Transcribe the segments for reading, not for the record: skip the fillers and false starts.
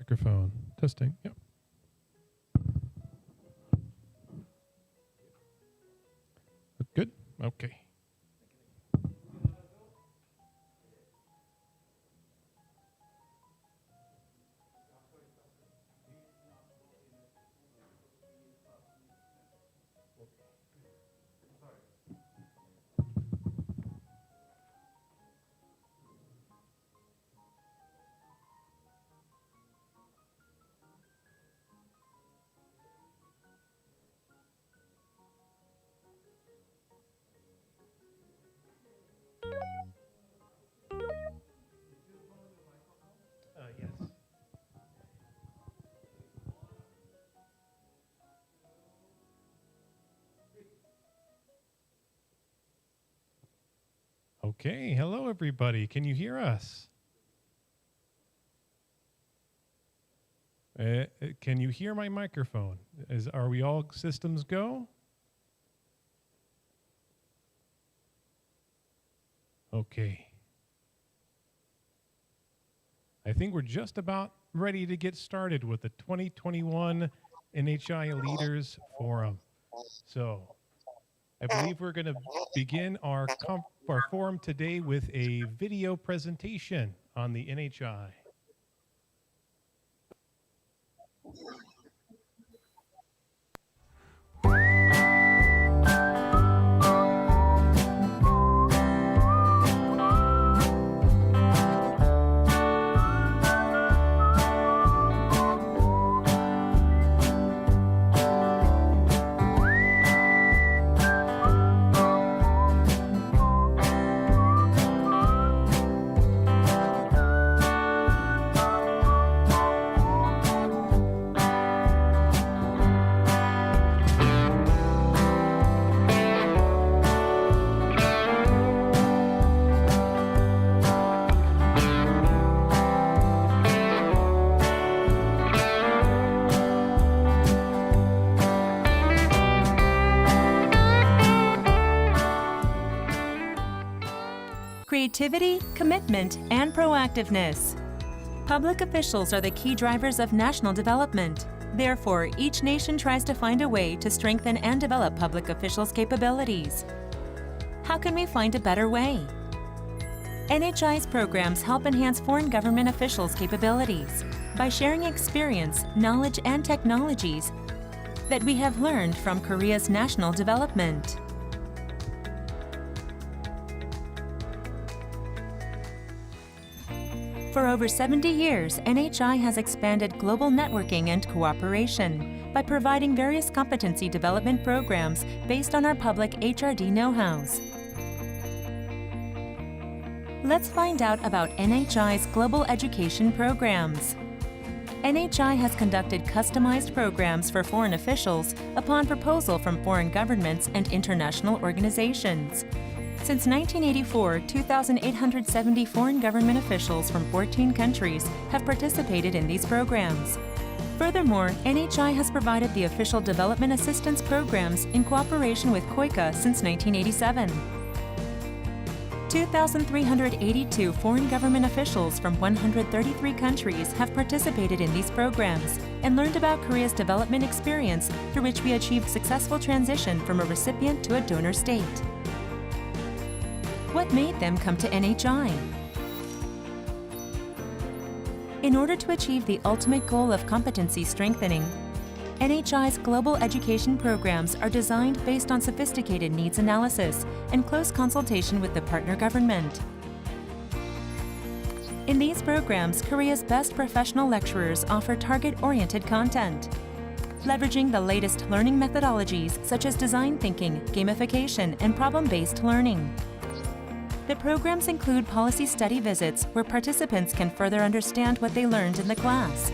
Microphone. Testing. Yep. Good? Okay. Yes. Okay, hello everybody. Can you hear us? Can you hear my microphone? Are we all systems go? Okay. I think we're just about ready to get started with the 2021 NHI Leaders Forum. So I believe we're going to begin our forum today with a video presentation on the NHI. Creativity, commitment, and proactiveness. Public officials are the key drivers of national development. Therefore, each nation tries to find a way to strengthen and develop public officials' capabilities. How can we find a better way? NHI's programs help enhance foreign government officials' capabilities by sharing experience, knowledge, and technologies that we have learned from Korea's national development. For over 70 years, NHI has expanded global networking and cooperation by providing various competency development programs based on our public HRD know-hows. Let's find out about NHI's global education programs. NHI has conducted customized programs for foreign officials upon proposal from foreign governments and international organizations. Since 1984, 2,870 foreign government officials from 14 countries have participated in these programs. Furthermore, NHI has provided the official development assistance programs in cooperation with KOICA since 1987. 2,382 foreign government officials from 133 countries have participated in these programs and learned about Korea's development experience, through which we achieved successful transition from a recipient to a donor state. What made them come to NHI? In order to achieve the ultimate goal of competency strengthening, NHI's global education programs are designed based on sophisticated needs analysis and close consultation with the partner government. In these programs, Korea's best professional lecturers offer target-oriented content, leveraging the latest learning methodologies such as design thinking, gamification, and problem-based learning. The programs include policy study visits where participants can further understand what they learned in the class.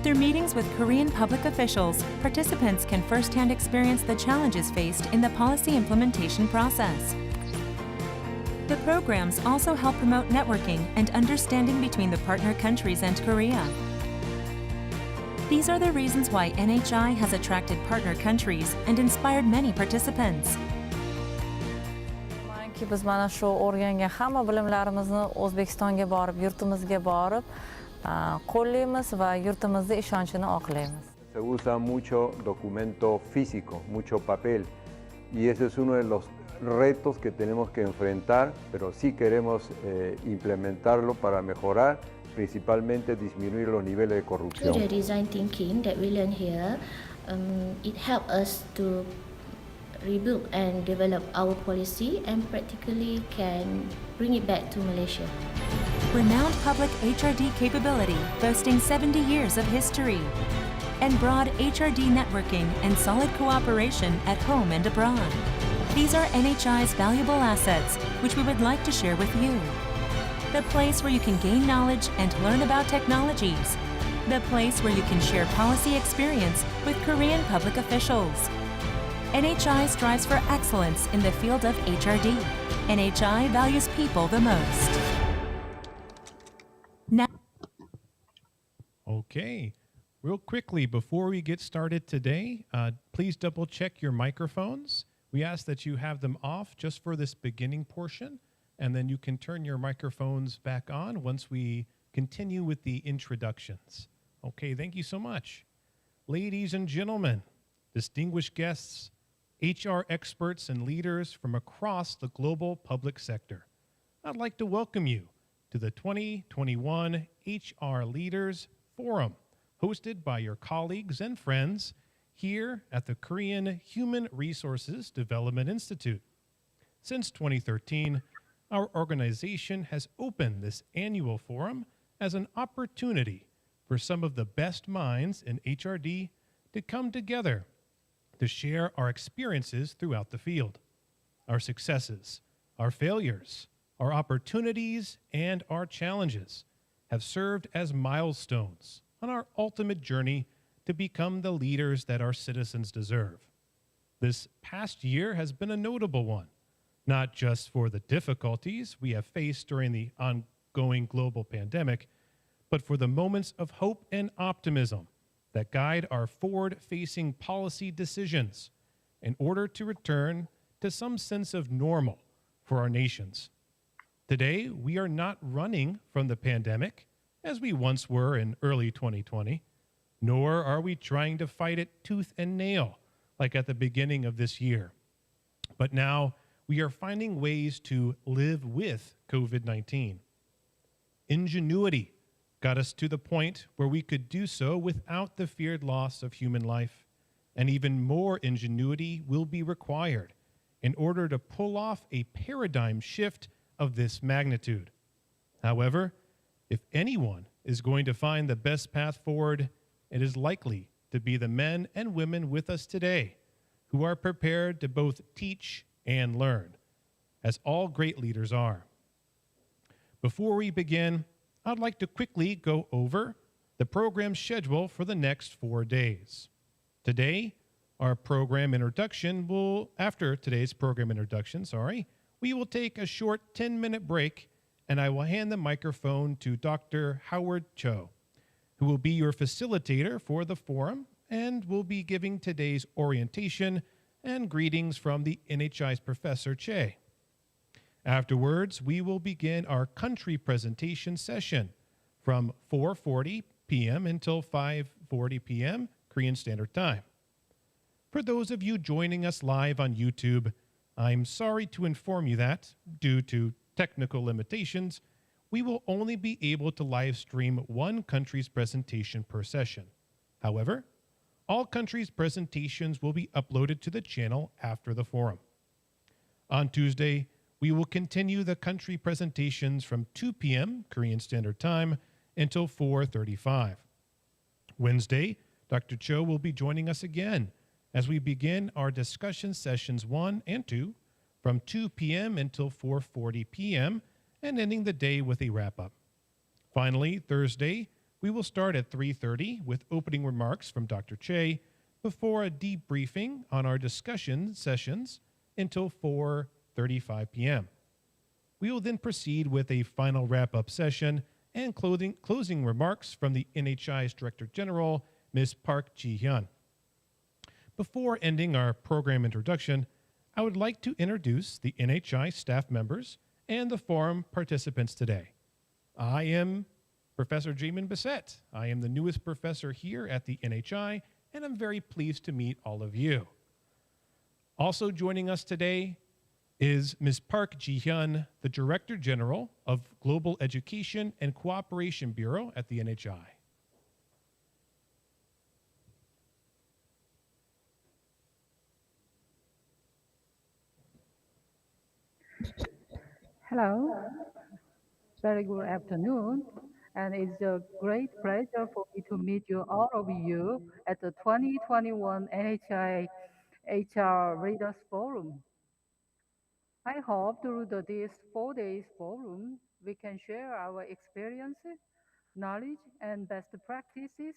Through meetings with Korean public officials, participants can firsthand experience the challenges faced in the policy implementation process. The programs also help promote networking and understanding between the partner countries and Korea. These are the reasons why NHI has attracted partner countries and inspired many participants. Biz mana shu o'rgangan hamma bilimlarimizni O'zbekistonga borib, yurtimizga borib, Qo'llaymiz va yurtimizning ishonchini oqlaymiz. Se usa mucho documento físico, mucho papel, y ese es uno de los retos que tenemos que enfrentar, pero sí queremos implementarlo para mejorar, principalmente disminuir los niveles de corrupción. Through the design thinking that we learn here, it helps us to rebuild and develop our policy and practically can bring it back to Malaysia. Renowned public HRD capability boasting 70 years of history, and broad HRD networking and solid cooperation at home and abroad. These are NHI's valuable assets, which we would like to share with you. The place where you can gain knowledge and learn about technologies. The place where you can share policy experience with Korean public officials. NHI strives for excellence in the field of HRD. NHI values people the most. Now, Okay. Real quickly, before we get started today, please double check your microphones. We ask that you have them off just for this beginning portion, and then you can turn your microphones back on once we continue with the introductions. Okay, thank you so much. Ladies and gentlemen, distinguished guests, HR experts and leaders from across the global public sector, I'd like to welcome you to the 2021 HR Leaders Forum, hosted by your colleagues and friends here at the Korean Human Resources Development Institute. Since 2013, our organization has opened this annual forum as an opportunity for some of the best minds in HRD to come together to share our experiences throughout the field, our successes, our failures, our opportunities, and our challenges have served as milestones on our ultimate journey to become the leaders that our citizens deserve. This past year has been a notable one, not just for the difficulties we have faced during the ongoing global pandemic, but for the moments of hope and optimism that guide our forward-facing policy decisions in order to return to some sense of normal for our nations. Today, we are not running from the pandemic as we once were in early 2020, nor are we trying to fight it tooth and nail like at the beginning of this year. But now we are finding ways to live with COVID-19. Ingenuity got us to the point where we could do so without the feared loss of human life, and even more ingenuity will be required in order to pull off a paradigm shift of this magnitude. However, if anyone is going to find the best path forward, it is likely to be the men and women with us today who are prepared to both teach and learn, as all great leaders are. Before we begin, I'd like to quickly go over the program schedule for the next 4 days. Today, our program introduction after today's program introduction, we will take a short 10-minute break, and I will hand the microphone to Dr. Howard Cho, who will be your facilitator for the forum and will be giving today's orientation and greetings from the NHI's Professor Che. Afterwards, we will begin our country presentation session from 4:40 p.m. until 5:40 p.m. Korean Standard Time. For those of you joining us live on YouTube, I'm sorry to inform you that, due to technical limitations, we will only be able to live stream one country's presentation per session. However, all countries' presentations will be uploaded to the channel after the forum. On Tuesday, we will continue the country presentations from 2 p.m. Korean Standard Time until 4:35. Wednesday, Dr. Cho will be joining us again as we begin our discussion sessions 1 and 2 from 2 p.m. until 4:40 p.m. and ending the day with a wrap-up. Finally, Thursday, we will start at 3:30 with opening remarks from Dr. Che before a debriefing on our discussion sessions until 4:35 p.m. We will then proceed with a final wrap-up session and closing remarks from the NHI's Director General, Ms. Park Ji-hyun. Before ending our program introduction, I would like to introduce the NHI staff members and the forum participants today. I am Professor Jamin Bissett. I am the newest professor here at the NHI, and I'm very pleased to meet all of you. Also joining us today is Ms. Park Ji-hyun, the Director General of Global Education and Cooperation Bureau at the NHI. Hello, very good afternoon, and it's a great pleasure for me to meet you all of you at the 2021 NHI HR Leaders Forum. I hope through this 4 days forum, we can share our experiences, knowledge, and best practices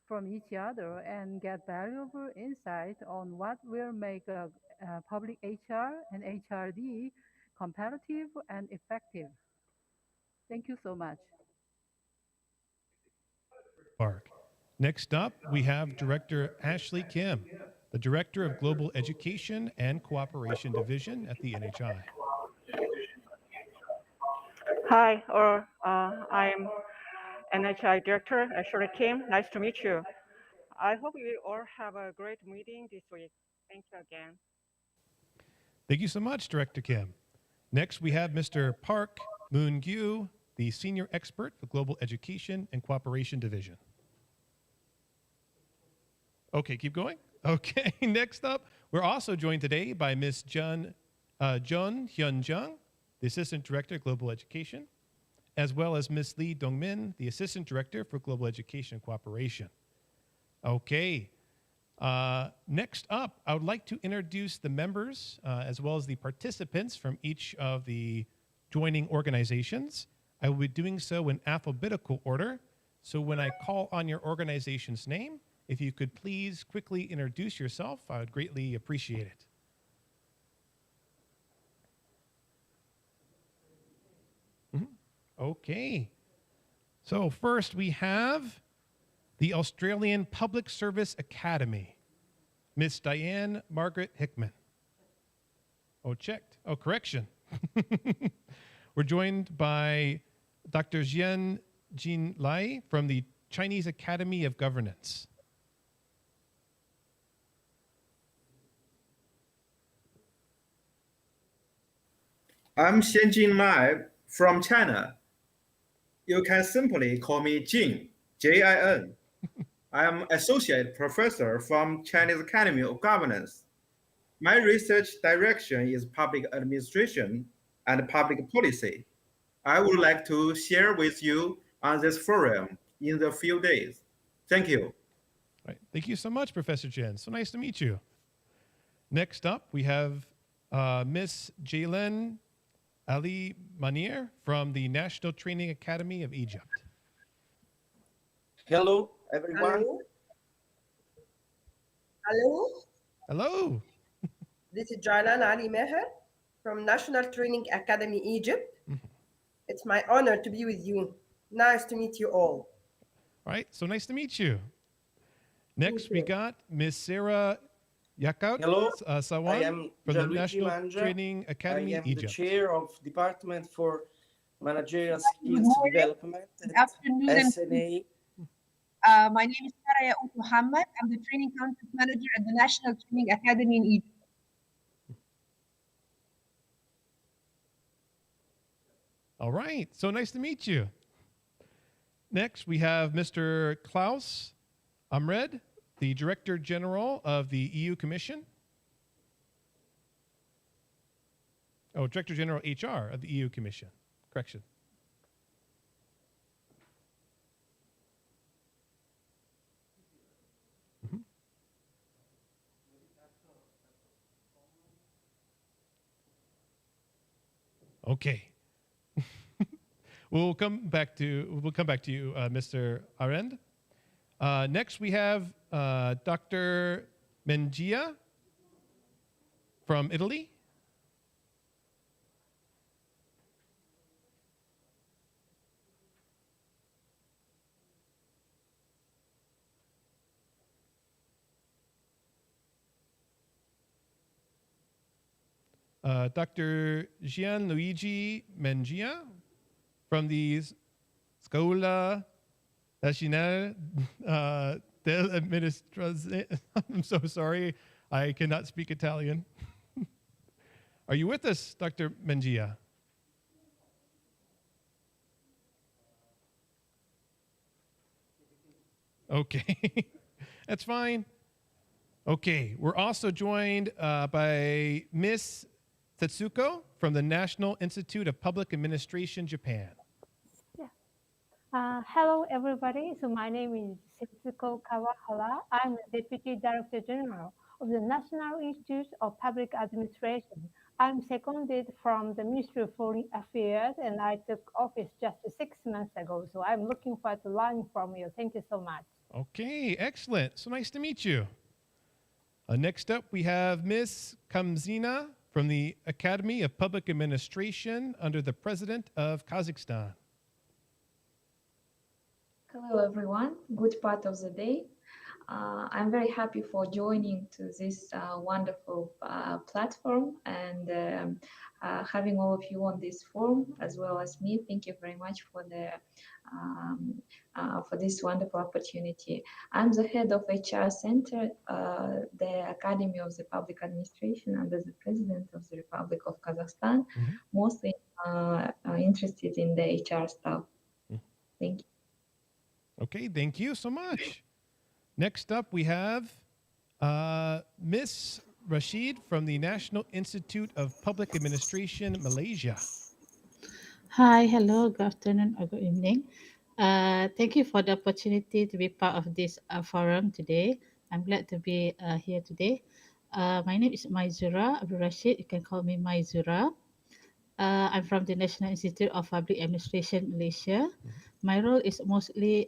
from each other and get valuable insight on what will make public HR and HRD competitive and effective. Thank you so much. Park. Next up, we have Director Ashley Kim, the Director of Global Education and Cooperation Division at the NHI. Hi, I'm NHI Director Ashley Kim. Nice to meet you. I hope you all have a great meeting this week. Thank you again. Thank you so much, Director Kim. Next, we have Mr. Park Moon-gyu, the Senior Expert for Global Education and Cooperation Division. Okay, keep going. Okay, next up, we're also joined today by Ms. Jun Hyun-jung, the Assistant Director of Global Education, as well as Ms. Lee Dong-min, the Assistant Director for Global Education and Cooperation. Okay, next up, I would like to introduce the members as well as the participants from each of the joining organizations. I will be doing so in alphabetical order. So when I call on your organization's name, if you could please quickly introduce yourself, I would greatly appreciate it. Okay. So first we have the Australian Public Service Academy, Miss Diane Margaret Hickman. Oh, checked. Oh, correction. We're joined by Dr. Jian Jin Lai from the Chinese Academy of Governance. I'm Xianjin Lai from China. You can simply call me Jin, J-I-N. I am Associate Professor from Chinese Academy of Governance. My research direction is public administration and public policy. I would like to share with you on this forum in the few days. Thank you. All right. Thank you so much, Professor Chen. So nice to meet you. Next up, we have Miss Jaylen Ali Manier from the National Training Academy of Egypt. Hello, everyone. Hello. Hello. This is Jaylan Ali Meher from National Training Academy Egypt. It's my honor to be with you. Nice to meet you all. All right, so nice to meet you. Next, we got Miss Sarah Yakout Sawan from the National Training Academy Egypt. I am the chair of Department for Managerial Skills Development at SNA. My name is Sarah Yaout Muhammad. I'm the Training Content Manager at the National Training Academy in Egypt. All right, so nice to meet you. Next, we have Mr. Klaus Amred, the Director General of the EU Commission. Oh, Director General HR of the EU Commission. Correction. Okay. We'll come back to you, Mr. Arend. Next, we have Dr. Mengia from Italy. Dr. Gianluigi Mengia from the Scuola Nacional dell'Amministrazione. I'm so sorry. I cannot speak Italian. Are you with us, Dr. Mengia? Okay, that's fine. Okay, we're also joined by Miss Tetsuko from the National Institute of Public Administration, Japan. Hello, everybody. So my name is Setsuko Kawahara. I'm the Deputy Director General of the National Institute of Public Administration. I'm seconded from the Ministry of Foreign Affairs, and I took office just 6 months ago. So I'm looking forward to learning from you. Thank you so much. Okay, excellent. So nice to meet you. Next up, we have Miss Kamzina from the Academy of Public Administration under the President of Kazakhstan. Hello, everyone. Good part of the day. I'm very happy for joining to this wonderful platform and having all of you on this forum as well as me. Thank you very much for this wonderful opportunity. I'm the head of HR Center, the Academy of the Public Administration under the President of the Republic of Kazakhstan, mostly interested in the HR stuff. Thank you. Okay, thank you so much. Next up, we have Miss Rashid from the National Institute of Public Administration, Malaysia. Hi, hello, good afternoon or good evening. Thank you for the opportunity to be part of this forum today. I'm glad to be here today. My name is Maizura Abdul Rashid. You can call me Maizura. I'm from the National Institute of Public Administration, Malaysia. My role is mostly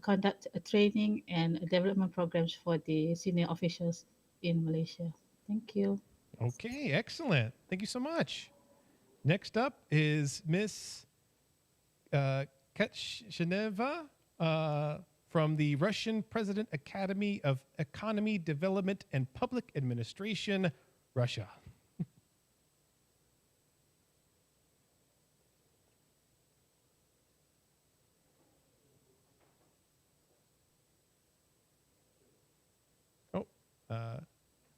conduct training and development programs for the senior officials in Malaysia. Thank you. Okay, excellent. Thank you so much. Next up is Miss Ketsheneva from the Russian President Academy of Economy, Development, and Public Administration, Russia.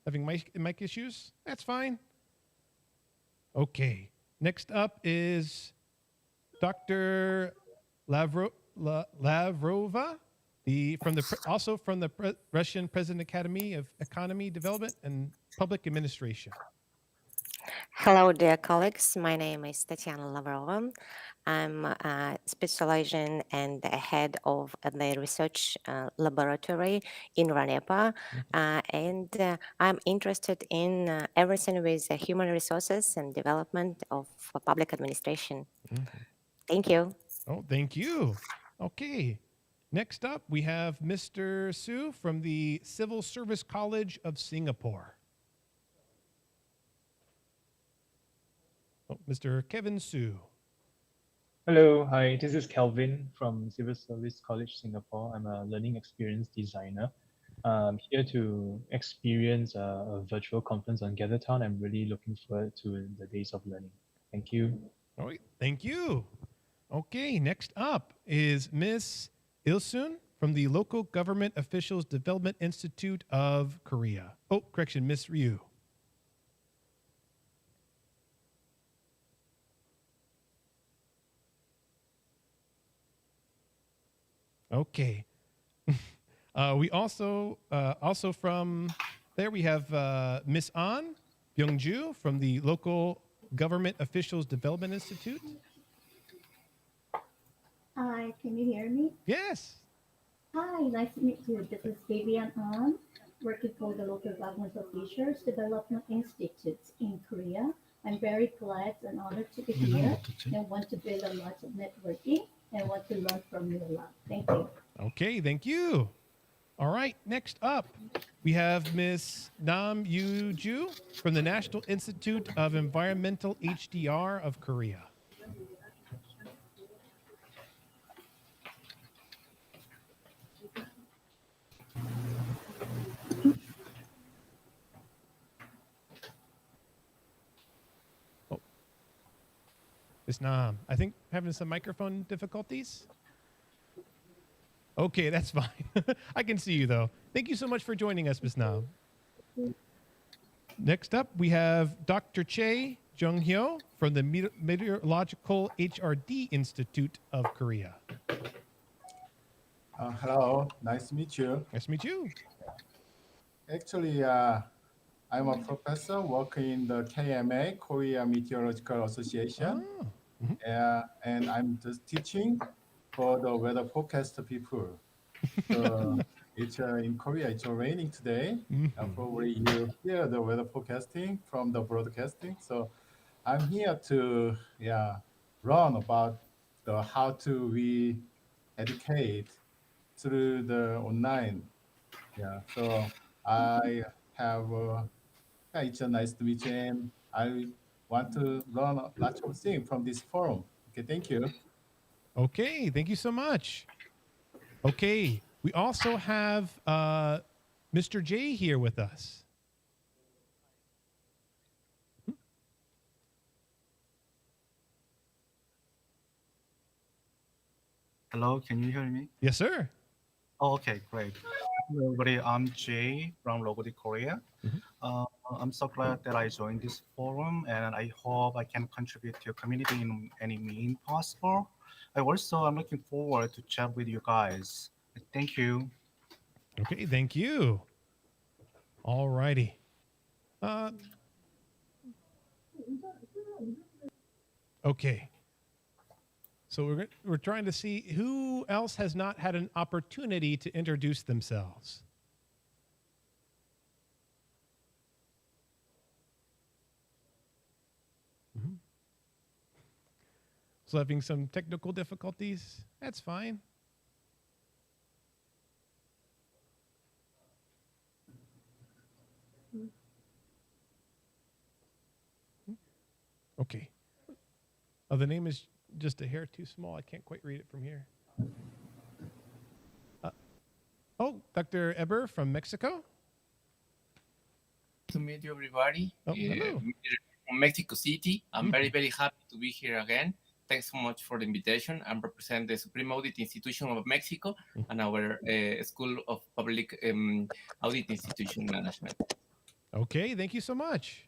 Having mic issues? That's fine. Okay. Next up is Dr. Lavrova, also from the Russian President Academy of Economy, Development, and Public Administration. Hello, dear colleagues. My name is Tatiana Lavrova. I'm specializing and the head of the research laboratory in Ranepa, and I'm interested in everything with human resources and development of public administration. Thank you. Oh, thank you. Okay. Next up, we have Mr. Su from the Civil Service College of Singapore. Oh, Mr. Kevin Su. Hello, hi, this is Kelvin from Civil Service College Singapore. I'm a learning experience designer. I'm here to experience a virtual conference on GatherTown. I'm really looking forward to the days of learning. Thank you. All right, thank you. Okay, next up is Miss Ilsun from the Local Government Officials Development Institute of Korea. Oh, correction, Miss Ryu. Okay. We also from there we have Miss An Byungju from the Local Government Officials Development Institute. Hi, can you hear me? Yes. Hi, nice to meet you. This is Vivian An, working for the Local Government Officials Development Institute in Korea. I'm very glad and honored to be here and want to build a lot of networking and want to learn from you a lot. Thank you. Okay, thank you. All right, next up, we have Miss Nam Yu-ju from the National Institute of Environmental HDR of Korea. Ms. Nam, I think having some microphone difficulties. Okay, that's fine. I can see you though. Thank you so much for joining us, Ms. Nam. Next up, we have Dr. Chae Jung-hyo from the Meteorological HRD Institute of Korea. Hello, nice to meet you. Nice to meet you. Actually, I'm a professor working in the KMA, Korea Meteorological Association. And I'm just teaching for the weather forecast people. So it's in Korea, it's raining today. Probably you hear the weather forecasting from the broadcasting. So I'm here to learn about how to we educate through the online. So I have it's nice to meet you, and I want to learn lots of things from this forum. Okay, thank you. Okay, thank you so much. Okay, we also have Mr. J here with us. Hello, can you hear me? Yes, sir. Oh, okay, great. Hello, everybody. I'm Jay from Logodi, Korea. I'm so glad that I joined this forum, and I hope I can contribute to your community in any means possible. I'm looking forward to chat with you guys. Thank you. Okay, thank you. All righty. Okay. So we're trying to see who else has not had an opportunity to introduce themselves. So having some technical difficulties, that's fine. Okay. Oh, the name is just a hair too small. I can't quite read it from here. Dr. Eber from Mexico. To meet you, everybody. Hello. From Mexico City. I'm very, very happy to be here again. Thanks so much for the invitation. I represent the Supreme Audit Institution of Mexico and our School of Public Audit Institution Management. Okay, thank you so much.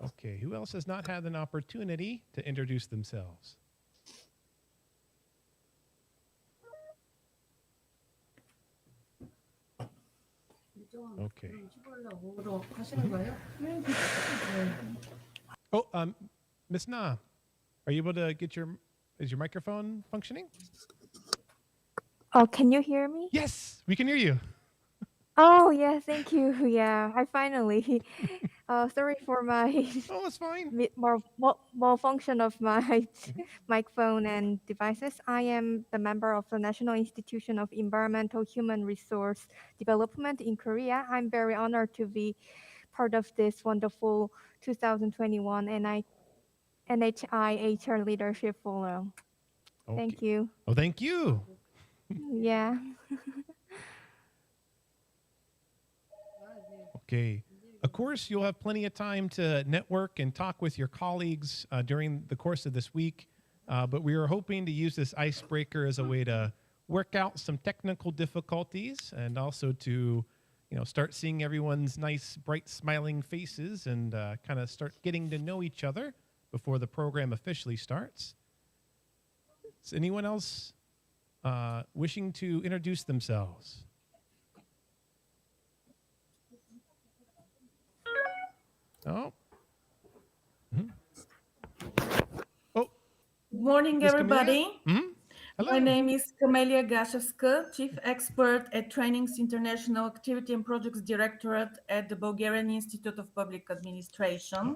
Okay, who else has not had an opportunity to introduce themselves? Okay. Miss Na, are you able to get is your microphone functioning? Oh, can you hear me? Yes, we can hear you. Oh, yeah, thank you. Yeah, I finally. Sorry for my it's fine. malfunction of my microphone and devices. I am the member of the National Institution of Environmental Human Resource Development in Korea. I'm very honored to be part of this wonderful 2021 NHI HR Leadership Forum. Okay. Thank you. Oh, thank you. Yeah. Okay. Of course, you'll have plenty of time to network and talk with your colleagues during the course of this week. But we are hoping to use this icebreaker as a way to work out some technical difficulties and also to, start seeing everyone's nice, bright, smiling faces and kind of start getting to know each other before the program officially starts. Is anyone else wishing to introduce themselves? Oh. Good morning, Ms. everybody. Hello. My name is Camelia Gashevska, Chief Expert at Trainings International Activity and Projects Directorate at the Bulgarian Institute of Public Administration.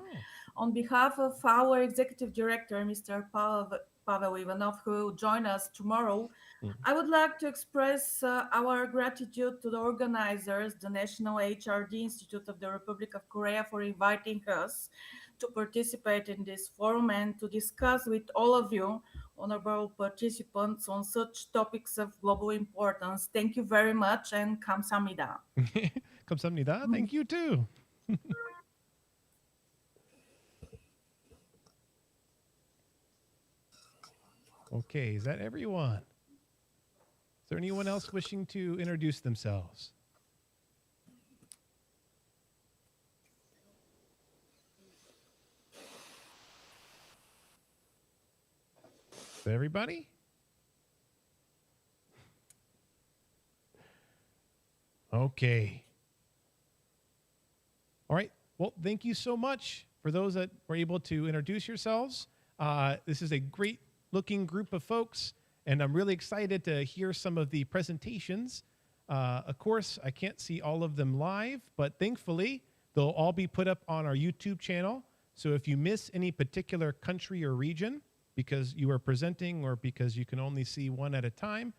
On behalf of our Executive Director, Mr. Pavel Ivanov, who will join us tomorrow, I would like to express our gratitude to the organizers, the National HRD Institute of the Republic of Korea, for inviting us to participate in this forum and to discuss with all of you, honorable participants, on such topics of global importance. Thank you very much, and kamsahamnida. Kamsahamnida, thank you too. Okay, is that everyone? Is there anyone else wishing to introduce themselves? Is that everybody? Okay. All right. Well, thank you so much for those that were able to introduce yourselves. This is a great looking group of folks, and I'm really excited to hear some of the presentations. Of course, I can't see all of them live, but thankfully, they'll all be put up on our YouTube channel. So if you miss any particular country or region because you are presenting or because you can only see one at a time,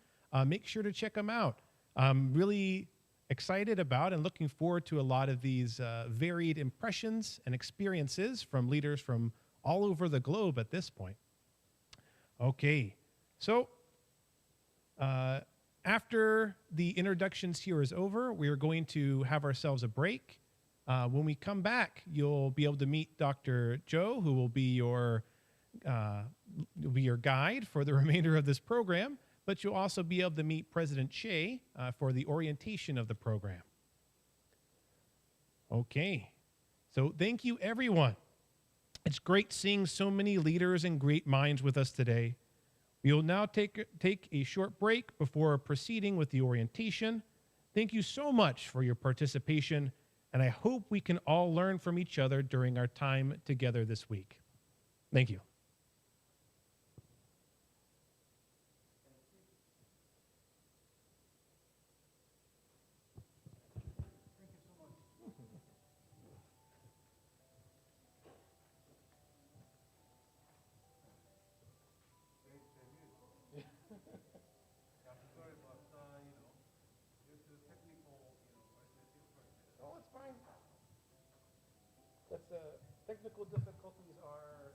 make sure to check them out. I'm really excited about and looking forward to a lot of these varied impressions and experiences from leaders from all over the globe at this point. Okay, so after the introductions here is over, we are going to have ourselves a break. When we come back, you'll be able to meet Dr. Joe, who will be your guide for the remainder of this program, but you'll also be able to meet President Che for the orientation of the program. Okay, so thank you, everyone. It's great seeing so many leaders and great minds with us today. We will now take a short break before proceeding with the orientation. Thank you so much for your participation, and I hope we can all learn from each other during our time together this week. Thank you. Oh, it's fine. That's technical difficulties are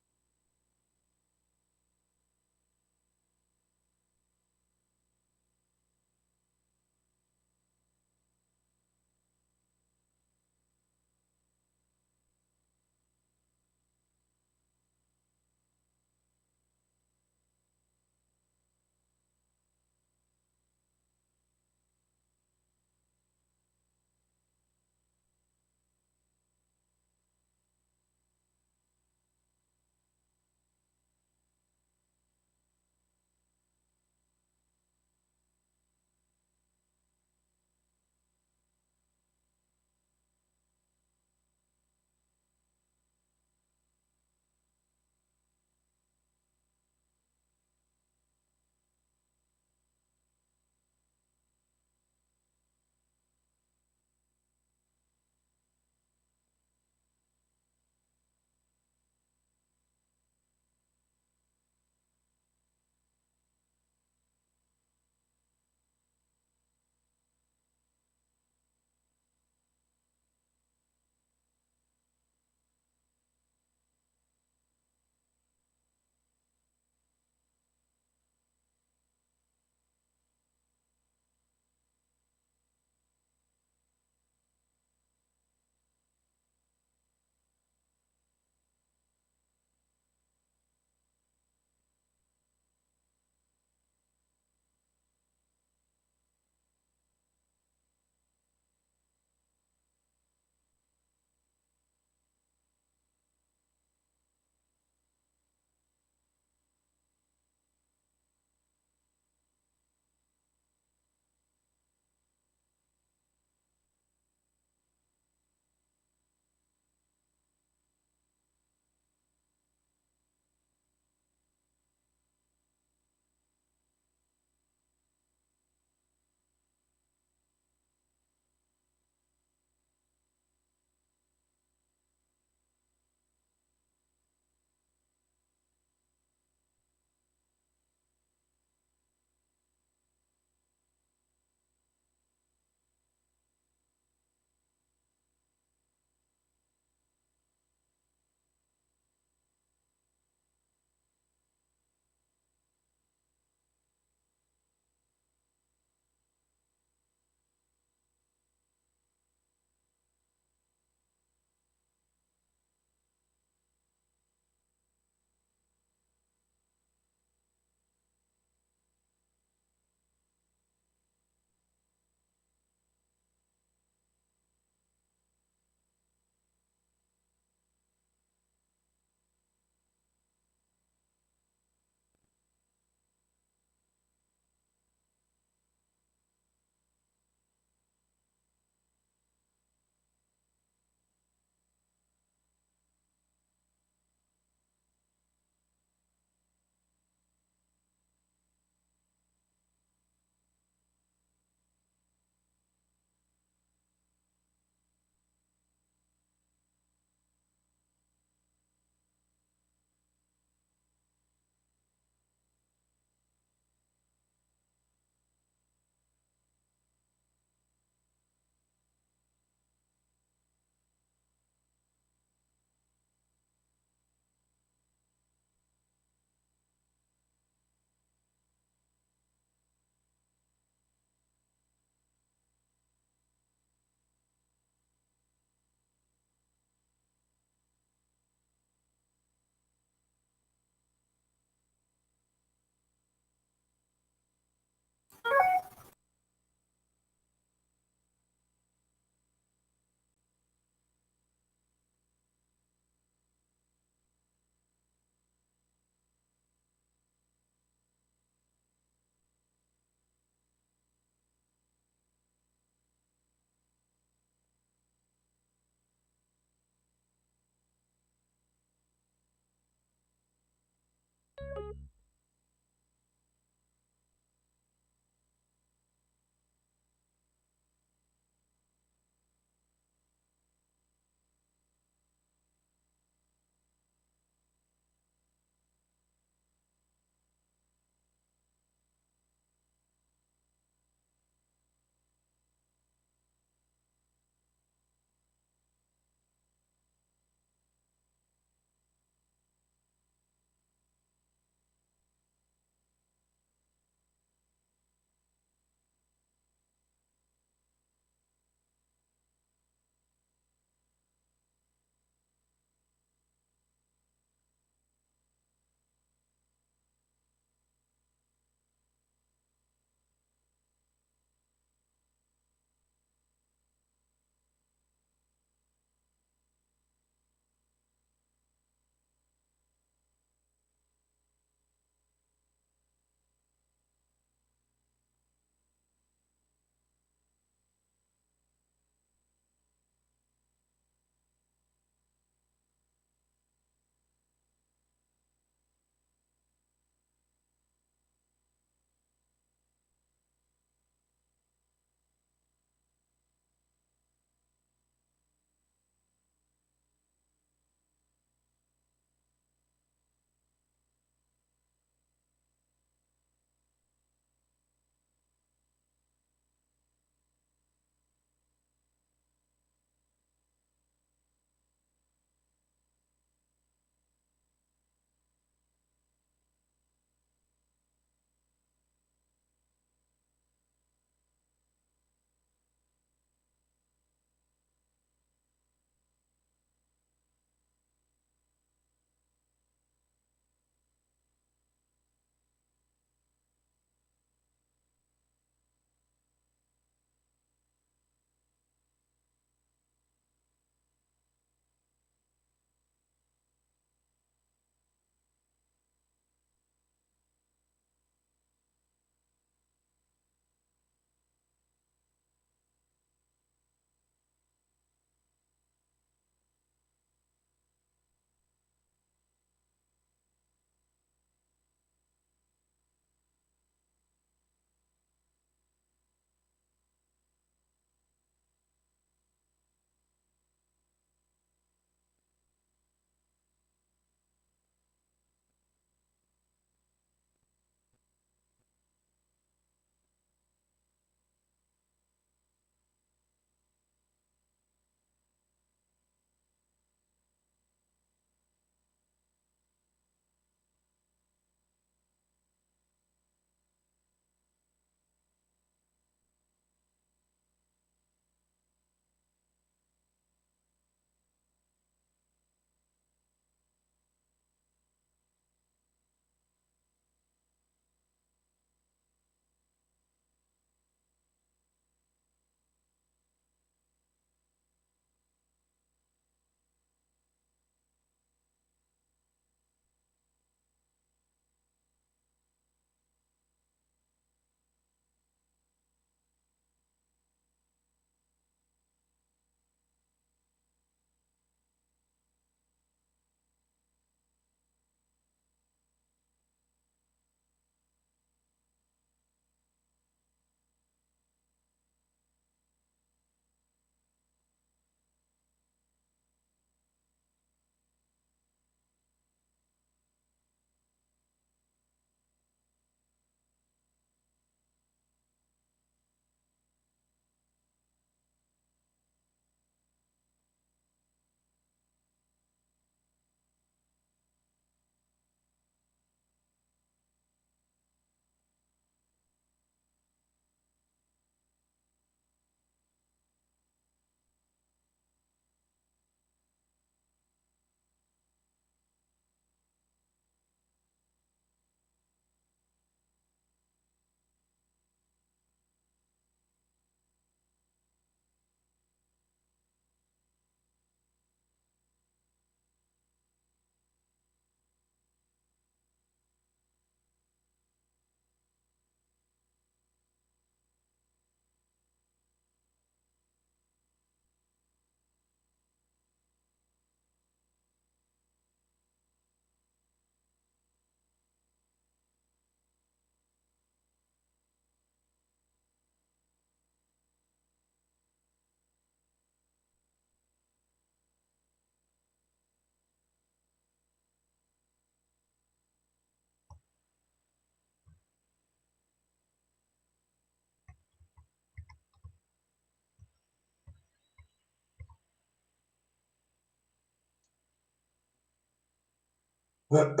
Thank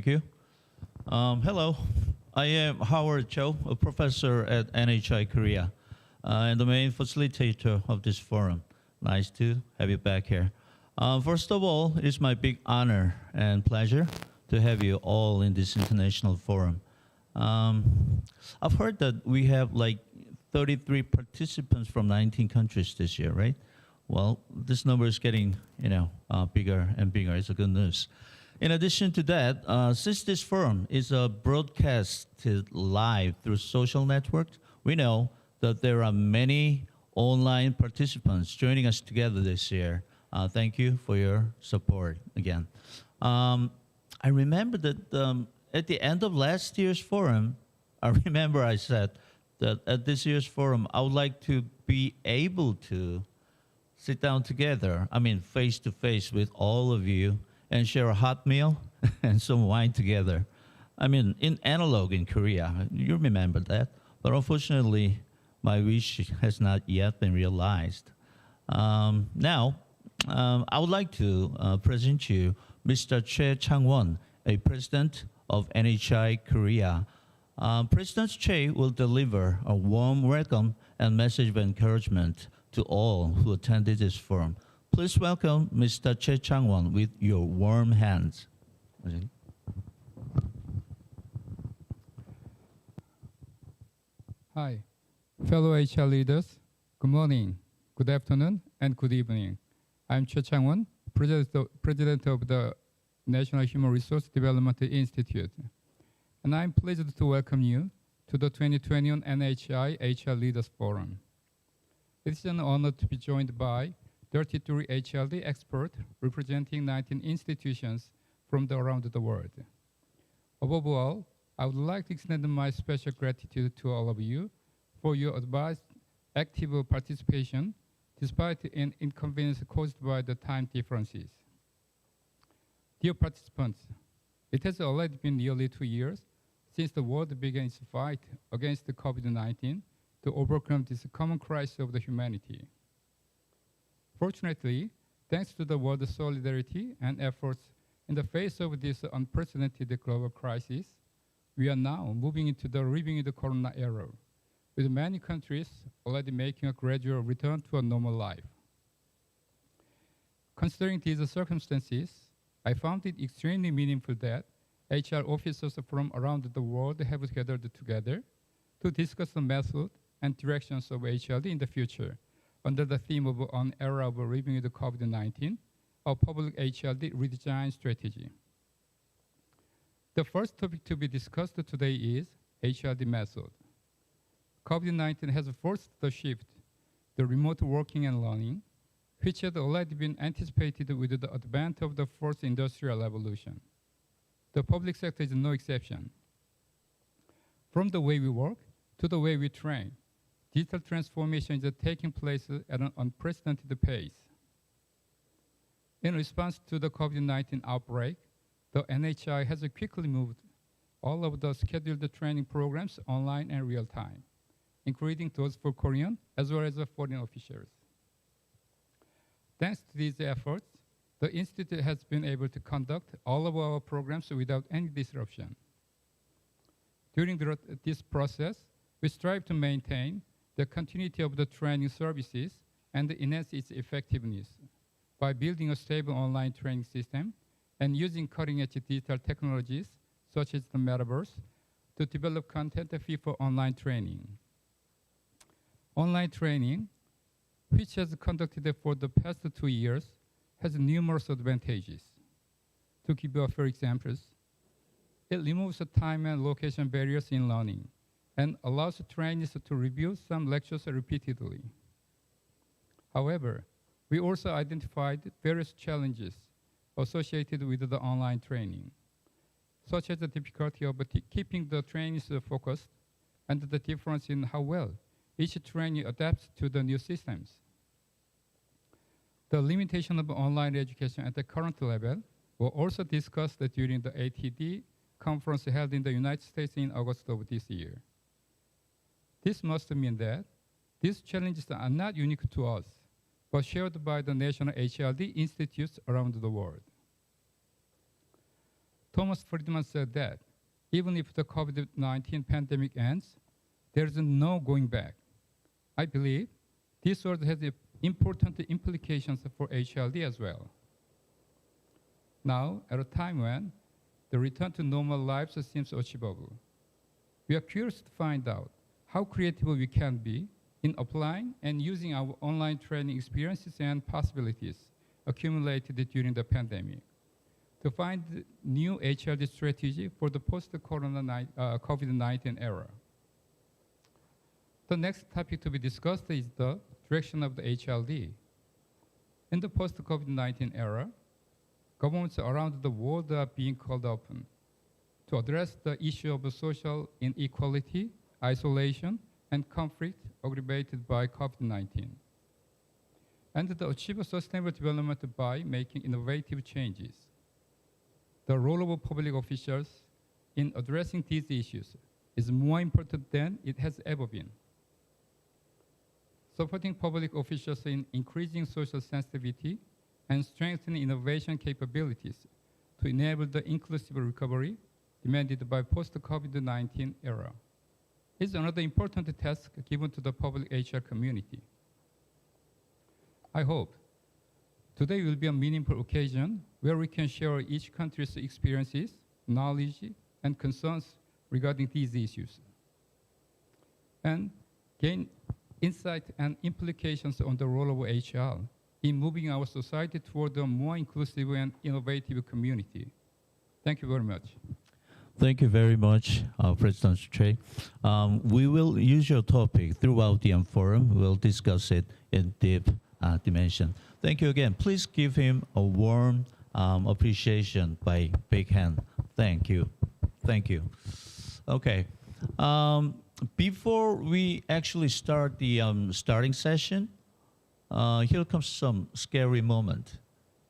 you. Hello, I am Howard Cho, a professor at NHI Korea, and the main facilitator of this forum. Nice to have you back here. First of all, it's my big honor and pleasure to have you all in this international forum. I've heard that we have like 33 participants from 19 countries this year, right? Well, this number is getting, bigger and bigger. It's a good news. In addition to that, since this forum is broadcasted live through social networks, we know that there are many online participants joining us together this year. Thank you for your support again. I remember that at the end of last year's forum, I said that at this year's forum, I would like to be able to sit down together, face to face with all of you, and share a hot meal and some wine together. In analog in Korea, you remember that. But unfortunately, my wish has not yet been realized. Now, I would like to present you Mr. Choi Chang-won, a president of NHI Korea. President Choi will deliver a warm welcome and message of encouragement to all who attended this forum. Please welcome Mr. Choi Chang-won with your warm hands. Hi, fellow HR leaders. Good morning, good afternoon, and good evening. I'm Choi Chang-won, president of the National Human Resource Development Institute. And I'm pleased to welcome you to the 2021 NHI HR Leaders Forum. It's an honor to be joined by 33 HRD experts representing 19 institutions from around the world. Above all, I would like to extend my special gratitude to all of you for your advised active participation despite an inconvenience caused by the time differences. Dear participants, it has already been nearly 2 years since the world began its fight against the COVID-19 to overcome this common crisis of the humanity. Fortunately, thanks to the world's solidarity and efforts in the face of this unprecedented global crisis, we are now moving into the living in the corona era, with many countries already making a gradual return to a normal life. Considering these circumstances, I found it extremely meaningful that HR officers from around the world have gathered together to discuss the method and directions of HRD in the future under the theme of an era of living with COVID-19, our public HRD redesign strategy. The first topic to be discussed today is HRD method. COVID-19 has forced the shift, the remote working and learning, which had already been anticipated with the advent of the fourth industrial revolution. The public sector is no exception. From the way we work to the way we train, digital transformation is taking place at an unprecedented pace. In response to the COVID-19 outbreak, the NHI has quickly moved all of the scheduled training programs online and real time, including those for Korean as well as the foreign officials. Thanks to these efforts, the Institute has been able to conduct all of our programs without any disruption. During this process, we strive to maintain the continuity of the training services and enhance its effectiveness by building a stable online training system and using cutting-edge digital technologies such as the metaverse to develop content fit for online training. Online training, which has conducted for the past 2 years, has numerous advantages. To give you a few examples, it removes the time and location barriers in learning and allows trainees to review some lectures repeatedly. However, we also identified various challenges associated with the online training, such as the difficulty of keeping the trainees focused and the difference in how well each trainee adapts to the new systems. The limitation of online education at the current level were also discussed during the ATD conference held in the United States in August of this year. This must mean that these challenges are not unique to us, but shared by the national HRD institutes around the world. Thomas Friedman said that even if the COVID-19 pandemic ends, there is no going back. I believe this word has important implications for HRD as well. Now, at a time when the return to normal lives seems achievable, we are curious to find out how creative we can be in applying and using our online training experiences and possibilities accumulated during the pandemic to find new HRD strategy for the post-COVID-19 era. The next topic to be discussed is the direction of the HRD. In the post-COVID-19 era, governments around the world are being called upon to address the issue of social inequality, isolation, and conflict aggravated by COVID-19, and to achieve sustainable development by making innovative changes. The role of public officials in addressing these issues is more important than it has ever been. Supporting public officials in increasing social sensitivity and strengthening innovation capabilities to enable the inclusive recovery demanded by post-COVID-19 era is another important task given to the public HR community. I hope today will be a meaningful occasion where we can share each country's experiences, knowledge, and concerns regarding these issues, and gain insight and implications on the role of HR in moving our society toward a more inclusive and innovative community. Thank you very much. Thank you very much, President Che. We will use your topic throughout the forum. We'll discuss it in deep dimension. Thank you again. Please give him a warm appreciation by big hand. Thank you. Thank you. Okay. Before we actually start the starting session, here comes some scary moment.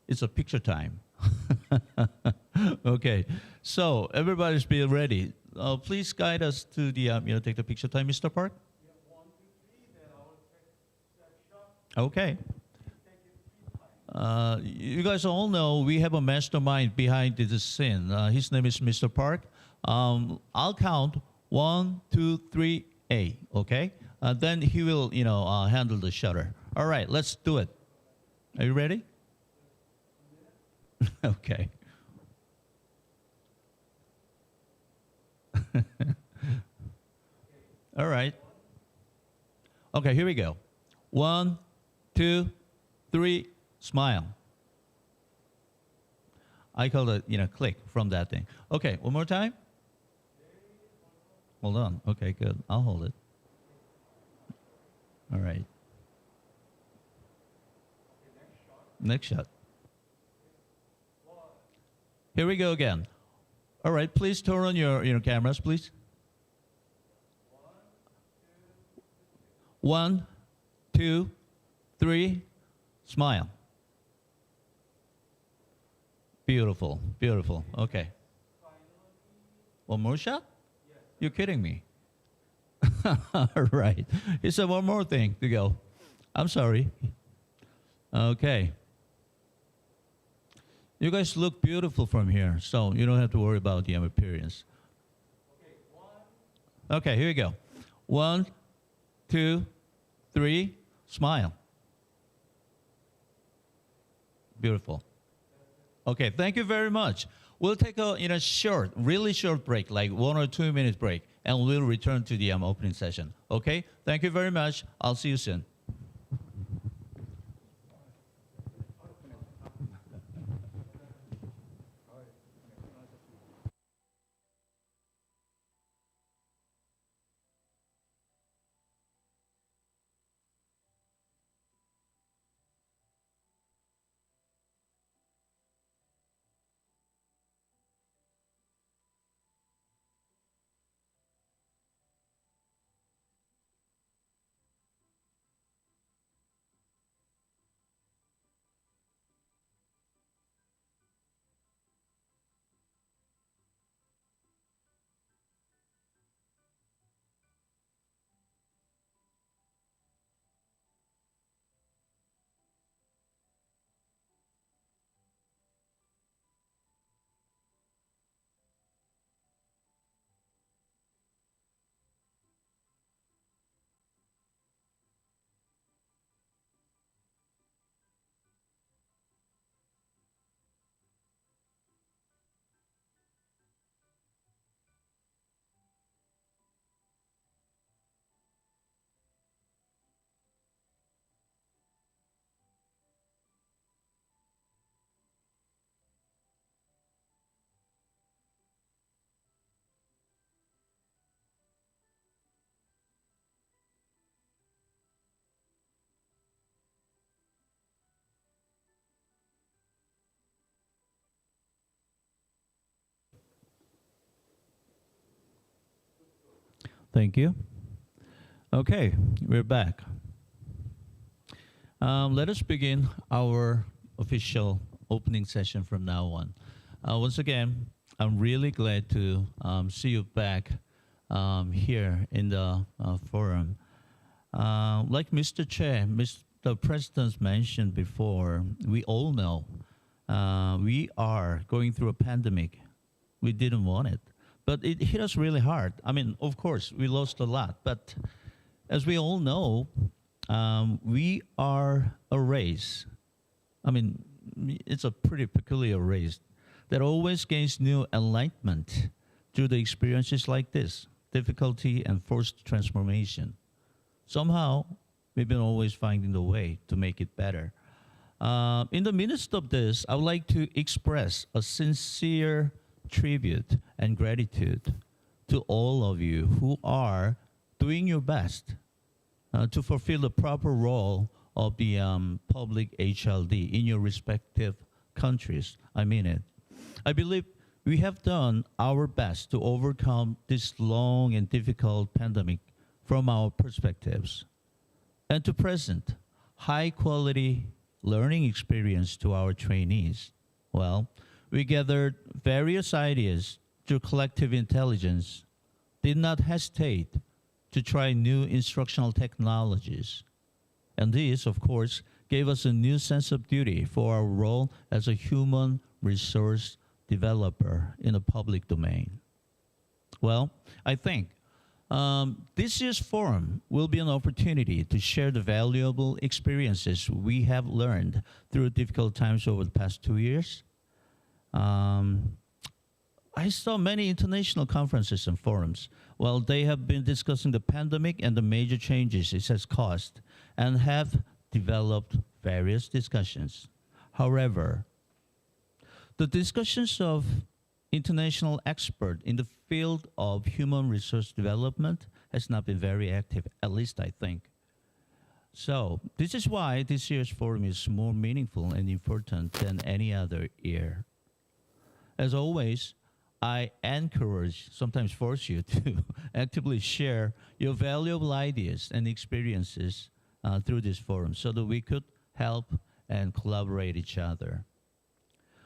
It's a picture time. Okay, so everybody's be ready. Please guide us to the, take the picture time, Mr. Park. Okay. You guys all know we have a mastermind behind this scene. His name is Mr. Park. I'll count 1, 2, 3, A. Okay. Then he will, handle the shutter. All right, let's do it. Are you ready? Okay. All right. Okay, here we go. 1, 2, 3, smile. I call it, click from that thing. Okay, one more time. Hold on. Okay, good. I'll hold it. All right. Next shot. Here we go again. All right, please turn on your cameras, please. 1, 2, 3, smile. Beautiful, beautiful. Okay. One more shot? You're kidding me. Right. He said one more thing to go. I'm sorry. Okay. You guys look beautiful from here, so you don't have to worry about the appearance. Okay, here we go. 1, 2, 3, smile. Beautiful. Okay, thank you very much. We'll take a short, really short break, like 1 or 2 minutes break, and we'll return to the opening session. Okay, thank you very much. I'll see you soon. Thank you. Okay, we're back. Let us begin our official opening session from now on. Once again, I'm really glad to see you back here in the forum. Like Mr. Chair, Mr. President mentioned before, we all know we are going through a pandemic. We didn't want it, but it hit us really hard. I mean, of course, we lost a lot, but as we all know, we are a race. I mean, it's a pretty peculiar race that always gains new enlightenment through the experiences like this, difficulty and forced transformation. Somehow, we've been always finding the way to make it better. In the midst of this, I would like to express a sincere tribute and gratitude to all of you who are doing your best to fulfill the proper role of the public HLD in your respective countries. I mean it. I believe we have done our best to overcome this long and difficult pandemic from our perspectives and to present high-quality learning experience to our trainees. Well, we gathered various ideas through collective intelligence, did not hesitate to try new instructional technologies. And this, of course, gave us a new sense of duty for our role as a human resource developer in the public domain. Well, I think this year's forum will be an opportunity to share the valuable experiences we have learned through difficult times over the past 2 years. I saw many international conferences and forums. Well, they have been discussing the pandemic and the major changes it has caused and have developed various discussions. However, the discussions of international experts in the field of human resource development has not been very active, at least I think. So this is why this year's forum is more meaningful and important than any other year. As always, I encourage, sometimes force you to actively share your valuable ideas and experiences through this forum so that we could help and collaborate each other.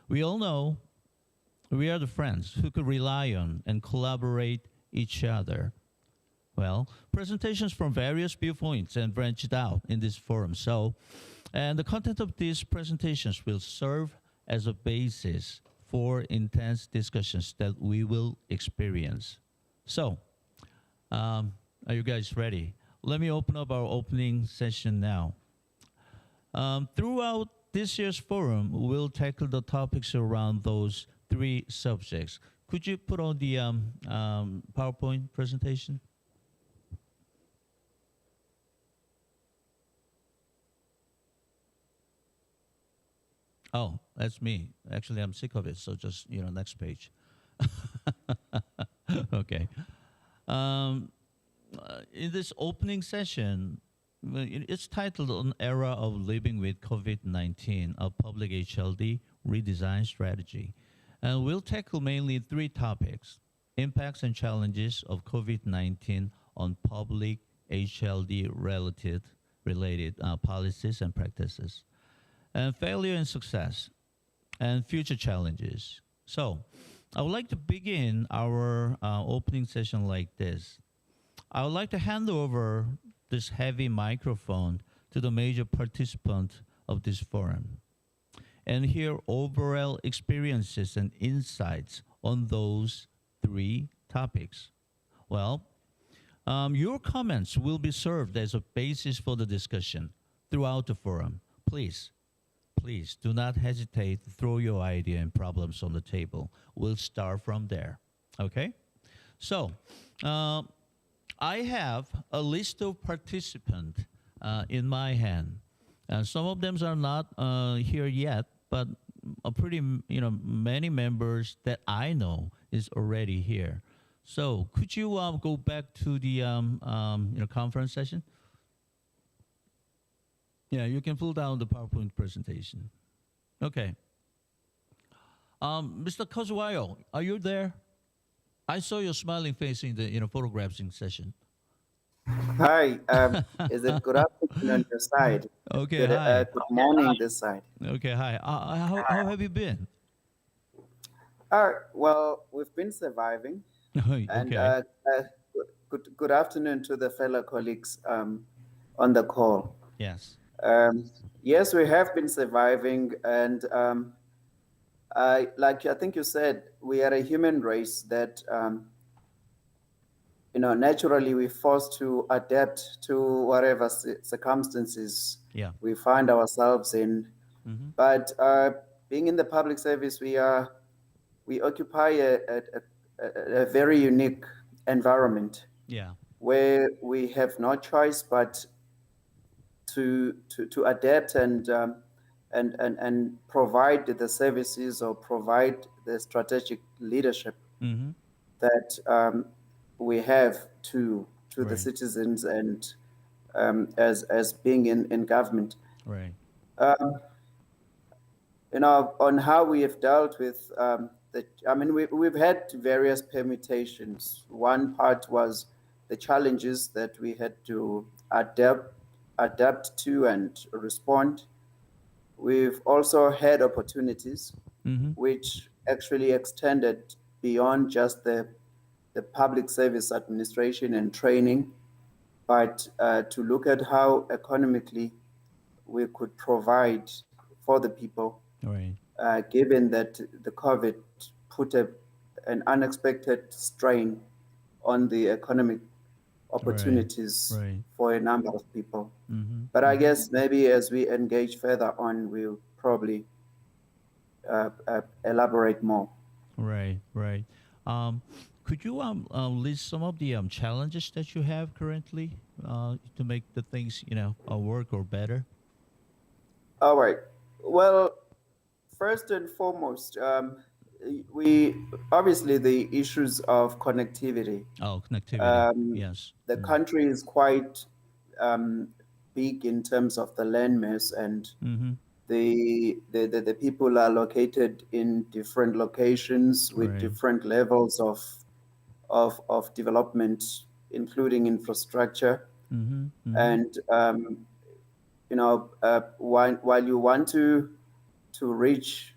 We all know We are the friends who could rely on and collaborate each other. Well, presentations from various viewpoints and branched out in this forum. And the content of these presentations will serve as a basis for intense discussions that we will experience. So, are you guys ready? Let me open up our opening session now. Throughout this year's forum, we'll tackle the topics around those 3 subjects. Could you put on the PowerPoint presentation? Oh, that's me. Actually, I'm sick of it, so just, next page. Okay. In this opening session, it's titled An Era of Living with COVID-19, a Public HLD Redesign Strategy. And we'll tackle mainly 3 topics: impacts and challenges of COVID-19 on public HLD related policies and practices, and failure and success, and future challenges. So I would like to begin our opening session like this. I would like to hand over this heavy microphone to the major participant of this forum and hear overall experiences and insights on those 3 topics. Well, your comments will be served as a basis for the discussion throughout the forum. Please do not hesitate to throw your idea and problems on the table. We'll start from there, okay? So, I have a list of participants in my hand. Some of them are not here yet, but many members that I know is already here. So, could you go back to the conference session? Yeah, you can pull down the PowerPoint presentation. Okay. Mr. Kazuayo, are you there? I saw your smiling face in the photographing session. Hi, is it good afternoon on your side? Okay, hi. Good morning this side. Okay, hi. How have you been? Well, we've been surviving. And Okay. good afternoon to the fellow colleagues on the call. Yes. Yes, we have been surviving, and I think you said, we are a human race that naturally we're forced to adapt to whatever circumstances we find ourselves in. Mm-hmm. But being in the public service, we occupy a very unique environment. Yeah. Where we have no choice but to adapt and provide the services or provide the strategic leadership that we have to the citizens and as being in government. Right. On how we have dealt with we've had various permutations. One part was the challenges that we had to adapt to and respond. We've also had opportunities which actually extended beyond just the public service administration and training, but to look at how economically we could provide for the people, given that the COVID put an unexpected strain on the economic opportunities for a number of people. But I guess maybe as we engage further on, we'll probably elaborate more. Right. Could you list some of the challenges that you have currently to make the things work or better? All right. Well, first and foremost, we obviously the issues of connectivity. Oh, connectivity. Yes. The country is quite big in terms of the landmass, and the people are located in different locations with different levels of development, including infrastructure. And while you want to reach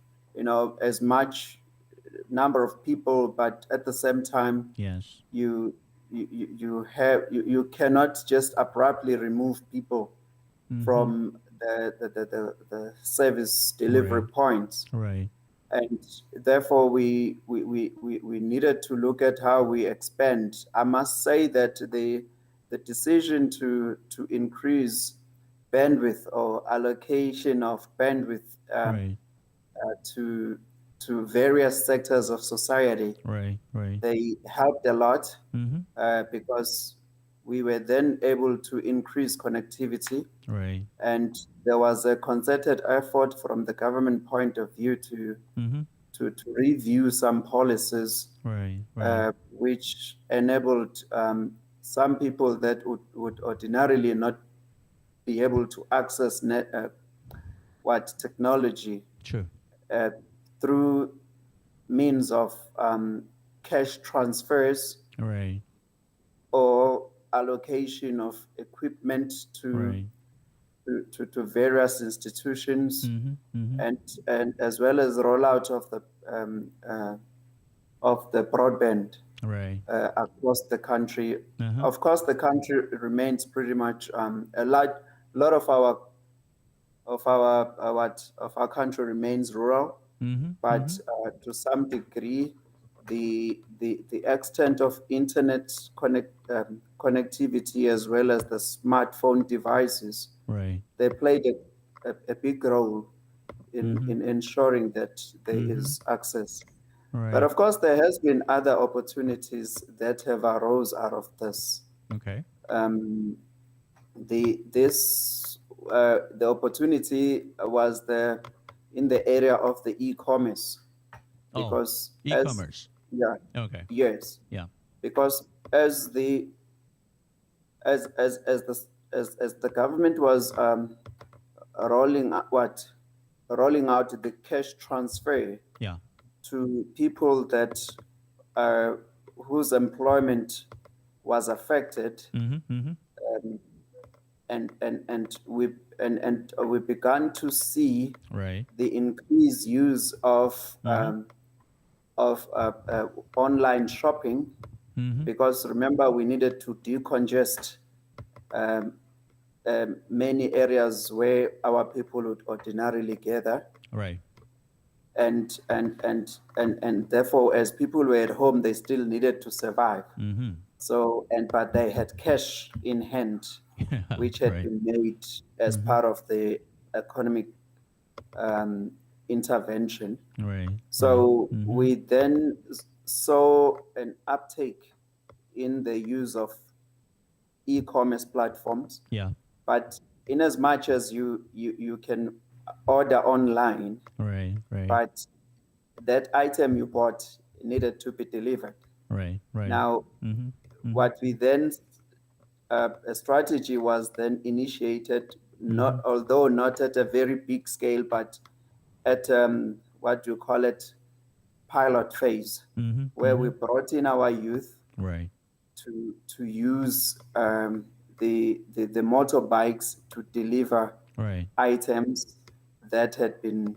as much number of people, but at the same time, Yes. you cannot just abruptly remove people from the service delivery Right. points. Right. And therefore we needed to look at how we expand. I must say that the decision to increase bandwidth or allocation of bandwidth Right. to various sectors of society, Right. Right. they helped a lot Mm-hmm. because we were then able to increase connectivity. Right. And there was a concerted effort from the government point of view to Mm-hmm. to review some policies Right. Right. which enabled some people that would ordinarily not be able to access technology Sure. through means of cash transfers Right. or allocation of equipment Right. to various institutions, Mm-hmm. Mm-hmm. and as well as rollout of the broadband Right. across the country. Uh-huh. Of course, the country remains pretty much a lot of our country remains rural, Mm-hmm. but to some degree, the extent of internet connectivity as well as the smartphone devices, Right. they played a big role in ensuring that there is access. Right. But of course, there has been other opportunities that have arose out of this. Okay. The opportunity was in the area of the e-commerce, because e-commerce. Okay. Yes. Yeah. Because as the government was rolling out the cash transfer Yeah. to people that whose employment was affected, and we began to see Right. the increased use of online shopping, because remember, we needed to decongest many areas where our people would ordinarily gather. Right. And therefore, as people were at home, they still needed to survive. So, but they had cash in hand, which had been made as part of the economic intervention. Right. So we then saw an uptake in the use of e-commerce platforms. Yeah. But in as much as you can order online, Right. Right. but that item you bought needed to be delivered. Right. Right. Now, what we then a strategy was then initiated, although not at a very big scale, but at what do you call it, pilot phase, where we brought in our youth, right, to use the motorbikes to deliver right, items that had been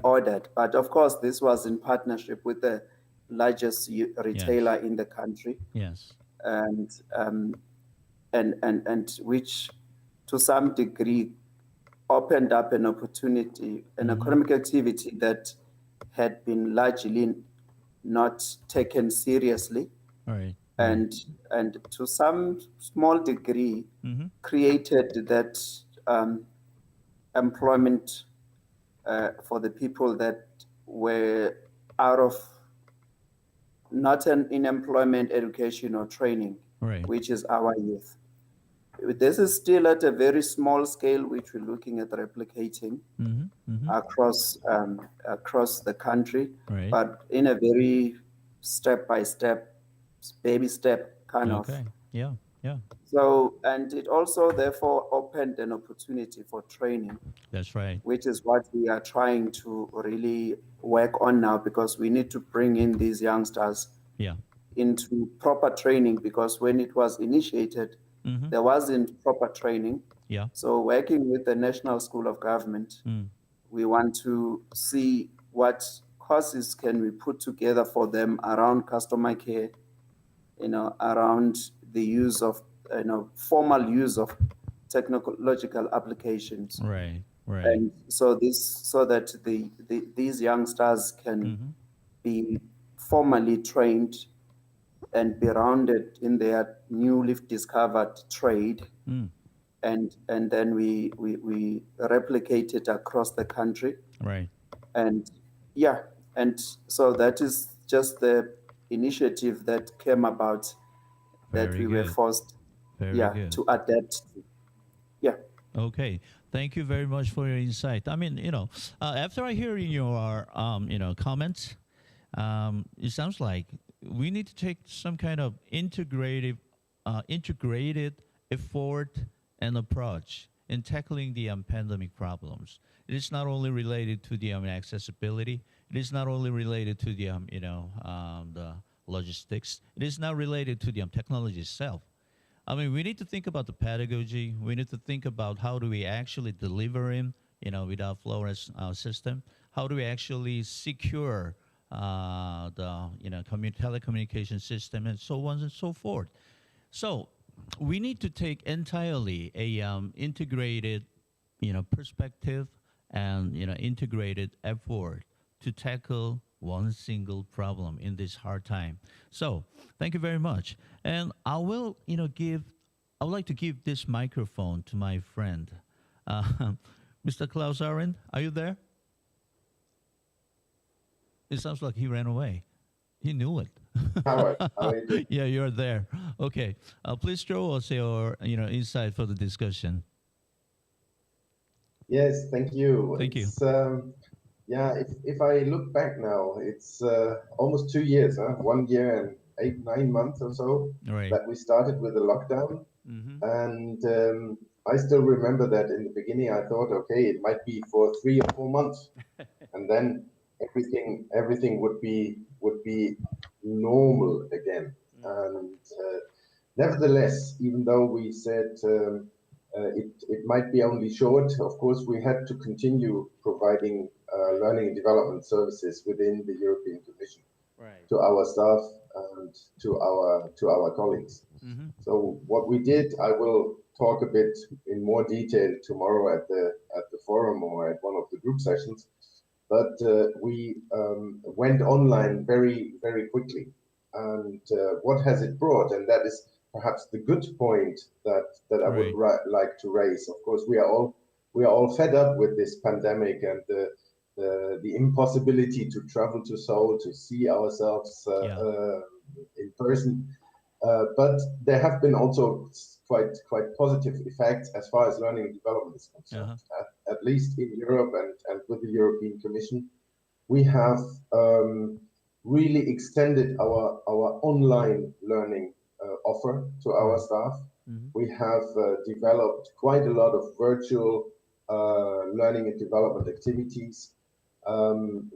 ordered. But of course, this was in partnership with the largest retailer in the country. Yes. And which to some degree opened up an opportunity, an economic activity that had been largely not taken seriously. Right. And to some small degree created that employment for the people that were out of not in employment, education, or training, right, which is our youth. This is still at a very small scale, which we're looking at replicating across the country, right, but in a very step-by-step, baby step kind of. Okay. Yeah. Yeah. So, and it also therefore opened an opportunity for training. That's right. Which is what we are trying to really work on now, because we need to bring in these youngsters into proper training, because when it was initiated, there wasn't proper training. Yeah. So working with the National School of Government, we want to see what courses can we put together for them around customer care, around the use of, formal use of technological applications. Right. Right. And so that these youngsters can be formally trained and be rounded in their newly discovered trade. And then we replicate it across the country. Right. And yeah, and so that is just the initiative that came about that Very we were good. forced Very good. to adapt to. Yeah. Okay, thank you very much for your insight. I mean, after I hear your, comments, it sounds like we need to take some kind of integrated effort and approach in tackling the pandemic problems. It is not only related to the accessibility. It is not only related to the, the logistics. It is not related to the technology itself. I mean, we need to think about the pedagogy. We need to think about how do we actually deliver him, with our Flores system. How do we actually secure the, telecommunication system and so on and so forth. So we need to take entirely a integrated, perspective and, integrated effort to tackle one single problem in this hard time. So thank you very much. And I will, I would like to give this microphone to my friend, Mr. Klaus Arendt. Are you there? It sounds like he ran away. He knew it. Howard, how are you doing? Yeah, you're there. Okay. Please show us your, insight for the discussion. Yes, thank you. Thank you. Yeah, if I look back now, it's almost 2 years, 1 year and 8-9 months or so that we started with the lockdown. And I still remember that in the beginning I thought, okay, it might be for 3 or 4 months, and then everything would be normal again. And nevertheless, even though we said it might be only short, of course, we had to continue providing learning and development services within the European Commission to our staff and to our colleagues. So what we did, I will talk a bit in more detail tomorrow at the forum or at one of the group sessions. But we went online very, very quickly. And what has it brought? And that is perhaps the good point that I would like to raise. Of course, we are all fed up with this pandemic and the impossibility to travel to Seoul to see ourselves in person. But there have been also quite positive effects as far as learning and development is concerned. At least in Europe and with the European Commission, we have really extended our online learning offer to our staff. We have developed quite a lot of virtual learning and development activities.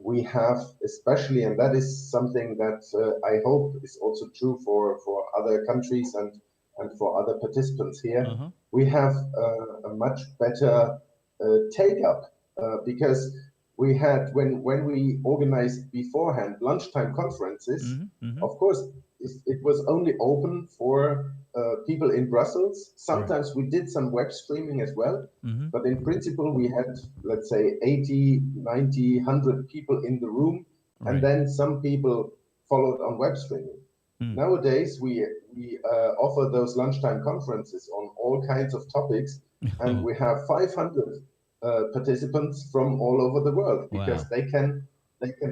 We have especially, and that is something that I hope is also true for other countries and for other participants here, we have a much better take-up because we had, when we organized beforehand lunchtime conferences, of course, it was only open for people in Brussels. Sometimes we did some web streaming as well, but in principle, we had, let's say, 80, 90, 100 people in the room, and then some people followed on web streaming. Nowadays, we offer those lunchtime conferences on all kinds of topics, and we have 500 participants from all over the world because they can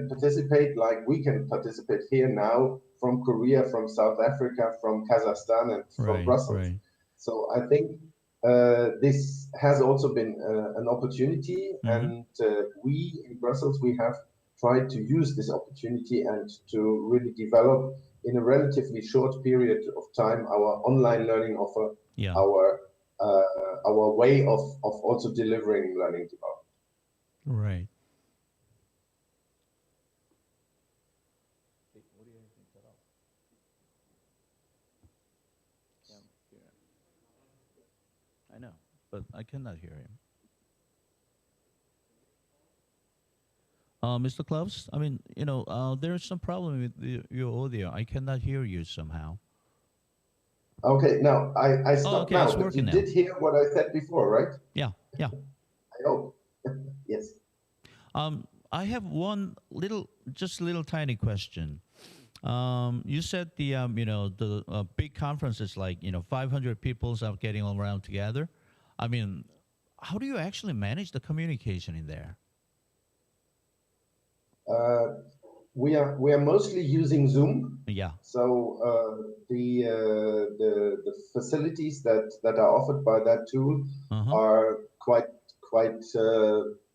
participate like we can participate here now from Korea, from South Africa, from Kazakhstan, and from Brussels. So I think this has also been an opportunity, and we in Brussels, we have tried to use this opportunity and to really develop in a relatively short period of time our online learning offer, our way of also delivering learning development. Right. I know, but I cannot hear him. Mr. Klaus, I mean, there's some problem with your audio. I cannot hear you somehow. Okay, now I stopped okay, now, it's but working you now. did hear what I said before, right? Yeah. I hope. Yes. I have just a little tiny question. You said the big conferences like 500 people are getting all around together. I mean, how do you actually manage the communication in there? We are mostly using Zoom. Yeah. So the facilities that are offered by that tool are quite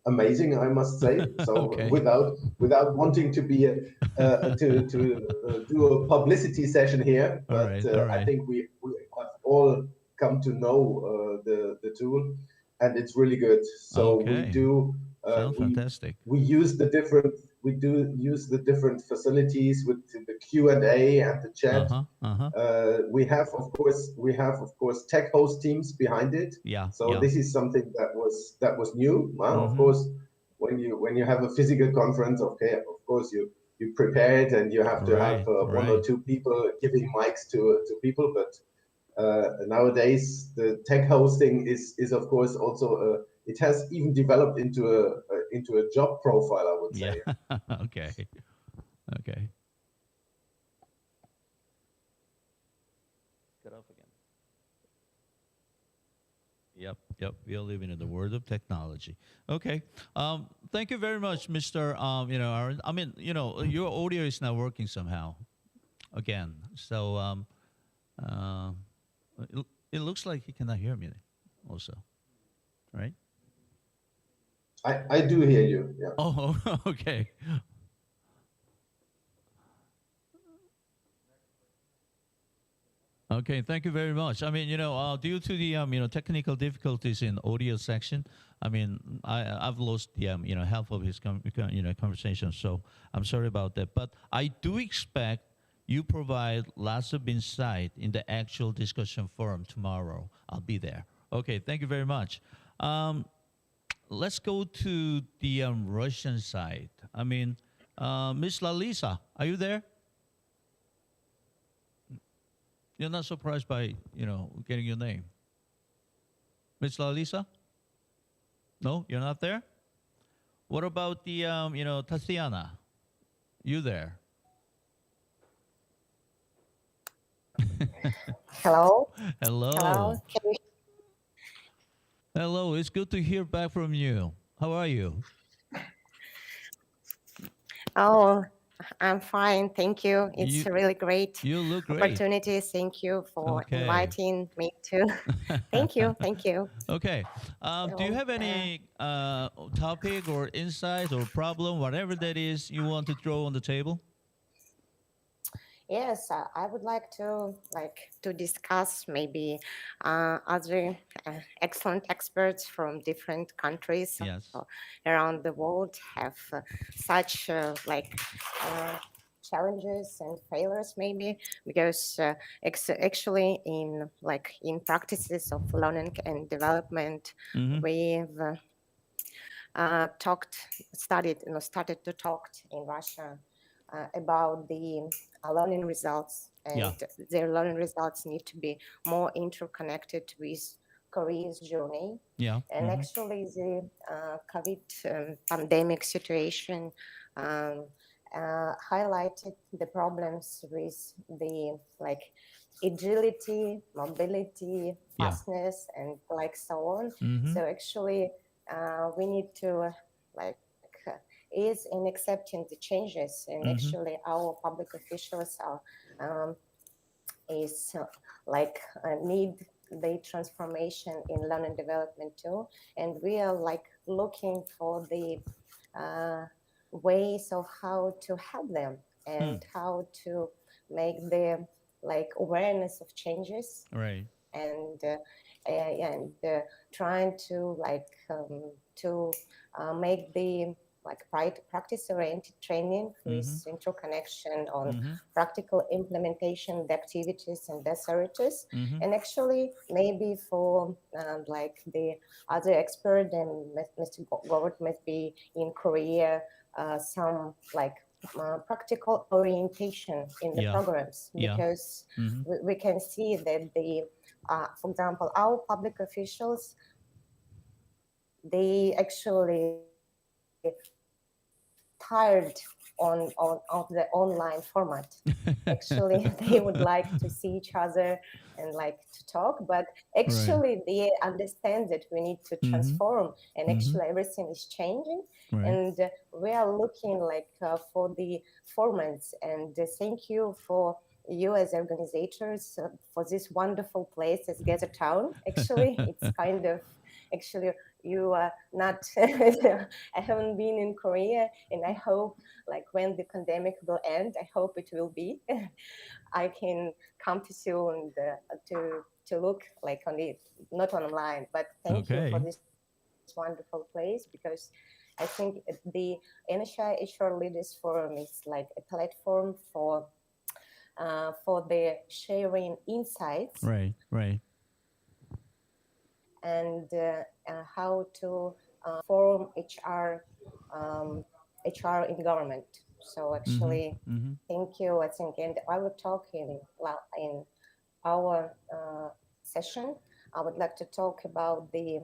amazing, I must say. So Okay. without wanting to be to do a publicity session here, All but right. I think we have all come to know the tool, and it's really good. So we do. Sounds fantastic. We use the different. We do use the different facilities with the Q&A and the chat. We have of course tech host teams behind it. Yeah. So this is something that was new. Of course, when you have a physical conference, okay, of course you prepare it and you have to have one or two people giving mics to people. But nowadays the tech hosting is of course also it has even developed into a job profile, I would say. Yeah. Okay. Cut off again. Yep. We are living in the world of technology. Okay. Thank you very much, Mr. Aaron. I mean, your audio is not working somehow. Again, so it looks like he cannot hear me. Also, right? I do hear you. Yeah. Oh, okay. Okay, thank you very much. I mean, due to the technical difficulties in audio section, I mean, I've lost the half of his conversation, so I'm sorry about that. But I do expect you provide lots of insight in the actual discussion forum tomorrow. I'll be there. Okay, thank you very much. Let's go to the Russian side. I mean, Miss Lalisa, are you there? You're not surprised by, getting your name. Miss Lalisa? No, you're not there? What about the, Tatiana? You there? Hello. Hello. Hello. Hello, it's good to hear back from you. How are you? Oh, I'm fine. Thank you. It's really great. You look great. Opportunity. Thank you for inviting me to. Thank you. Okay. Do you have any topic or insight or problem, whatever that is, you want to throw on the table? Yes, I would like to discuss maybe other excellent experts from different countries around the world have such challenges and failures maybe because actually in practices of learning and development we've started to talk in Russia about the learning results, and their learning results need to be more interconnected with Korea's journey. And actually the COVID pandemic situation highlighted the problems with the agility, mobility, fastness, and so on. So actually we need to is in accepting the changes, and actually our public officials are need the transformation in learning development too, and we are looking for the ways of how to help them and how to make the awareness of changes, right? And trying to make the practice-oriented training with interconnection on practical implementation of the activities and authorities. And actually, maybe for the other expert, and Mr. Gord must be in Korea, some like practical orientation in the programs, because we can see that the, for example, our public officials, they actually tired of the online format. Actually, they would like to see each other and like to talk, but actually they understand that we need to transform, and actually everything is changing. And we are looking like for the formats, and thank you for you as organizers for this wonderful place as Gather Town. Actually, it's kind of, actually, you are not, I haven't been in Korea, and I hope like when the pandemic will end, I hope it will be, I can come to you and to look like on it, not online, but thank you for this wonderful place, because I think the NHI HR Leaders Forum is like a platform for the sharing insights. Right. And how to form HR in government. So actually, thank you. I think, and I will talk in our session. I would like to talk about the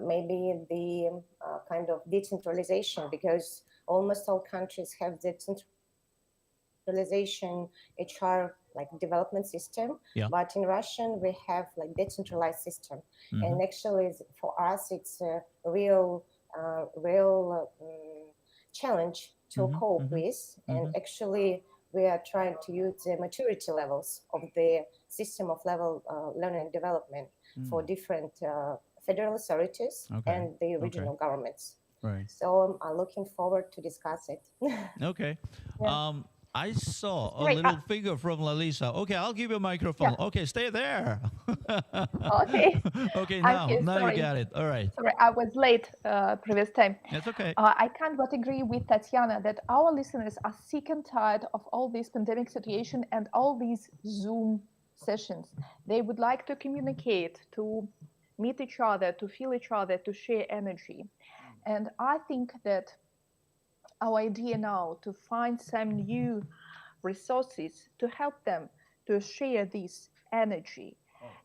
maybe the kind of decentralization, because almost all countries have the decentralization HR like development system, but in Russian we have like decentralized system, and actually for us it's a real challenge to cope with, and actually we are trying to use the maturity levels of the system of level learning and development for different federal authorities and the regional governments. So I'm looking forward to discuss it. Okay. I saw a little figure from Lalisa. Okay, I'll give you a microphone. Okay, stay there. Okay. Okay, now you got it. All right. Sorry, I was late previous time. It's okay. I can't but agree with Tatiana that our listeners are sick and tired of all this pandemic situation and all these Zoom sessions. They would like to communicate, to meet each other, to feel each other, to share energy. And I think that our idea now to find some new resources to help them to share this energy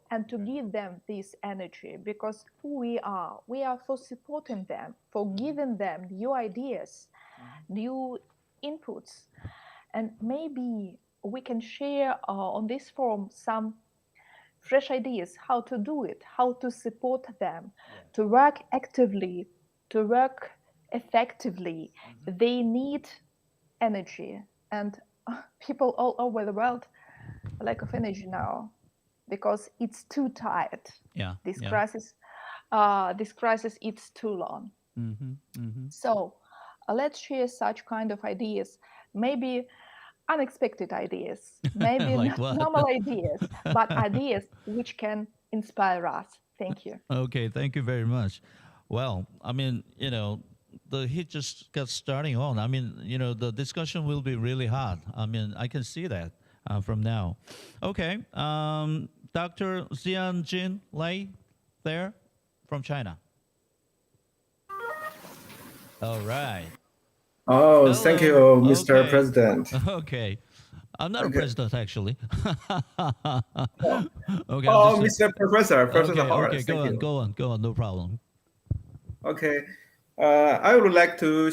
and to give them this energy, because who we are for supporting them, for giving them new ideas, new inputs. And maybe we can share on this forum some fresh ideas how to do it, how to support them, to work actively, to work effectively. They need energy, and people all over the world lack of energy now because it's too tired. This crisis it's too long. So let's share such kind of ideas, maybe unexpected ideas, maybe Like not normal ideas, but ideas which can inspire us. Thank you. Okay, thank you very much. Well, I mean, the heat just got starting on. I mean, the discussion will be really hot. I mean, I can see that from now. Okay, Dr. Xianjin Lei there from China. All right. Oh, hello. Thank you, Mr. President. Okay. I'm not a president, actually. Okay. Oh, Mr. Professor, okay, Howard. Okay, go on, no problem. Okay, I would like to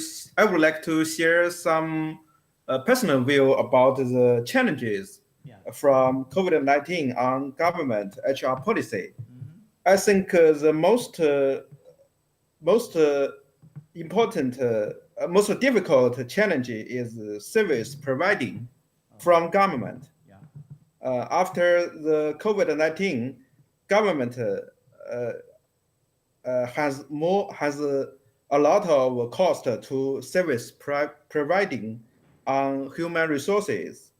share some personal view about the challenges from COVID-19 on government HR policy. I think the most important, most difficult challenge is service providing from government. After the COVID-19, government has a lot of cost to service providing on human resources,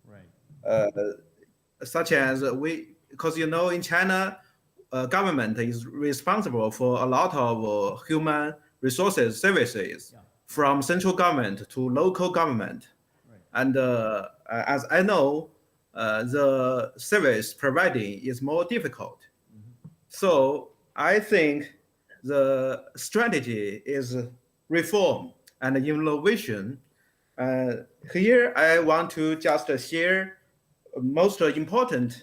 such as because in China, government is responsible for a lot of human resources services from central government to local government. And as I know, the service providing is more difficult. So I think the strategy is reform and innovation. Here, I want to just share most important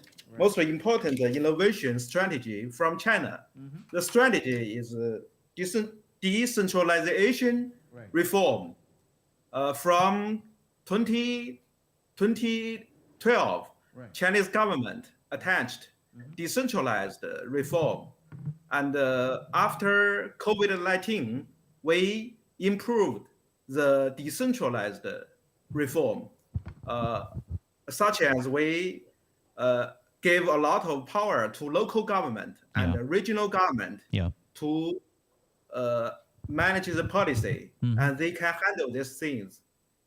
innovation strategy from China. The strategy is decentralization reform. From 2012, Chinese government attached decentralized reform. And after COVID-19, we improved the decentralized reform, such as we gave a lot of power to local government and regional government to manage the policy, and they can handle these things.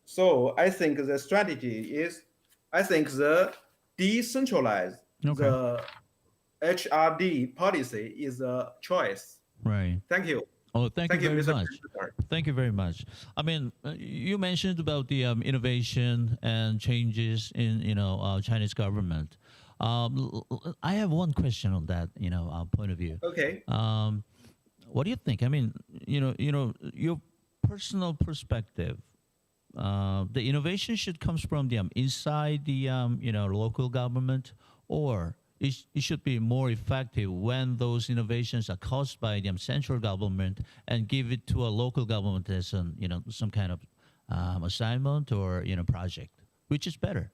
So I think the strategy is, the decentralized, the HRD policy is a choice. Right. Thank you. Oh, thank you very Mr. much. President. Thank you very much. I mean, you mentioned about the innovation and changes in Chinese government. I have one question on that point of view. Okay. What do you think? I mean, your personal perspective. The innovation should comes from the inside the local government, or it should be more effective when those innovations are caused by the central government and give it to a local government as some kind of assignment or project. Which is better?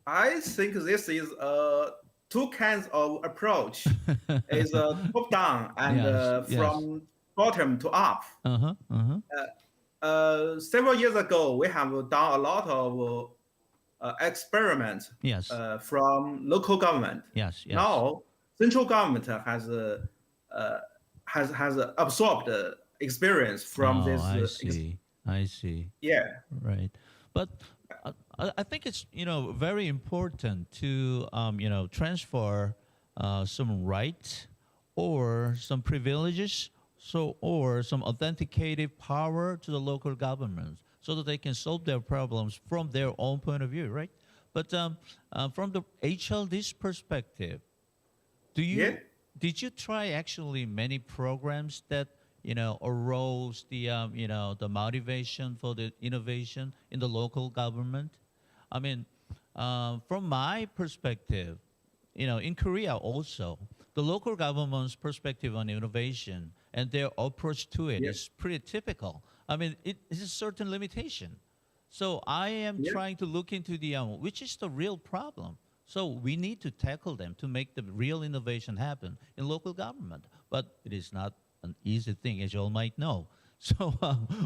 I think this is two kinds of approach. Is top down and from bottom to up. Several years ago, we have done a lot of experiments from local government. Now, central government has absorbed experience from this. I see. Yeah. Right. But I think it's very important to transfer some rights or some privileges, or some authenticative power to the local governments, so that they can solve their problems from their own point of view, right? But from the HLD's perspective, did you try actually many programs that arose the motivation for the innovation in the local government? I mean, from my perspective, in Korea also, the local government's perspective on innovation and their approach to it is pretty typical. I mean, it is a certain limitation. So I am trying to look into which is the real problem. So we need to tackle them to make the real innovation happen in local government. But it is not an easy thing, as you all might know. So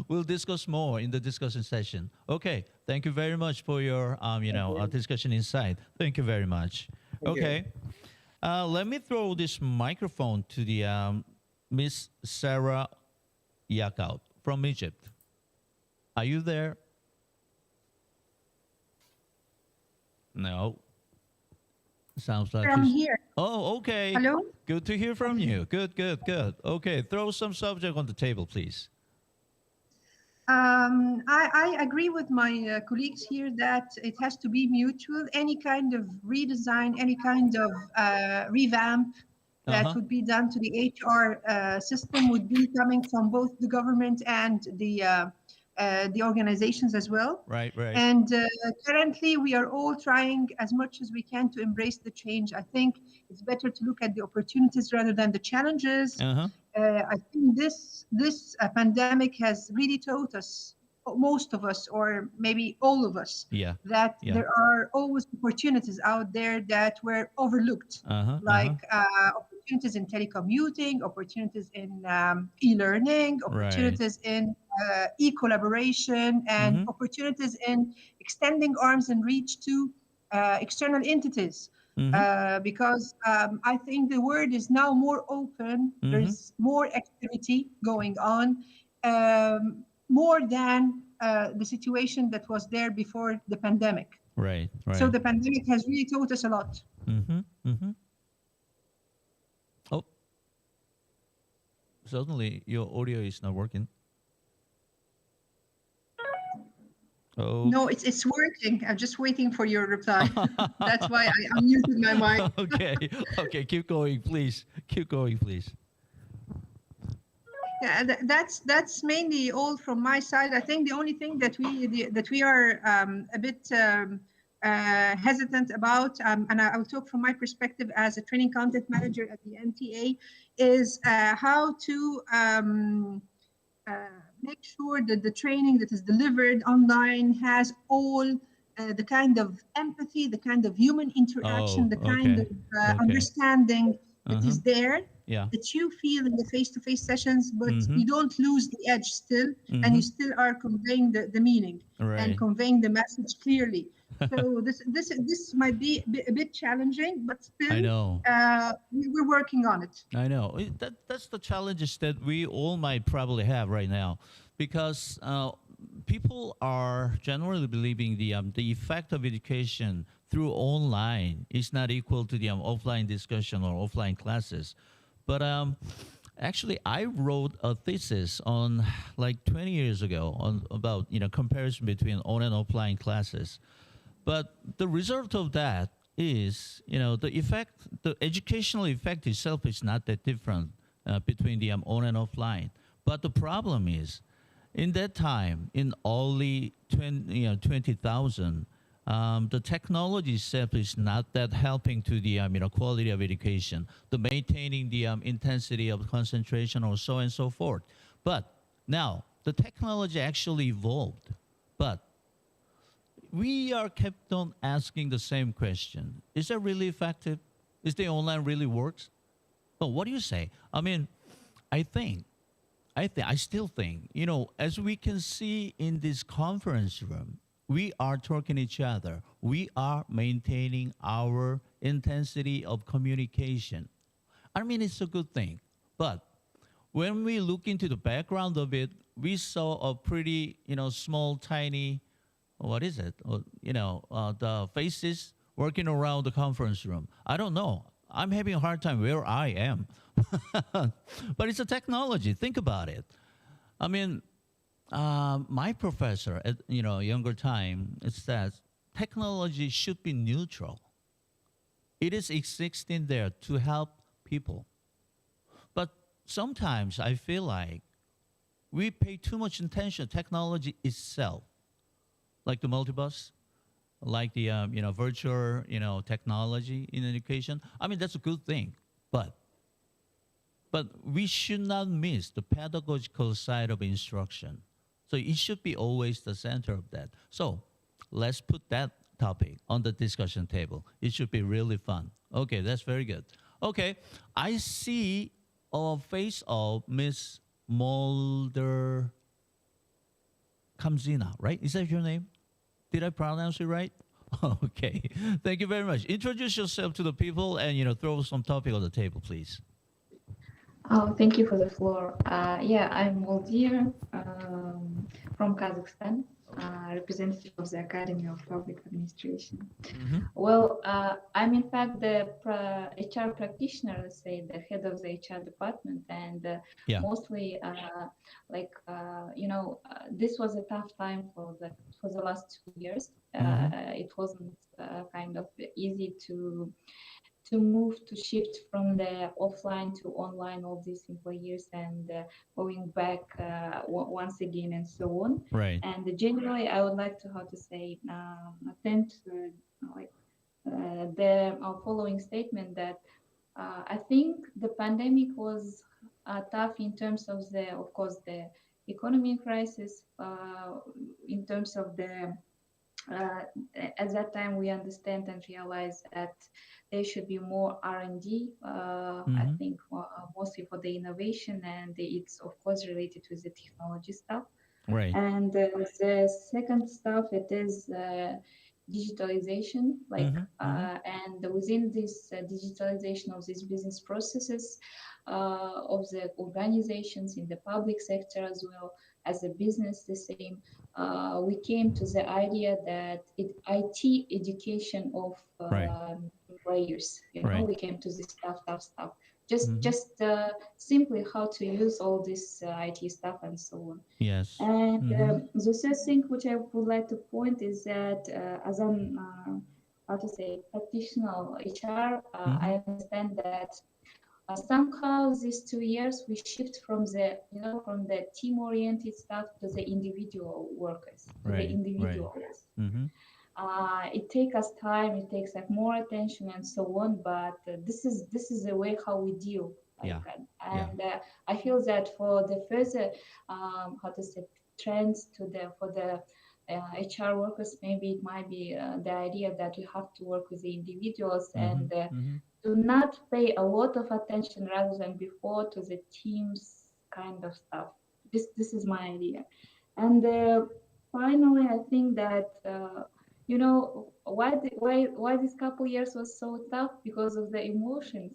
we'll discuss more in the discussion session. Okay, thank you very much for your discussion inside. Thank you very much. Okay, let me throw this microphone to the Miss Sarah Yakout from Egypt. Are you there? No. Sounds like I'm here. Oh, okay. Hello. Good to hear from you. Good. Okay, throw some subject on the table, please. I agree with my colleagues here that it has to be mutual. Any kind of redesign, any kind of revamp that would be done to the HR system would be coming from both the government and the organizations as well. Right. And currently, we are all trying as much as we can to embrace the change. I think it's better to look at the opportunities rather than the challenges. I think this pandemic has really taught us, most of us, or maybe all of us, that there are always opportunities out there that were overlooked, like opportunities in telecommuting, opportunities in e-learning, opportunities in e-collaboration, and opportunities in extending arms and reach to external entities. Because I think the world is now more open, there's more activity going on, more than the situation that was there before the pandemic. Right. So the pandemic has really taught us a lot. Oh, suddenly your audio is not working. Oh. No, it's working. I'm just waiting for your reply. That's why I unmuted my mic. Okay, keep going, please. Yeah, that's mainly all from my side. I think the only thing that we are a bit hesitant about, and I will talk from my perspective as a training content manager at the NTA, is how to make sure that the training that is delivered online has all the kind of empathy, the kind of human interaction, the kind of understanding that is there, that you feel in the face-to-face sessions, but you don't lose the edge still, and you still are conveying the meaning and conveying the message clearly. So this might be a bit challenging, but still, I know. We're working on it. I know. That's the challenges that we all might probably have right now, because people are generally believing the effect of education through online is not equal to the offline discussion or offline classes. But actually, I wrote a thesis on like 20 years ago about comparison between on and offline classes. But the result of that is, the educational effect itself is not that different between the on and offline. But the problem is, in that time, in early 20,000, the technology itself is not that helping to the quality of education, the maintaining the intensity of concentration, or so and so forth. But now the technology actually evolved, but we are kept on asking the same question: is that really effective? Is the online really works? Well, what do you say? I mean, I still think, as we can see in this conference room, we are talking to each other. We are maintaining our intensity of communication. I mean, it's a good thing. But when we look into the background of it, we saw a pretty, small, tiny, what is it? The faces working around the conference room. I don't know. I'm having a hard time where I am. But it's a technology. Think about it. I mean, my professor at younger time, it says technology should be neutral. It is existing there to help people. But sometimes I feel like we pay too much attention to technology itself, like the multibus, like the virtual technology in education. I mean, that's a good thing, but we should not miss the pedagogical side of instruction. So it should be always the center of that. So let's put that topic on the discussion table. It should be really fun. Okay, that's very good. Okay, I see a face of Miss Mulder Kamzina, right? Is that your name? Did I pronounce it right? Okay, thank you very much. Introduce yourself to the people and throw some topic on the table, please. Oh, thank you for the floor. Yeah, I'm Moldir from Kazakhstan, representative of the Academy of Public Administration. Well, I'm in fact the HR practitioner, let's say, the head of the HR department, and mostly, this was a tough time for the last 2 years. It wasn't kind of easy to shift from the offline to online, all these employees, and going back once again and so on. Right. And generally, I would like to attend to the following statement that I think the pandemic was tough in terms of of course, the economic crisis, in terms of at that time we understand and realize that there should be more R&D, I think mostly for the innovation, and it's of course related to the technology stuff. Right. And the second stuff, it is digitalization, and within this digitalization of these business processes, of the organizations in the public sector as well as the business, the same. We came to the idea that IT education of employers, we came to this stuff. Just simply how to use all this IT stuff and so on. Yes. And the third thing which I would like to point is that as an practitioner HR, I understand that somehow these 2 years we shift from the from the team-oriented stuff to the individual workers, to the individuals. It takes us time, it takes like more attention and so on, but this is the way how we deal like that. And I feel that for the further how to say trends to the for the HR workers, maybe it might be the idea that we have to work with the individuals and do not pay a lot of attention rather than before to the teams kind of stuff. This is my idea. And finally, I think that why this couple years was so tough, because of the emotions,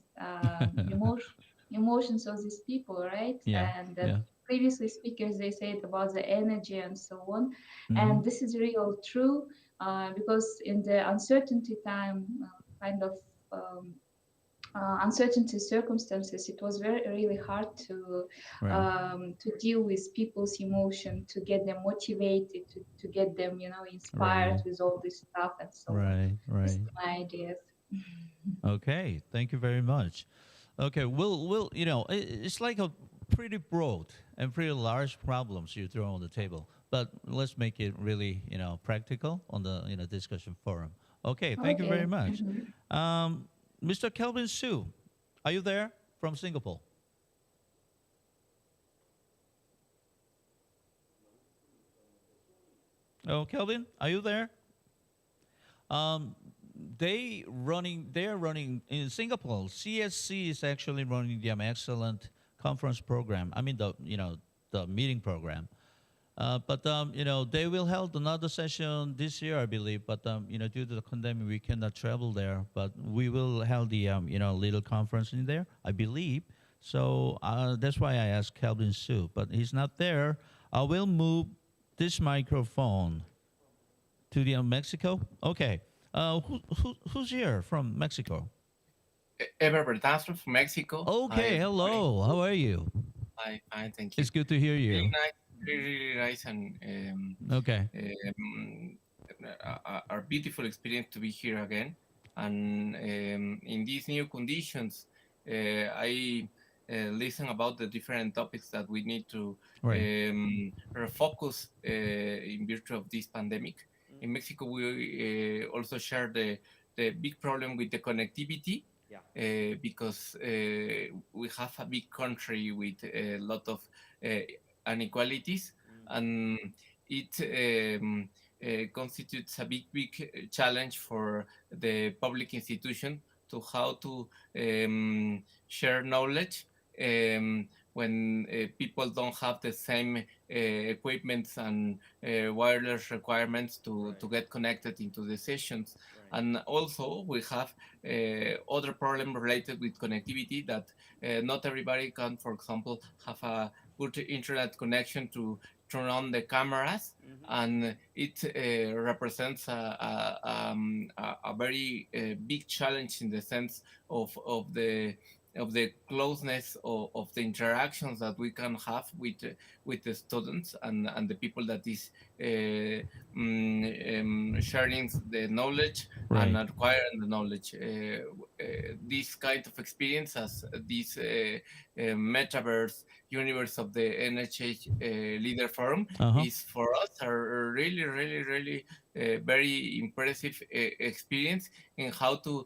emotions of these people, right? And previously speakers, they said about the energy and so on, and this is real true, because in the uncertainty time, kind of uncertainty circumstances, it was really hard to deal with people's emotion, to get them motivated, to get them inspired with all this stuff and so on. This is my ideas. Okay, thank you very much. Okay, we'll it's like a pretty broad and pretty large problems you throw on the table, but let's make it really practical on the discussion forum. Okay, thank you very much. Mr. Kelvin Su, are you there from Singapore? Oh, Kelvin, are you there? They are running in Singapore. CSC is actually running the excellent conference program. I mean the meeting program. But they will hold another session this year, I believe. But due to the pandemic, we cannot travel there. But we will hold the little conference in there, I believe. So that's why I asked Calvin Su, but he's not there. I will move this microphone to the Mexico. Okay, who's here from Mexico? Ever Bertastro from Mexico. Okay, hello. How are you? Fine, thank you. It's good to hear you. Really nice and okay. Our beautiful experience to be here again, and in these new conditions, I listen about the different topics that we need to refocus in virtue of this pandemic. In Mexico, we also share the big problem with the connectivity. Because we have a big country with a lot of inequalities, and it constitutes a big challenge for the public institution to how to share knowledge when people don't have the same equipment and wireless requirements to get connected into the sessions. And also we have other problem related with connectivity that not everybody can, for example, have a good internet connection to turn on the cameras, and it represents a very big challenge in the sense of the closeness of the interactions that we can have with the students and the people that is sharing the knowledge and acquiring the knowledge. This kind of experience as this metaverse universe of the NHI Leaders Forum is for us a really very impressive experience in how to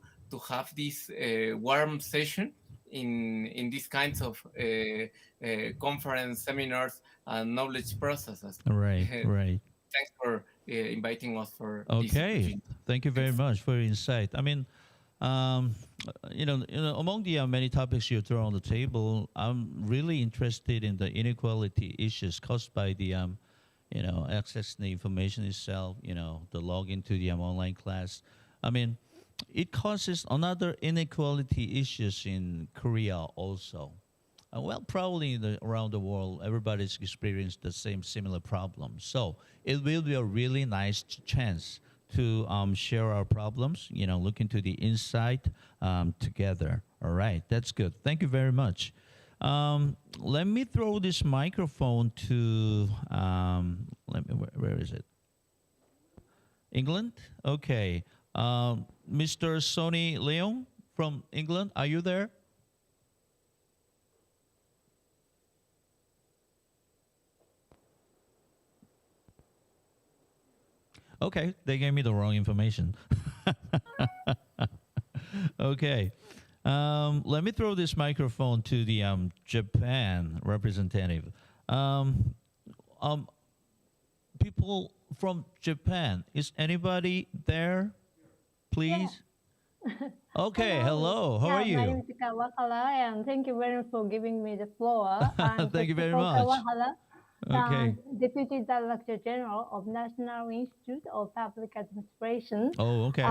have this warm session in these kinds of conference, seminars, and knowledge processes. Right. Thanks for inviting us for this. Okay, thank you very much for your insight. I mean, among the many topics you throw on the table, I'm really interested in the inequality issues caused by the access to the information itself. The login to the online class. I mean, it causes another inequality issues in Korea also. Well, probably around the world, everybody's experienced the same similar problems. So it will be a really nice chance to share our problems, look into the insight together. All right, that's good. Thank you very much. Let me throw this microphone to, where is it? England? Okay. Mr. Sonny Leon from England, are you there? Okay, they gave me the wrong information. Okay. Let me throw this microphone to the Japan representative. People from Japan, is anybody there, please? Okay, hello. How are My you? name is Kawakala, and thank you very much for giving me the floor. I'm Thank you very Tetsuko much. Kawahara, Okay. Deputy Director General of National Institute of Public Administration. Oh, okay.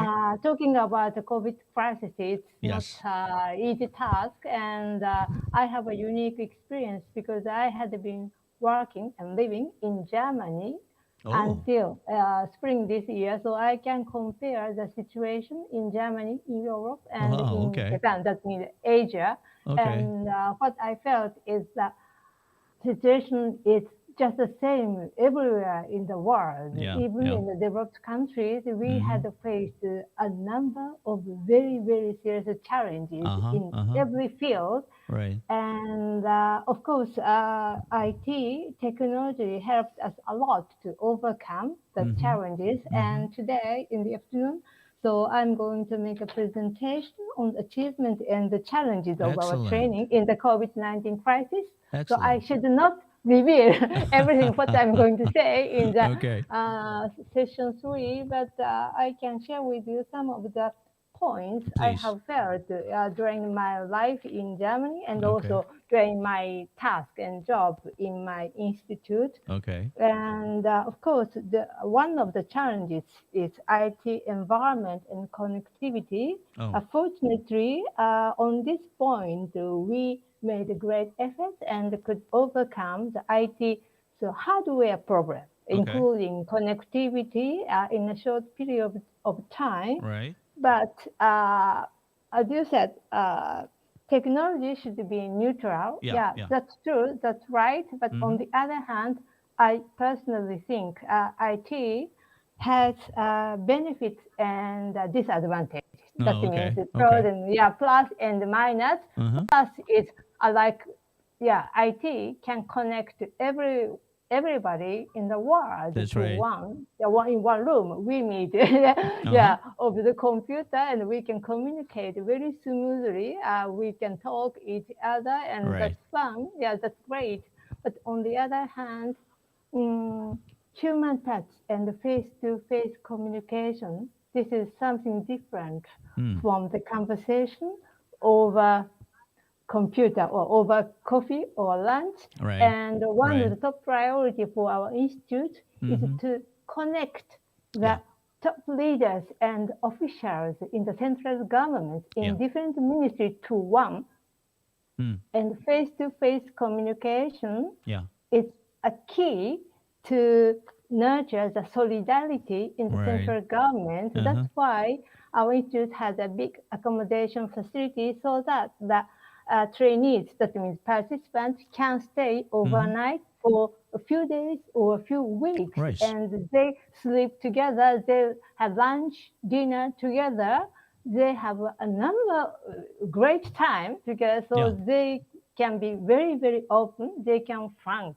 Talking about the COVID crisis, it's Yes. not easy task, and I have a unique experience because I had been working and living in Germany until spring this year. So I can compare the situation in Germany, in Europe, and in Japan, that means Asia. Okay. And what I felt is that situation is just the same everywhere in the world. Even in the developed countries, we had faced a number of very, very serious challenges in every field. Right. And of course, IT technology helped us a lot to overcome the challenges. And today in the afternoon, so I'm going to make a presentation on the achievement and the challenges of our training in the COVID-19 crisis. So I should not reveal everything what I'm going to say in the session 3, but I can share with you some of the points I have felt during my life in Germany and also during my task and job in my institute. Okay. And of course, one of the challenges is IT environment and connectivity. Fortunately, on this point, we made a great effort and could overcome the IT hardware problem, including connectivity in a short period of time. Right. But as you said, technology should be neutral. That's true. That's right. But on the other hand, I personally think IT has benefits and disadvantages. That means pros and plus and minus. Plus is like IT can connect everybody in the world to one in one room. We meet over the computer and we can communicate very smoothly. We can talk each other and that's fun. Yeah, that's great. But on the other hand, human touch and face-to-face communication, this is something different from the conversation over computer or over coffee or lunch. And one of the top priority for our institute is to connect the top leaders and officials in the central government in different ministries to one. And face-to-face communication is a key to nurture the solidarity in the central government. That's why our institute has a big accommodation facility so that the trainees, that means participants, can stay overnight for a few days or a few weeks. And they sleep together, they have lunch, dinner together. They have a number great time together, so they can be very, very open, they can frank.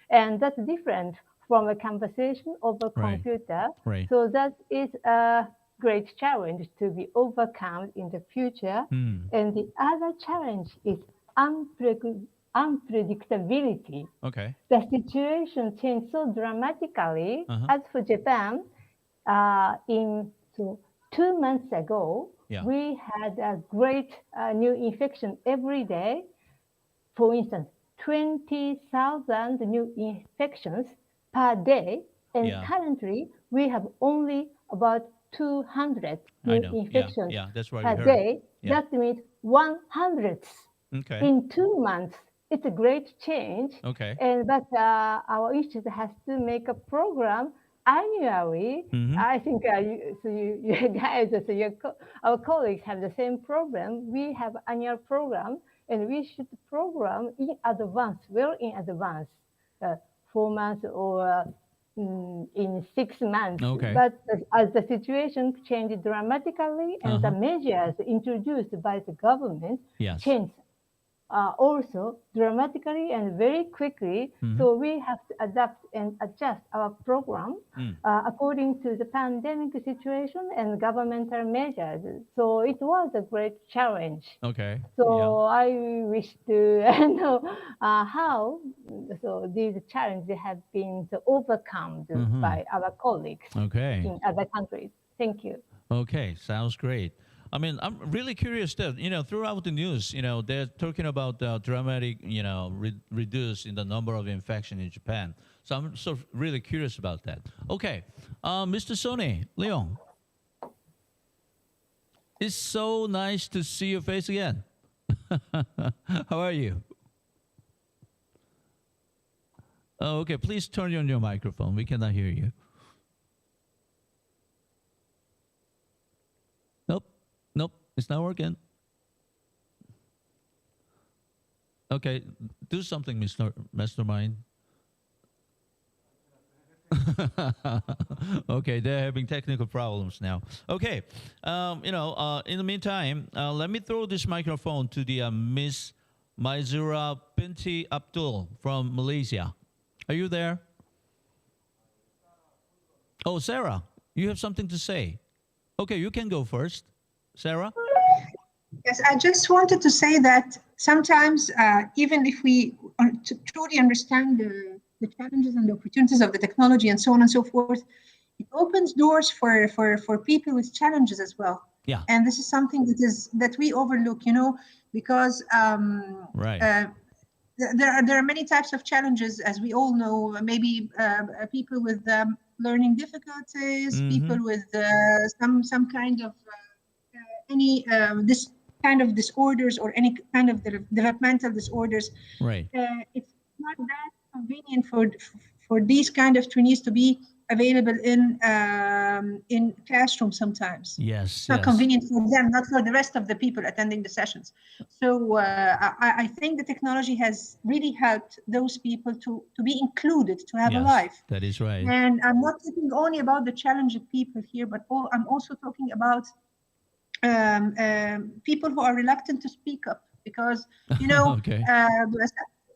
And that's different from a conversation over computer. So that is a great challenge to be overcome in the future. And the other challenge is unpredictability. The situation changed so dramatically. As for Japan, 2 months ago, we had a great new infection every day. For instance, 20,000 new infections per day. And currently, we have only about 200 new infections per day. That means 100 in 2 months. It's a great change. But our institute has to make a program annually. I think you guys, our colleagues have the same problem. We have annual program and we should program in advance, well in advance, 4 months or in 6 months. But as the situation changed dramatically and the measures introduced by the government changed also dramatically and very quickly. So we have to adapt and adjust our program according to the pandemic situation and governmental measures. So it was a great challenge. Okay. So I wish to know how so these challenges have been overcome by our colleagues in other countries. Thank you. Okay, sounds great. I mean, I'm really curious that, throughout the news, they're talking about dramatic, reduce in the number of infection in Japan. So I'm really curious about that. Okay, Mr. Sone, Leon, it's so nice to see your face again. How are you? Oh, okay, please turn on your microphone. We cannot hear you. Nope, it's not working. Okay, do something, Mr. Mastermind. Okay, they're having technical problems now. Okay, in the meantime, let me throw this microphone to the Miss Maizura Binti Abdul from Malaysia. Are you there? Oh, Sarah, you have something to say. Okay, you can go first. Sarah? Yes, I just wanted to say that sometimes, even if we truly understand the challenges and the opportunities of the technology and so on and so forth, it opens doors for people with challenges as well. Yeah. And this is something that we overlook, because there are many types of challenges, as we all know. Maybe people with learning difficulties, people with some kind of this kind of disorders or any kind of developmental disorders. Right. It's not that convenient for these kind of trainees to be available in classrooms sometimes. Yes. It's not convenient for them, not for the rest of the people attending the sessions. So I think the technology has really helped those people to be included, to have a life. That is right. And I'm not talking only about the challenged people here, but I'm also talking about people who are reluctant to speak up, because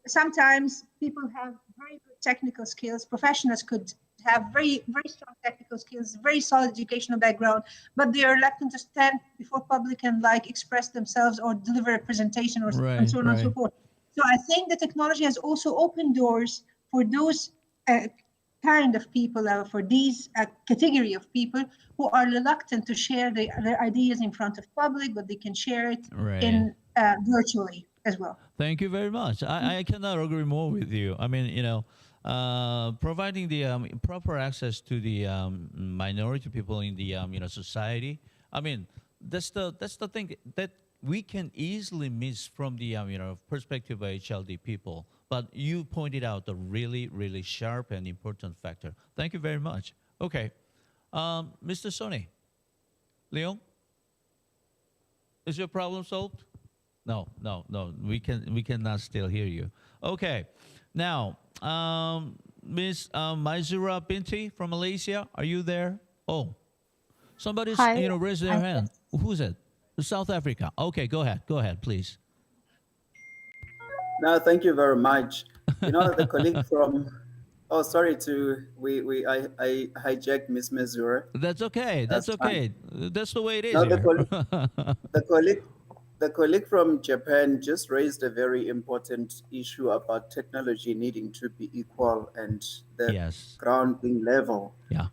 sometimes people have very good technical skills. Professionals could have very, very strong technical skills, very solid educational background, but they are reluctant to stand before public and express themselves or deliver a presentation and so on and so forth. So I think the technology has also opened doors for those kind of people, for these category of people who are reluctant to share their ideas in front of public, but they can share it in virtually as well. Thank you very much. I cannot agree more with you. I mean, providing the proper access to the minority people in the society. I mean, that's the thing that we can easily miss from the perspective of HLD people. But you pointed out a really, really sharp and important factor. Thank you very much. Okay, Mr. Sone, Leon, is your problem solved? No. We cannot still hear you. Okay, now, Miss Maizura Binti from Malaysia, are you there? Oh, somebody's raised their hand. Who's it? South Africa. Okay, go ahead, please. No, thank you very much. The colleague from, I hijacked Miss Maizura. That's okay. That's okay. That's the way it is. No, the colleague from Japan just raised a very important issue about technology needing to be equal and the ground being level. Yeah.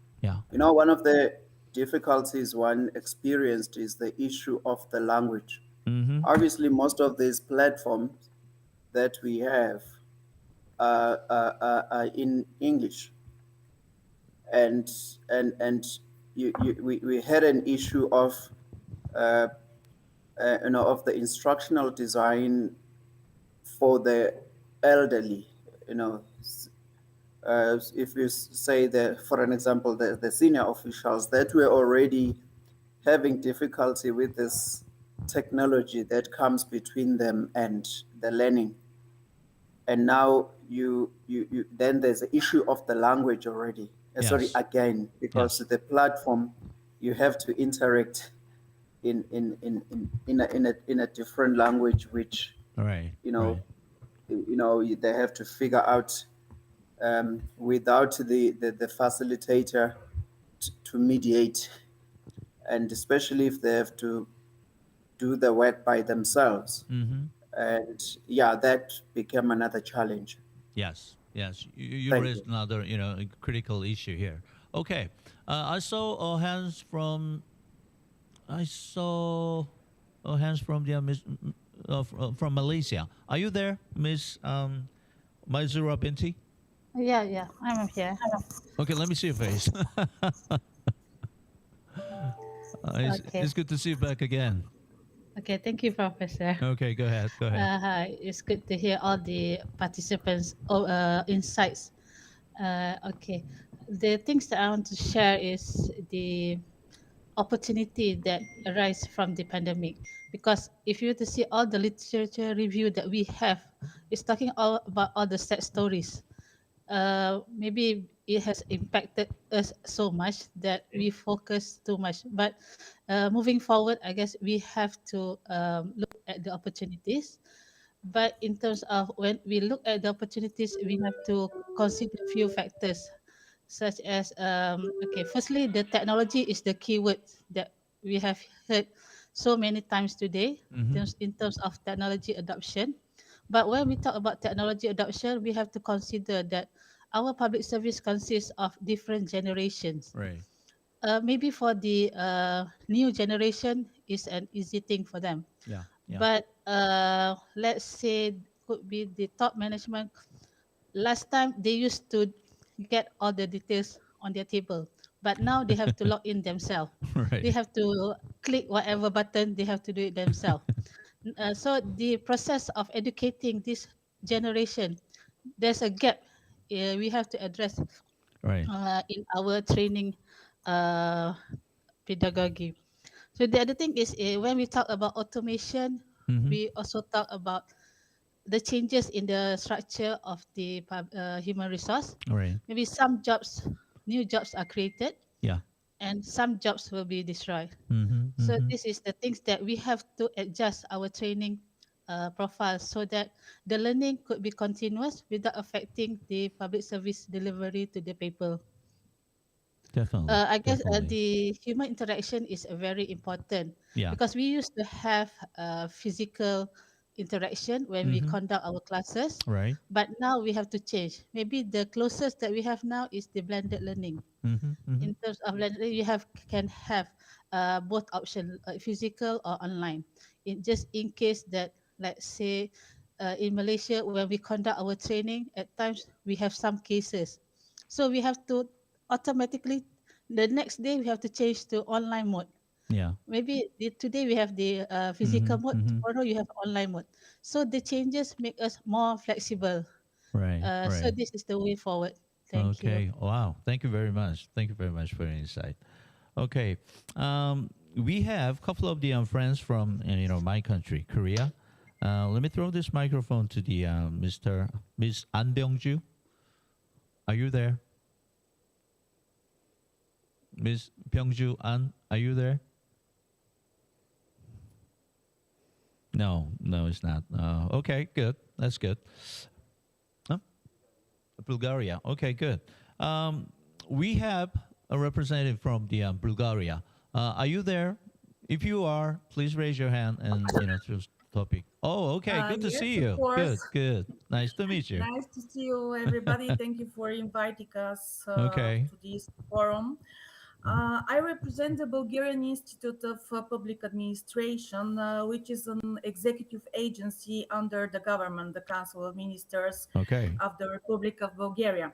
One of the difficulties one experienced is the issue of the language. Obviously, most of these platforms that we have in English, and we had an issue of of the instructional design for the elderly. If you say that, for an example, the senior officials that were already having difficulty with this technology that comes between them and the learning. And now then there's the issue of the language already. Again, because the platform, you have to interact in a different language, which Right. They have to figure out without the facilitator to mediate, and especially if they have to do the work by themselves. And yeah, that became another challenge. Yes, yes. You raised another, critical issue here. Okay, I saw hands from. I saw hands from the from Malaysia. Are you there, Miss Maizura Binti? Yeah, I'm here. Okay, let me see your face. It's good to see you back again. Okay, thank you, Professor. Okay, go ahead. Hi, it's good to hear all the participants' insights. Okay, the things that I want to share is the opportunity that arise from the pandemic. Because if you were to see all the literature review that we have, it's talking all about all the sad stories. Maybe it has impacted us so much that we focus too much. But moving forward, I guess we have to look at the opportunities. But in terms of when we look at the opportunities, we have to consider a few factors, such as okay, firstly, the technology is the keyword that we have heard so many times today in terms of technology adoption. But when we talk about technology adoption, we have to consider that our public service consists of different generations. Right. Maybe for the new generation is an easy thing for them. Yeah. But let's say could be the top management. Last time they used to get all the details on their table, but now they have to log in themselves. Right. They have to click whatever button, they have to do it themselves. So the process of educating this generation, there's a gap we have to address in our training pedagogy. So the other thing is when we talk about automation, we also talk about the changes in the structure of the human resource. Right. Maybe some jobs, new jobs are created. Yeah. And some jobs will be destroyed. So this is the things that we have to adjust our training profile so that the learning could be continuous without affecting the public service delivery to the people. Definitely. I guess the human interaction is very important because we used to have physical interaction when we conduct our classes. Right. But now we have to change. Maybe the closest that we have now is the blended learning. In terms of blended, you can have both options, physical or online. In case that, let's say, in Malaysia, when we conduct our training, at times we have some cases. So we have to automatically, the next day we have to change to online mode. Yeah. Maybe today we have the physical mode, tomorrow you have online mode. So the changes make us more flexible. Right. So this is the way forward. Thank you. Okay. Wow. Thank you very much. Thank you very much for your insight. Okay. We have a couple of the friends from my country, Korea. Let me throw this microphone to the Miss An Byung-ju. Are you there? Miss Byung-ju An, are you there? No, it's not. Okay, good. That's good. Huh? Bulgaria. Okay, good. We have a representative from the Bulgaria. Are you there? If you are, please raise your hand and choose topic. Oh, okay. Good to Yes, see of you. course. Good. Nice to meet you. Nice to see you, everybody. Thank you for inviting us Okay. to this forum. I represent the Bulgarian Institute of Public Administration, which is an executive agency under the government, the Council of Ministers of the Republic of Bulgaria.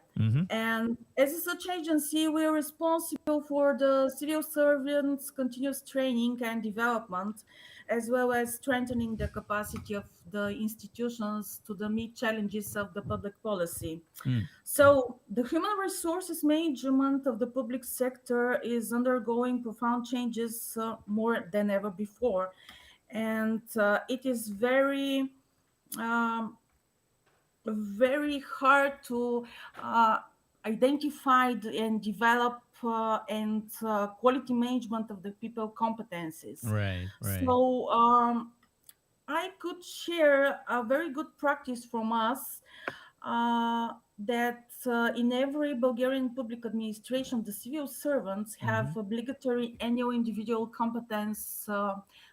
And as such agency, we are responsible for the civil servants' continuous training and development, as well as strengthening the capacity of the institutions to meet challenges of the public policy. So the human resources management of the public sector is undergoing profound changes more than ever before. And it is very, very hard to identify and develop and quality management of the people competencies. Right. So I could share a very good practice from us that in every Bulgarian public administration, the civil servants have obligatory annual individual competence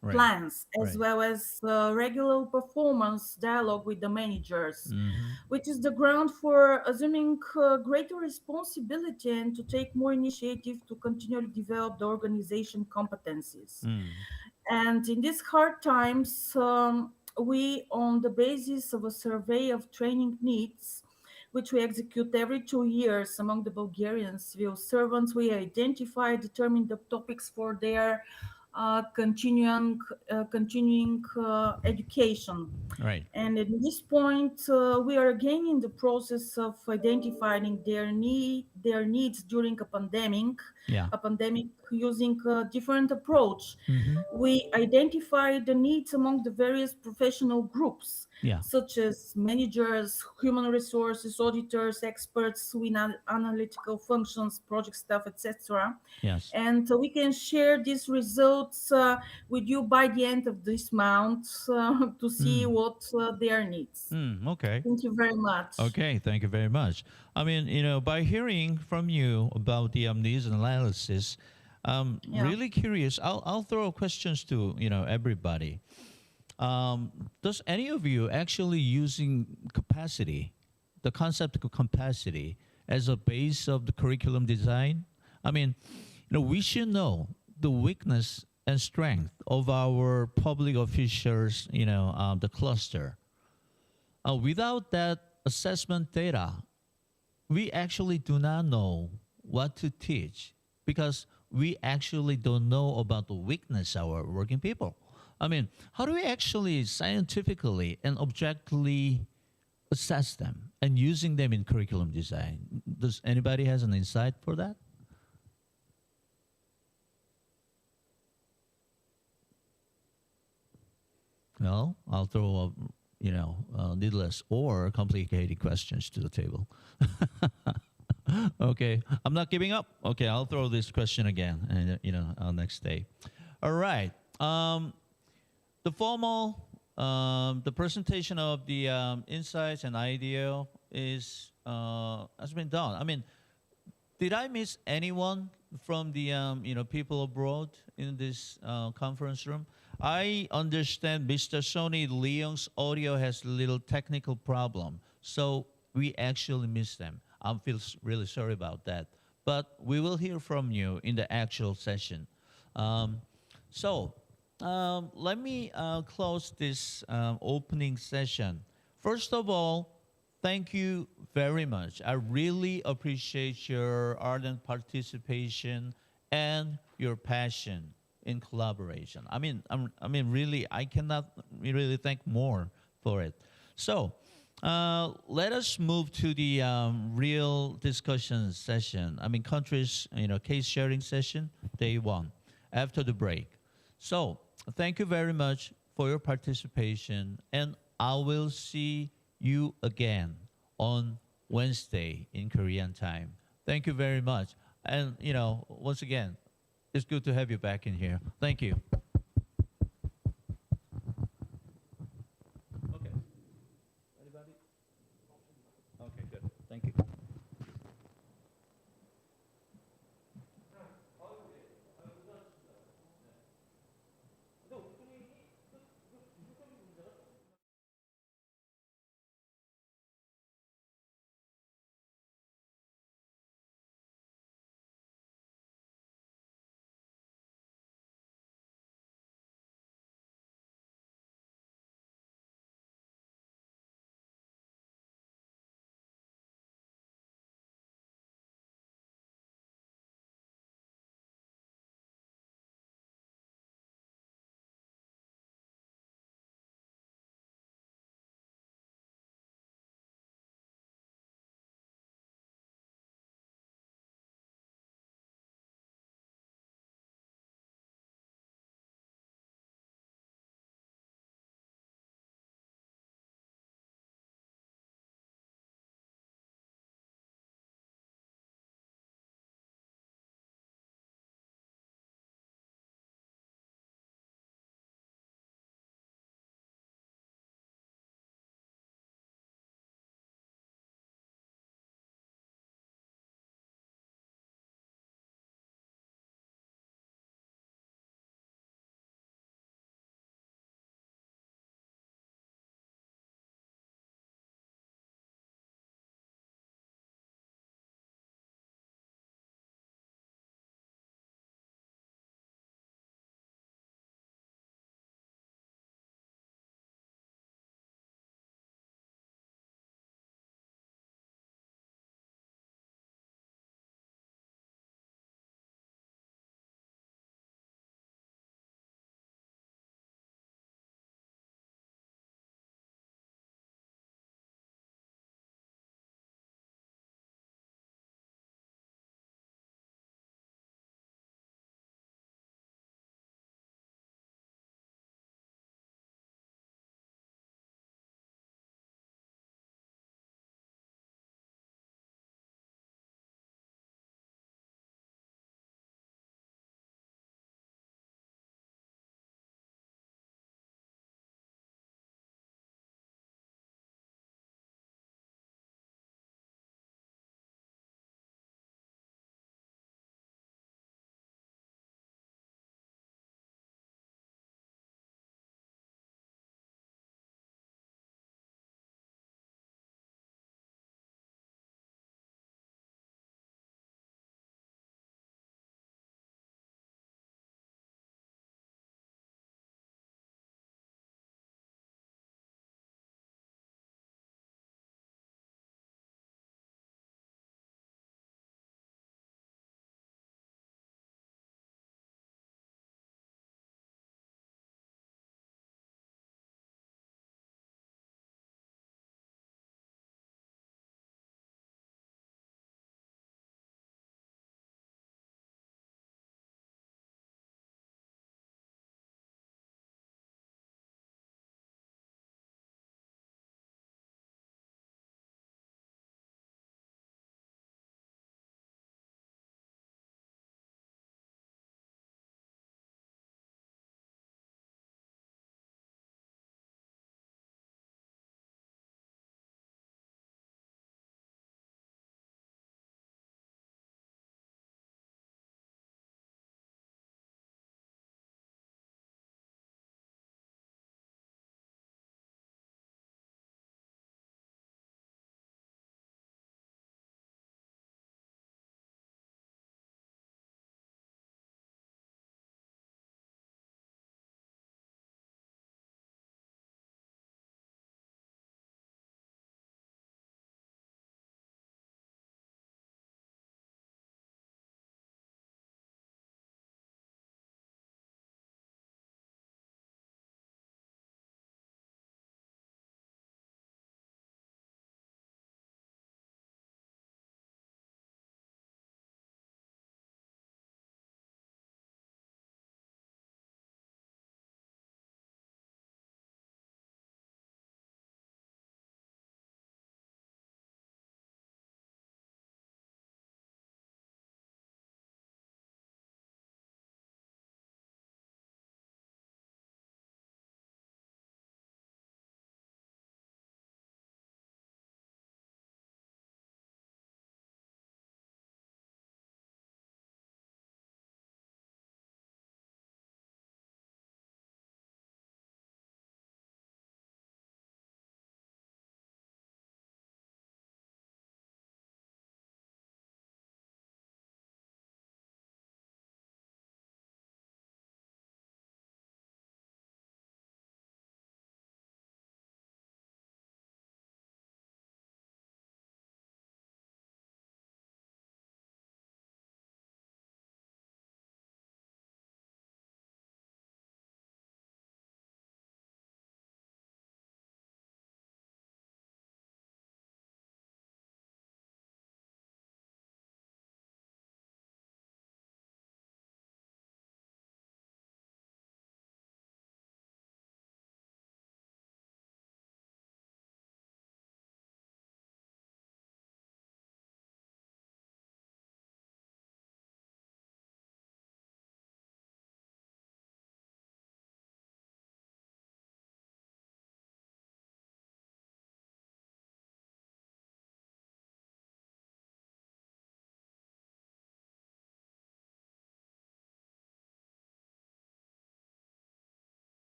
plans, as well as regular performance dialogue with the managers, which is the ground for assuming greater responsibility and to take more initiative to continually develop the organization competencies. And in these hard times, we, on the basis of a survey of training needs, which we execute every 2 years among the Bulgarian civil servants, we identify, determine the topics for their continuing education. Right. And at this point, we are again in the process of identifying their needs during a pandemic. Yeah. A pandemic using a different approach. We identify the needs among the various professional groups, Yeah. such as managers, human resources, auditors, experts with analytical functions, project staff, etc. Yes. And we can share these results with you by the end of this month to see what their needs. Okay. Thank you very much. Okay, thank you very much. I mean, by hearing from you about the needs analysis, really curious. I'll throw questions to everybody. Does any of you actually using capacity, the concept of capacity, as a base of the curriculum design? I mean, we should know the weakness and strength of our public officials, the cluster. Without that assessment data, we actually do not know what to teach because we actually don't know about the weakness of our working people. I mean, how do we actually scientifically and objectively assess them and using them in curriculum design? Does anybody has an insight for that? No, I'll throw needless or complicated questions to the table. Okay, I'm not giving up. Okay, I'll throw this question again, and next day. All right. The formal, the presentation of the insights and idea has been done. I mean, did I miss anyone from the people abroad in this conference room? I understand Mr. Sony Leong's audio has a little technical problem, so we actually missed them. I feel really sorry about that, but we will hear from you in the actual session. Let me close this opening session. First of all, thank you very much. I really appreciate your ardent participation and your passion in collaboration. I mean, really, I cannot really thank more for it. So, let us move to the real discussion session. I mean, countries, case sharing session, day 1, after the break. So, thank you very much for your participation, and I will see you again on Wednesday in Korean time. Thank you very much. And, once again, it's good to have you back in here. Thank you. Okay. Anybody? Okay, good. Thank you.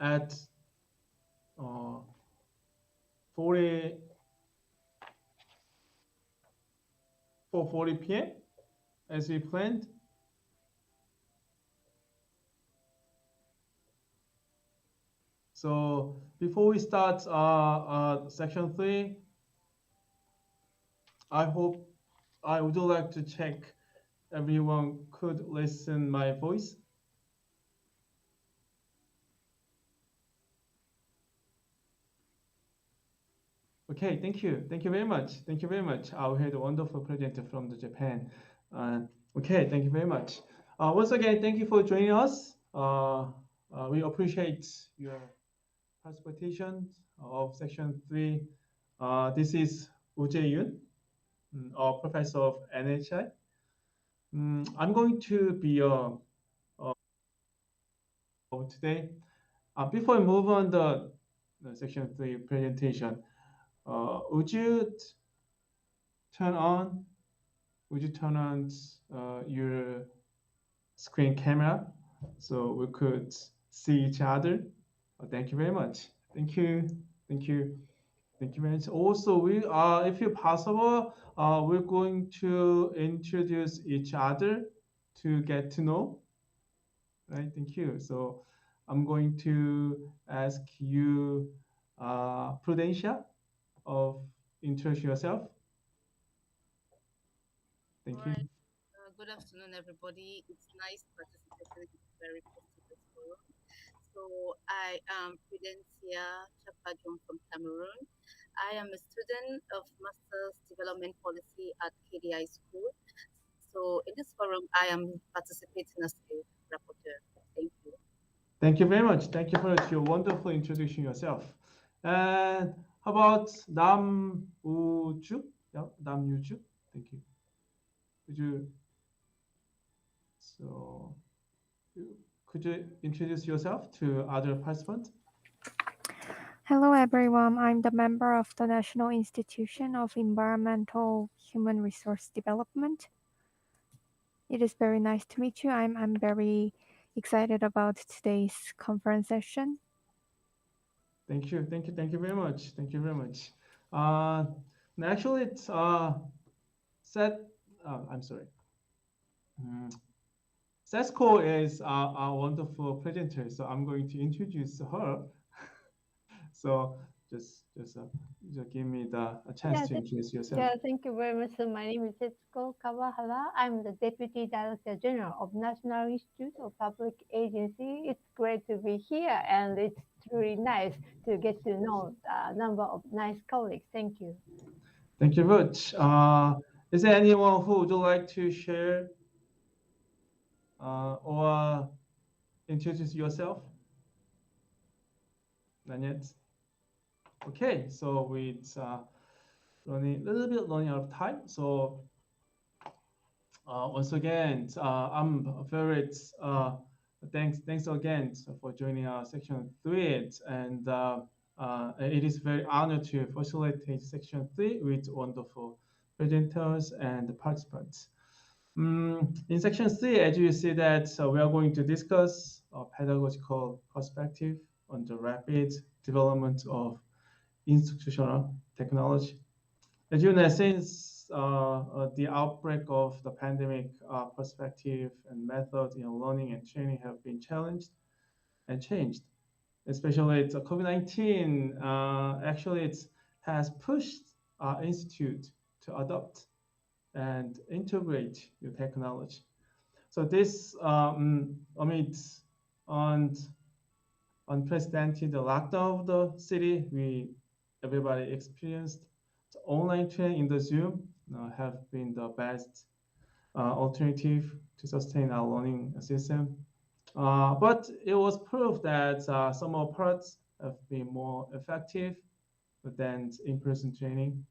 at 4:40 p.m. as we planned. So before we start section 3, I would like to check everyone could listen my voice. Okay, thank you. Thank you very much. Thank you very much. We had a wonderful presenter from the Japan. Okay, thank you very much. Once again, thank you for joining us. We appreciate your participation of section 3. This is Woo Jae-yoon, a professor of NHI. I'm going to be today. Before I move on the section 3 presentation, would you turn on your screen camera so we could see each other? Thank you very much. Thank you. Thank you. Thank you very much. Also, if it's possible, we're going to introduce each other to get to know. Right? Thank you. So I'm going to ask you, Prudentia, of introduce yourself. Thank you. Good afternoon, everybody. It's nice participating in this very prestigious forum. So I am Prudencia Chapajong from Cameroon. I am a student of Master's Development Policy at KDI School. So in this forum, I am participating as a rapporteur. Thank you. Thank you very much. Thank you for your wonderful introducing yourself. And how about Nam Uju? Yeah, Nam Uju. Thank you. Could you introduce yourself to other participants? Hello, everyone. I'm the member of the National Institution of Environmental Human Resource Development. It is very nice to meet you. I'm very excited about today's conference session. Thank you. Thank you. Thank you very much. Thank you very much. Actually, it's I'm sorry. Sesko is a wonderful presenter, so I'm going to introduce her. So just give me a chance to introduce yourself. Yeah, thank you very much. So my name is Setsuko Kawahara. I'm the Deputy Director General of National Institute of Public Agency. It's great to be here, and it's really nice to get to know a number of nice colleagues. Thank you. Thank you very much. Is there anyone who would like to share or introduce yourself? Not yet. Okay, so it's running out of time. So once again, I'm very thanks again for joining our section 3, and it is very honored to facilitate section 3 with wonderful presenters and participants. In section 3, as you see that we are going to discuss a pedagogical perspective on the rapid development of institutional technology. As you know, since the outbreak of the pandemic, perspective and method in learning and training have been challenged and changed. Especially it's COVID-19, actually it has pushed our institute to adopt and integrate new technology. So this amid unprecedented lockdown of the city, everybody experienced the online training in the Zoom have been the best alternative to sustain our learning system. But it was proved that some of parts have been more effective than in-person training.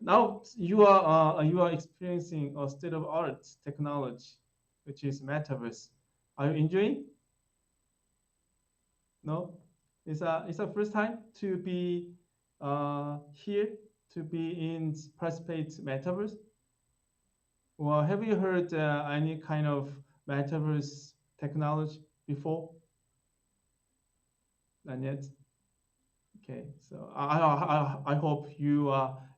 Now you are experiencing a state-of-art technology, which is metaverse. Are you enjoying? No, it's a first time to be here, to be in participate metaverse. Well, have you heard any kind of metaverse technology before? Not yet. Okay, so I hope you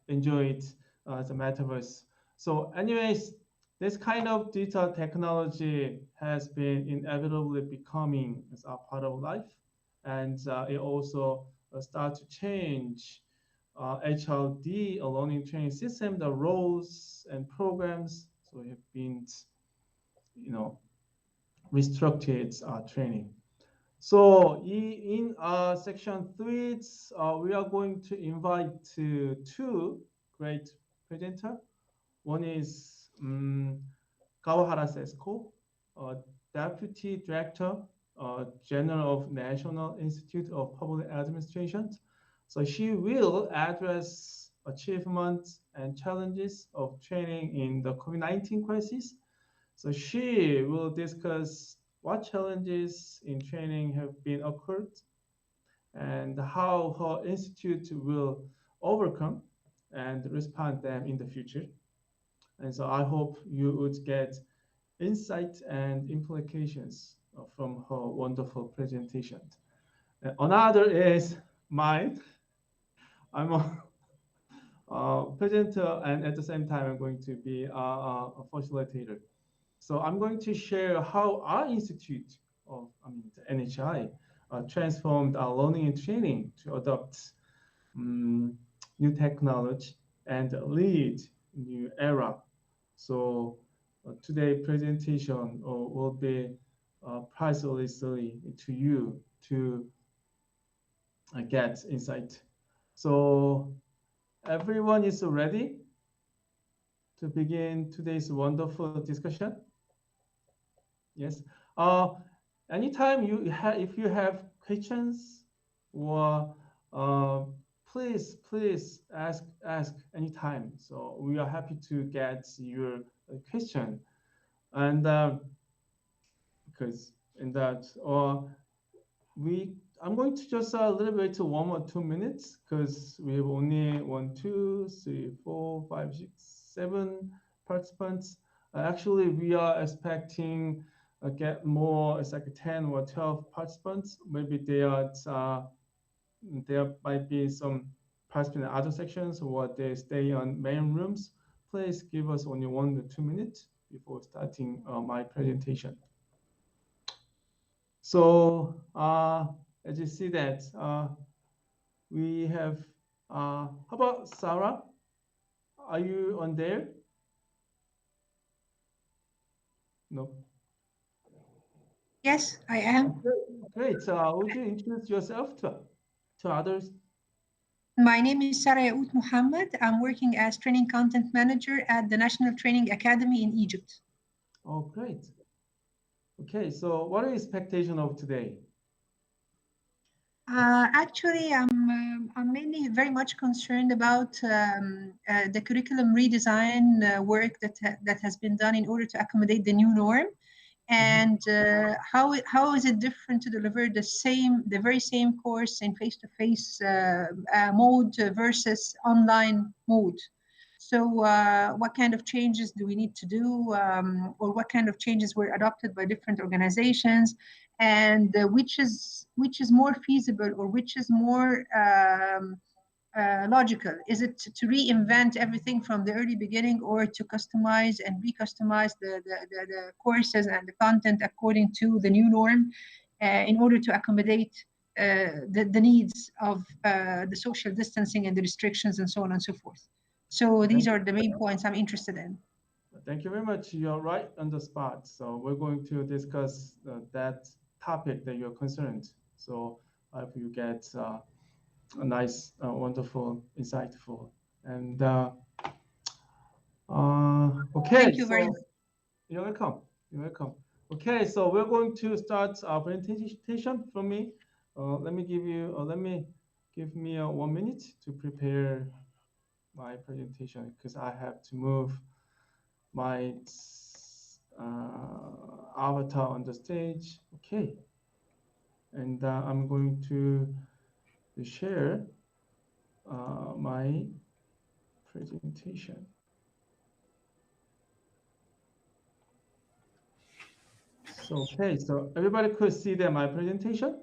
enjoyed the metaverse. So anyways, this kind of digital technology has been inevitably becoming as a part of life, and it also start to change HLD, a learning training system, the roles and programs. So we have been, restructured training. So in section 3, we are going to invite two great presenters. One is Kawahara Sesko, Deputy Director, General of National Institute of Public Administration. So she will address achievements and challenges of training in the COVID-19 crisis. So she will discuss what challenges in training have been occurred and how her institute will overcome and respond them in the future. And so I hope you would get insight and implications from her wonderful presentation. Another is mine. I'm a presenter, and at the same time, I'm going to be a facilitator. So I'm going to share how our institute of the NHI transformed our learning and training to adopt new technology and lead new era. So today's presentation will be pricelessly to you to get insight. So everyone is ready to begin today's wonderful discussion? Yes. Anytime if you have questions, or please ask anytime. So we are happy to get your question, and because in that, I'm going to just a little bit to 1 or 2 minutes because we have only 1, 2, 3, 4, 5, 6, 7 participants. Actually, we are expecting get more. It's like 10 or 12 participants. Maybe there might be some participants in other sections, or they stay on main rooms. Please give us only 1 or 2 minutes before starting my presentation. So as you see that we have, how about Sarah? Are you on there? No. Yes, I am. Great. Would you introduce yourself to others? My name is Sarah Yaout Muhammad. I'm working as training content manager at the National Training Academy in Egypt. Oh, great. Okay, so what are your expectations of today? Actually, I'm mainly very much concerned about the curriculum redesign work that has been done in order to accommodate the new norm, and how is it different to deliver the very same course in face-to-face mode versus online mode. So what kind of changes do we need to do, or what kind of changes were adopted by different organizations, and which is more feasible, or which is more logical? Is it to reinvent everything from the early beginning, or to customize and recustomize the courses and the content according to the new norm in order to accommodate the needs of the social distancing and the restrictions and so on and so forth? So these are the main points I'm interested in. Thank you very much. You're right on the spot. So we're going to discuss that topic that you're concerned. So I hope you get a nice, wonderful, insightful, and okay. Thank you very much. You're welcome. You're welcome. Okay, so we're going to start our presentation from me. Let me give me 1 minute to prepare my presentation because I have to move my avatar on the stage. Okay, and I'm going to share my presentation. So, okay, so everybody could see my presentation?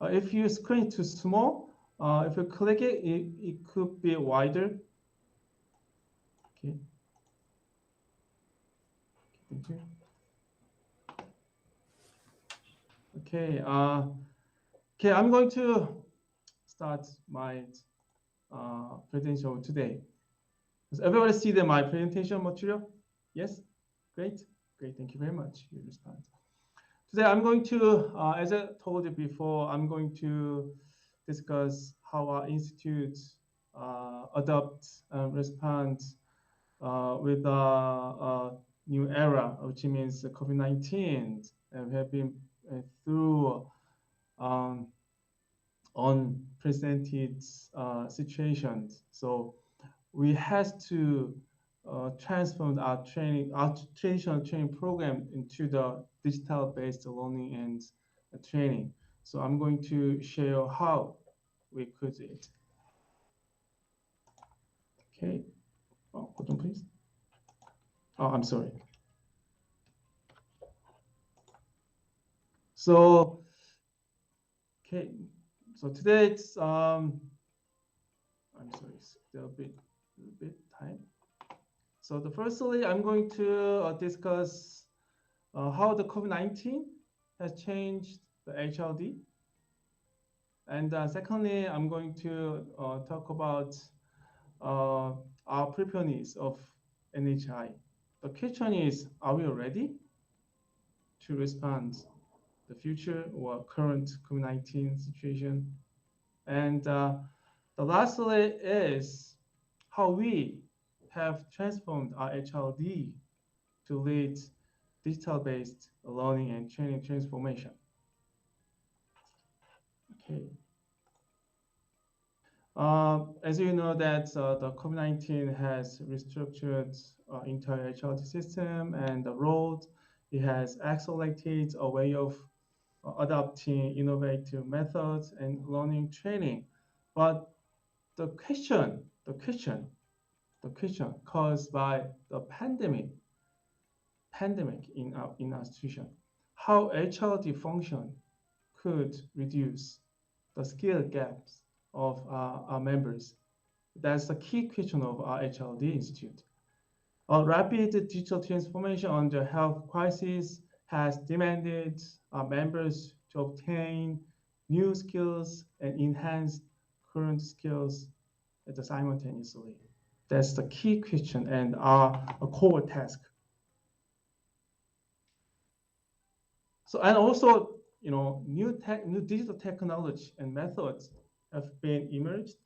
If your screen is too small, if you click it, it could be wider. Okay. Thank you. Okay. Okay, I'm going to start my presentation today. Does everybody see my presentation material? Yes? Great. Great. Thank you very much. Your response. Today, I'm going to, as I told you before, I'm going to discuss how our institute adopt and respond with a new era, which means COVID-19. And we have been through unprecedented situations. So we had to transform our traditional training program into the digital-based learning and training. So I'm going to share how we could do it. Okay. Oh, hold on, please. Oh, I'm sorry. So, okay. So today it's I'm sorry, still a bit time. So firstly, I'm going to discuss how the COVID-19 has changed the HLD. And secondly, I'm going to talk about our preparedness of NHI. The question is, are we ready to respond to the future or current COVID-19 situation? And the lastly is how we have transformed our HLD to lead digital-based learning and training transformation. Okay. As you know that the COVID-19 has restructured entire HLD system and the road. It has accelerated a way of adopting innovative methods and learning training. But the question caused by the pandemic in our institution, how HLD function could reduce the skill gaps of our members. That's the key question of our HLD Institute. A rapid digital transformation under health crisis has demanded our members to obtain new skills and enhance current skills simultaneously. That's the key question and our core task. So, and also, new digital technology and methods have been emerged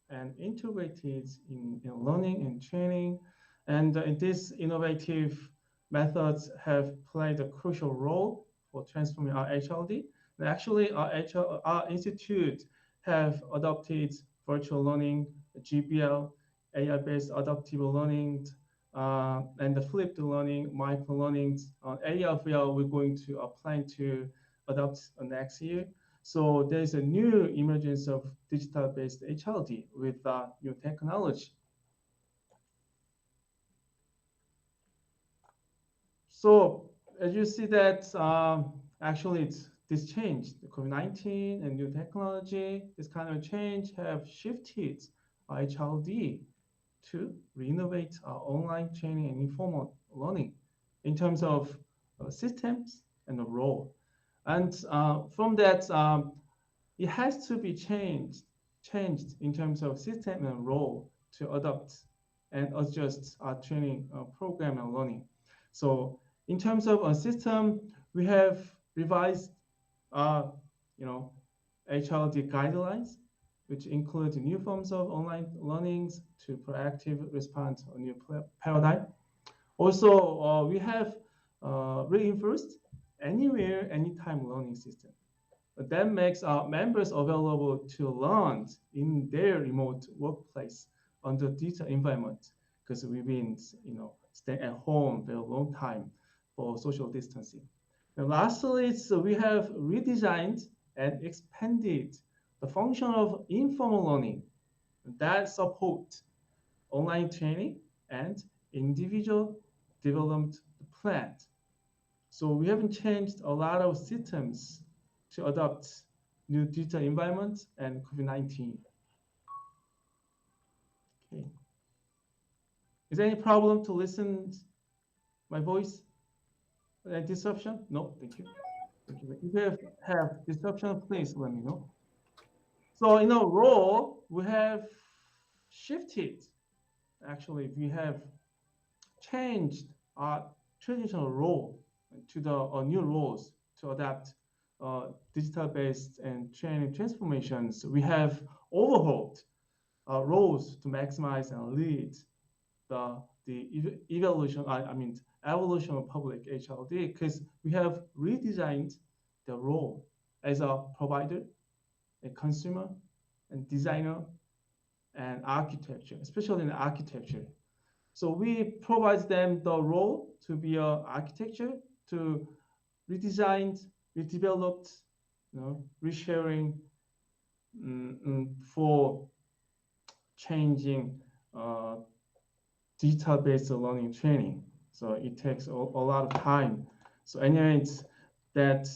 and integrated in learning and training. And these innovative methods have played a crucial role for transforming our HLD. And actually, our institute have adopted virtual learning, GBL, AI-based adaptive learning, and the flipped learning, micro-learning area of where we're going to plan to adopt next year. So there's a new emergence of digital-based HLD with new technology. So as you see that actually this change, the COVID-19 and new technology, this kind of change have shifted our HLD to renovate our online training and informal learning in terms of systems and the role. And from that, it has to be changed in terms of system and role to adopt and adjust our training program and learning. So in terms of a system, we have revised, HLD guidelines, which include new forms of online learnings to proactive response to a new paradigm. Also, we have reinforced anywhere, anytime learning system. That makes our members available to learn in their remote workplace under digital environment, because we've been, staying at home for a long time for social distancing. And lastly, so we have redesigned and expanded the function of informal learning that support online training and individual development plans. So we haven't changed a lot of systems to adopt new digital environment and COVID-19. Okay. Is there any problem to listen my voice? Any disruption? No, thank you. Thank you. If you have disruption, please let me know. So in our role, we have shifted. Actually, we have changed our traditional role to the new roles to adapt digital-based and training transformations. We have overhauled our roles to maximize and lead the evolution of public HLD, because we have redesigned the role as a provider, a consumer, and designer, and architecture, especially in architecture. So we provide them the role to be an architecture, to redesigned, redeveloped, resharing for changing digital-based learning training. So it takes a lot of time. So anyway, that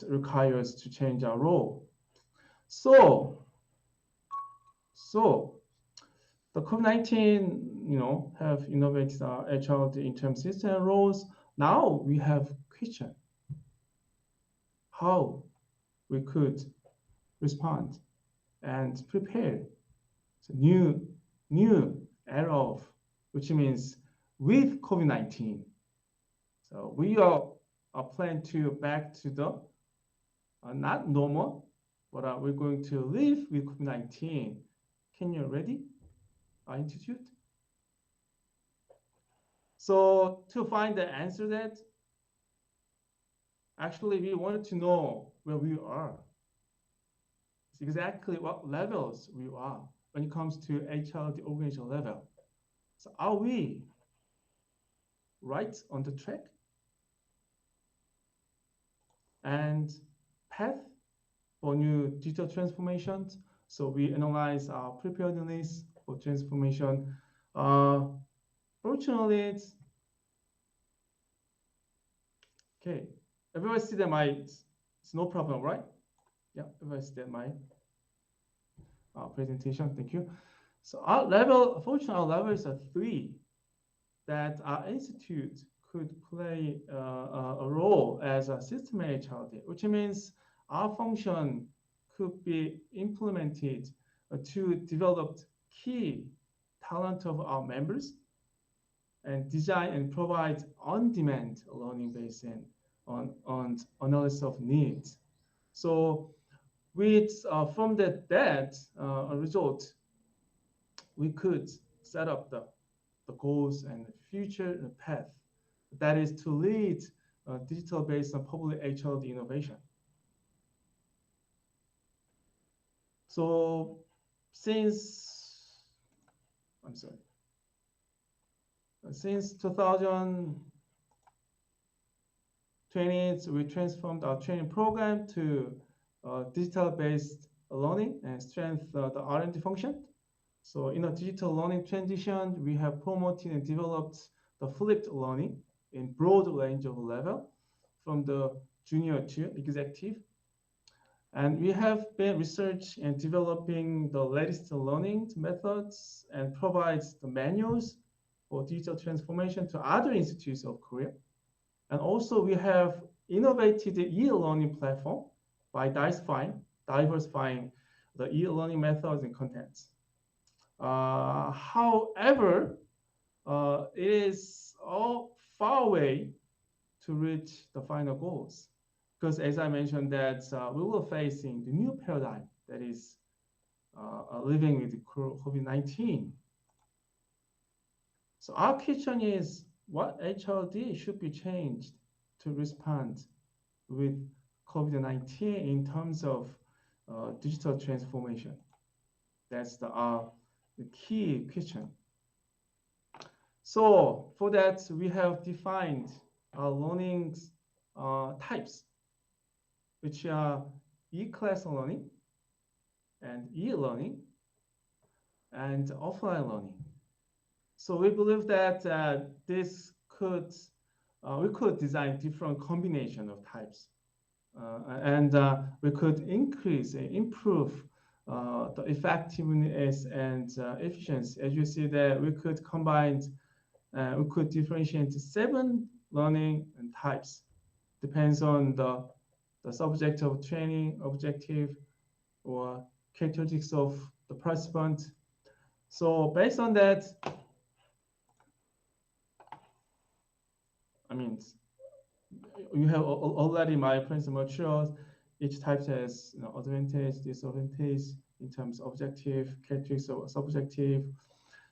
requires to change our role. So the COVID-19, have innovated our HLD interim system and roles. Now we have question how we could respond and prepare. So new era of, which means with COVID-19. So we are planning to back to the not normal, but we're going to live with COVID-19. Can you ready? Our institute. So to find the answer to that, actually we wanted to know where we are. It's exactly what levels we are when it comes to HLD organizational level. So are we right on the track and path for new digital transformations? So we analyze our preparedness for transformation. Fortunately, it's okay. Everybody see that it's no problem, right? Yeah, everybody see that my presentation. Thank you. So our level, fortunately, our levels are 3 that our institute could play a role as a system HLD, which means our function could be implemented to develop key talent of our members and design and provide on-demand learning based on analysis of needs. So with from that result, we could set up the goals and the future path. That is to lead digital-based and public HLD innovation. So since 2020, we transformed our training program to digital-based learning and strengthen the R&D function. So in a digital learning transition, we have promoted and developed the flipped learning in broad range of level, from the junior to executive. And we have been researching and developing the latest learning methods and provides the manuals for digital transformation to other institutes of Korea. And also we have innovated the e-learning platform by diversifying the e-learning methods and contents. However, it is all far away to reach the final goals, because as I mentioned that we were facing the new paradigm that is living with COVID-19. So our question is, what HLD should be changed to respond with COVID-19 in terms of digital transformation? That's the key question. So for that, we have defined our learning types, which are e-class learning and e-learning and offline learning. So we believe that we could design different combination of types and we could increase and improve the effectiveness and efficiency. As you see there, we could combine, we could differentiate 7 learning types. Depends on the subject of training, objective, or characteristics of the participant. So based on that, I mean, you have already my principle materials. Each type has advantage, disadvantage in terms of objective, characteristics of subjective.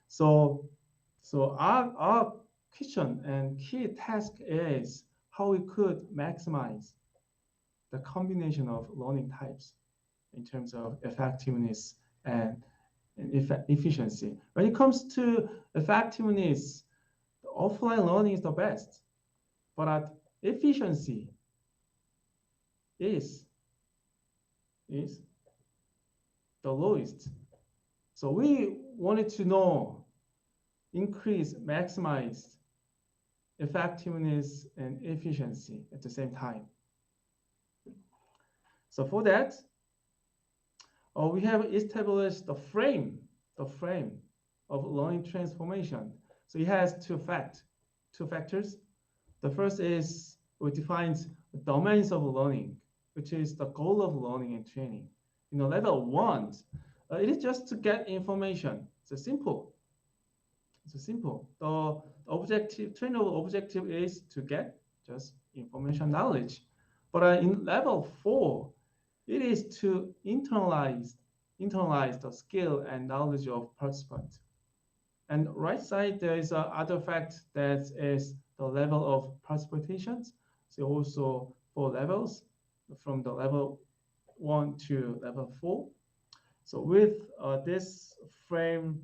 So our question and key task is how we could maximize the combination of learning types in terms of effectiveness and efficiency. When it comes to effectiveness, the offline learning is the best, but efficiency is the lowest. So we wanted to know, increase, maximize effectiveness and efficiency at the same time. So for that, we have established the frame of learning transformation. So it has two factors. The first is we define domains of learning, which is the goal of learning and training. Level 1, it is just to get information. It's simple. The objective, training objective is to get just information knowledge. But in level 4, it is to internalize the skill and knowledge of participants. And right side, there is other fact that is the level of participation. So also 4 levels from the level 1 to level 4. So with this framed,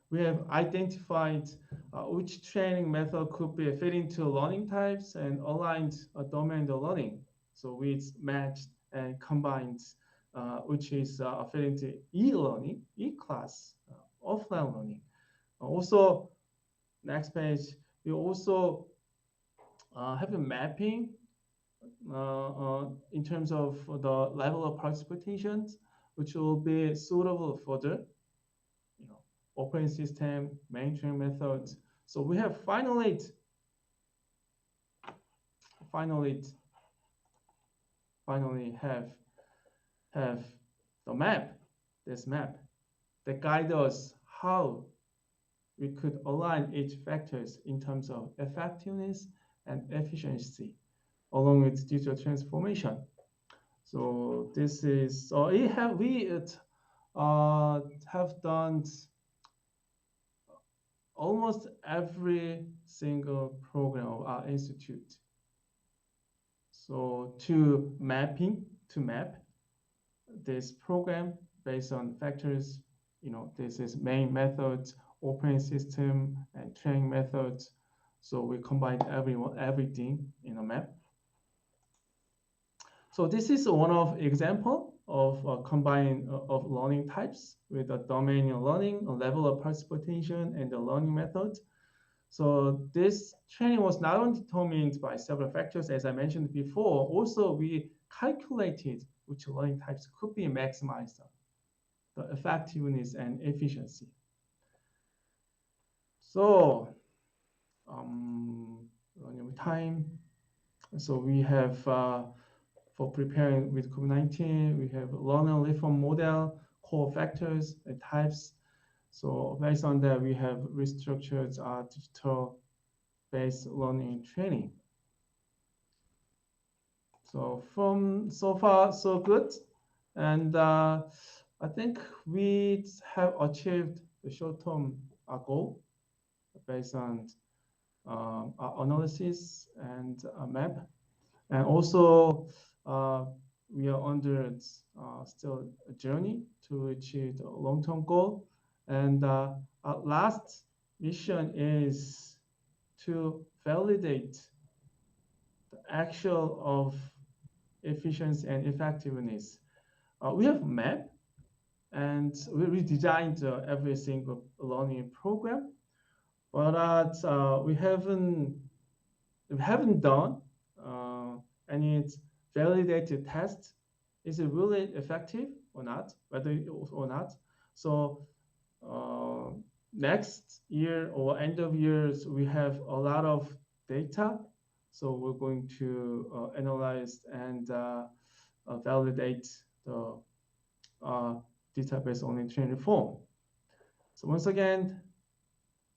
we have identified which training method could be fit into learning types and aligned a domain of learning. So we matched and combined, which is fitting to e-learning, e-class, offline learning. Also, next page, we also have a mapping in terms of the level of participation, which will be suitable for the operating system, mainstream methods. So we have finally have the map, this map that guides us how we could align each factors in terms of effectiveness and efficiency along with digital transformation. So this is, we have done almost every single program of our institute. So to map this program based on factors, this is main methods, operating system, and training methods. So we combined everything in a map. So this is one of example of combining of learning types with a domain of learning, a level of participation, and the learning method. So this training was not only determined by several factors, as I mentioned before, also we calculated which learning types could be maximized, the effectiveness and efficiency. So running time. So we have for preparing with COVID-19, we have learner reform model, core factors and types. So based on that, we have restructured our digital-based learning and training. So from so far, so good. And I think we have achieved the short-term goal based on our analysis and map. And also, we are under still a journey to achieve the long-term goal. And our last mission is to validate the actual of efficiency and effectiveness. We have a map, and we redesigned every single learning program, but we haven't we haven't done any validated test. Is it really effective or not? Whether or not. So next year or end of years, we have a lot of data. So we're going to analyze and validate the database online training reform. So once again,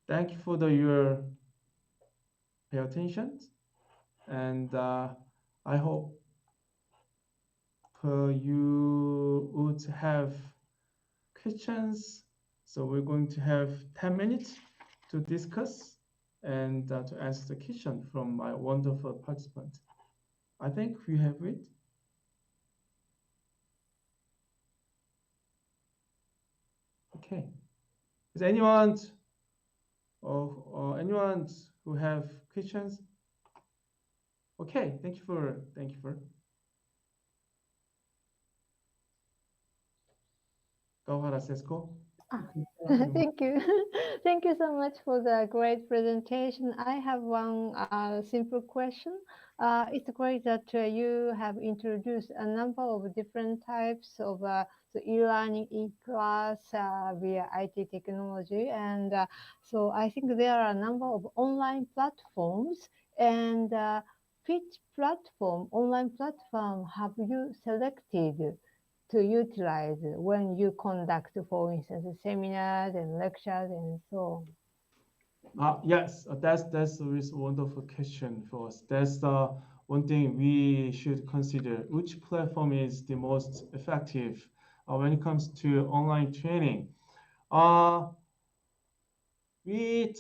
thank you for your pay attention, and I hope you would have questions. So we're going to have 10 minutes to discuss and to answer the question from my wonderful participants. I think we have it. Okay. Is anyone or anyone who have questions? Okay, thank you for. Kawahara Sesko. Thank you. Thank you so much for the great presentation. I have one simple question. It's great that you have introduced a number of different types of the e-learning, e-class via IT technology. And so I think there are a number of online platforms. And which online platform have you selected to utilize when you conduct, for instance, seminars and lectures and so on? Yes, that's a wonderful question for us. That's one thing we should consider. Which platform is the most effective when it comes to online training? We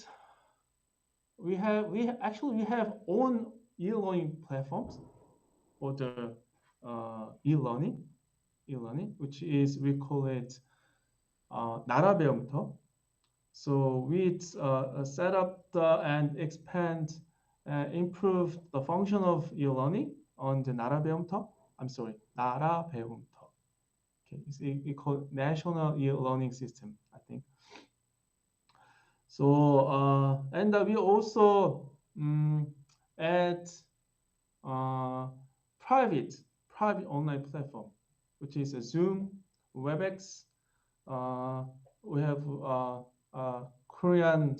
have own e-learning platforms for the e-learning, which is, we call it 나라 배움터. So we set up and expand and improve the function of e-learning on the 나라 배움터. I'm sorry, 나라 배움터. Okay, we call it National E-Learning System, I think. So and we also add private online platform, which is a Zoom, WebEx. We have Korean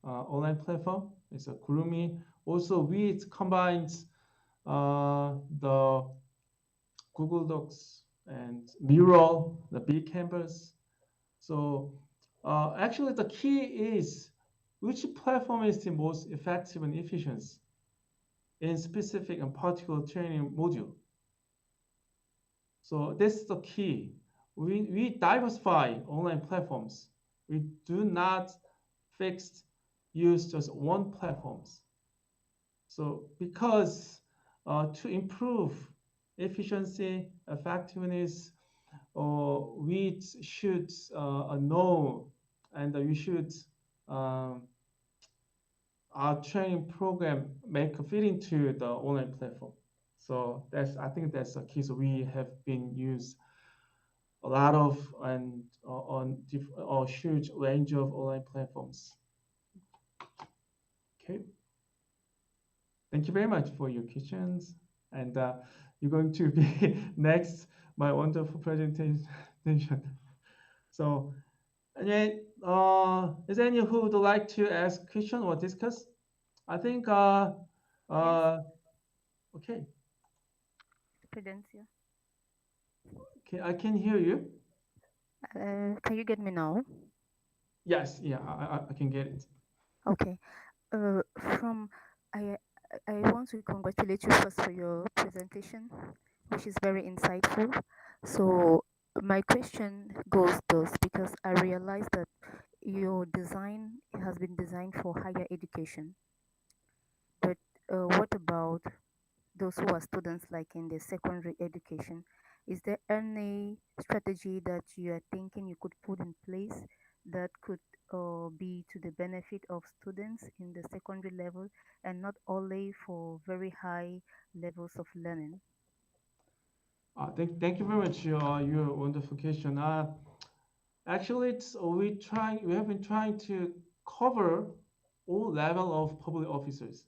online platform. It's a Kurumi. Also, we combines the Google Docs and Mural, the big campus. So actually, the key is which platform is the most effective and efficient in specific and particular training module. So this is the key. We diversify online platforms. We do not use just one platforms. So because to improve efficiency, effectiveness, we should know, and we should our training program fit into the online platform. So I think that's the key. So we have been used a lot of and on a huge range of online platforms. Okay. Thank you very much for your questions. And you're going to be next, my wonderful presentation. So, again, is there anyone who would like to ask a question or discuss? I think, okay. Prudencia. Okay, I can hear you. Can you get me now? Yes, yeah, I can get it. Okay. I want to congratulate you first for your presentation, which is very insightful. So my question goes thus, because I realized that your design has been designed for higher education. But what about those who are students like in the secondary education? Is there any strategy that you are thinking you could put in place that could be to the benefit of students in the secondary level and not only for very high levels of learning? Thank you very much. Your wonderful question. Actually, we have been trying to cover all level of public officers.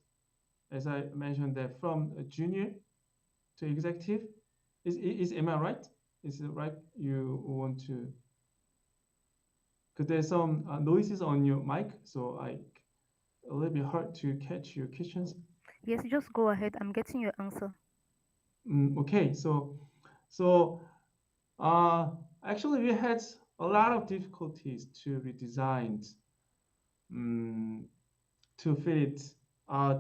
as I mentioned, that from junior to executive. Am I right? Is it right? You want to? Because there's some noises on your mic, so a little bit hard to catch your questions. Yes, just go ahead. I'm getting your answer. Okay, actually we had a lot of difficulties to redesign to fit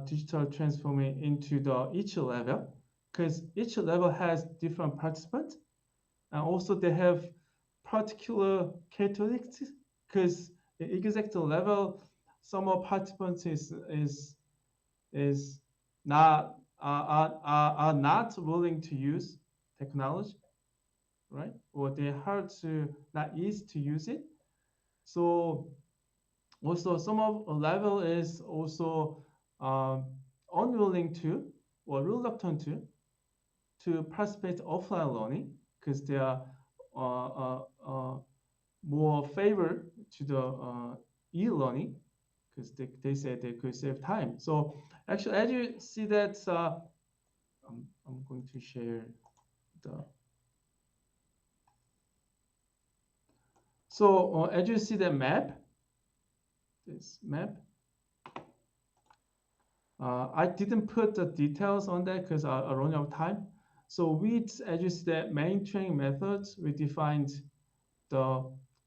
digital transforming into each level, because each level has different participants, and also they have particular characteristics. Because the executive level, some of participants is not are not willing to use technology, right? Or they're not easy to use it. So also some of a level is also unwilling to or reluctant to participate offline learning, because they are more favor to the e-learning, because they say they could save time. So actually, as you see that, I'm going to share the. So as you see the map, this map, I didn't put the details on that because I run out of time. So as you see the main training methods, we defined the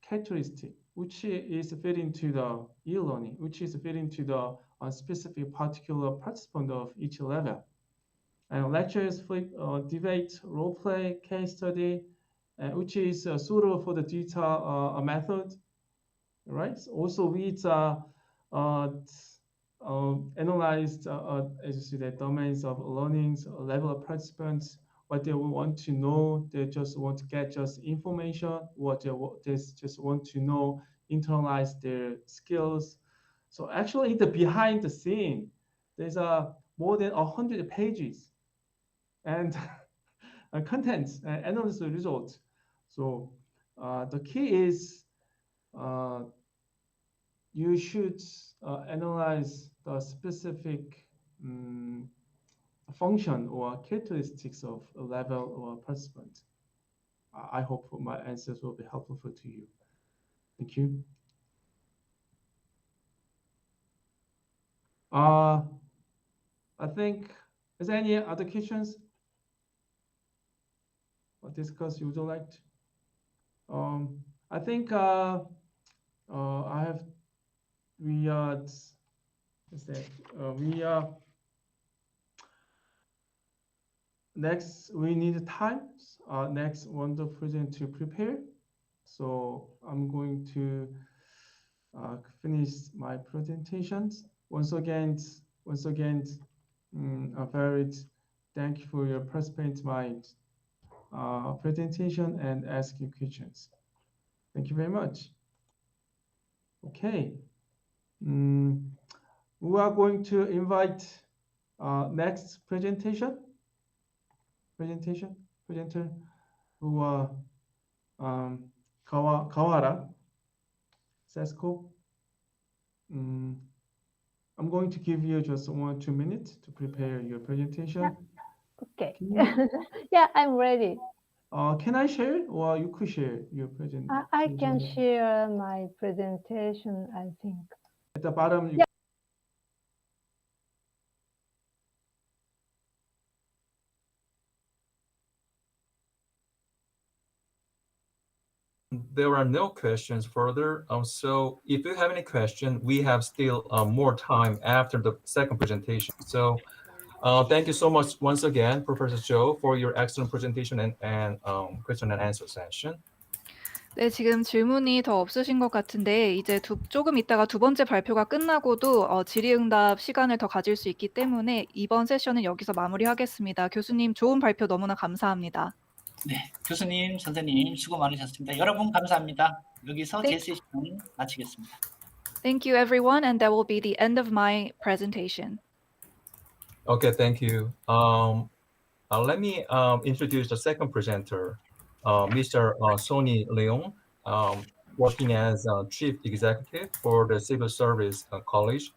characteristic, which is fitting to the e-learning, which is fitting to the specific particular participant of each level. And lectures, debate, role play, case study, which is suitable for the digital method, right? Also, we analyzed, as you see, the domains of learnings, level of participants, what they want to know. They just want to get information, what they just want to know, internalize their skills. So actually, the behind the scene, there's more than 100 pages and contents and analysis results. So the key is you should analyze the specific function or characteristics of a level or participant. I hope my answers will be helpful to you. Thank you. I think, is there any other questions or discuss you would like to? I think next we need time. Next one the present to prepare. So I'm going to finish my presentations. Once again, very thank you for your participation in my presentation and asking questions. Thank you very much. Okay. We are going to invite next presenter who are Kawahara Sesko. I'm going to give you just 1 or 2 minutes to prepare your presentation. Yeah. Okay. Yeah, I'm ready. Can I share or you could share your presentation? I can share my presentation, I think. At the bottom, you There are no questions further. So if you have any question, we have still more time after the second presentation. So thank you so much once again, Professor Cho, for your excellent presentation and question and answer session. 네, 지금 질문이 더 없으신 것 같은데 이제 조금 있다가 두 번째 발표가 끝나고도 질의응답 시간을 더 가질 수 있기 때문에 이번 세션은 여기서 마무리하겠습니다. 교수님 좋은 발표 너무나 감사합니다. 네, 교수님, 선생님 수고 많으셨습니다. 여러분 감사합니다. 여기서 제 세션 마치겠습니다. Thank you, everyone, and that will be the end of my presentation. Okay, thank you. Let me introduce the second presenter, Mr. Sonny Leung, working as Chief Executive for the Civil Service College.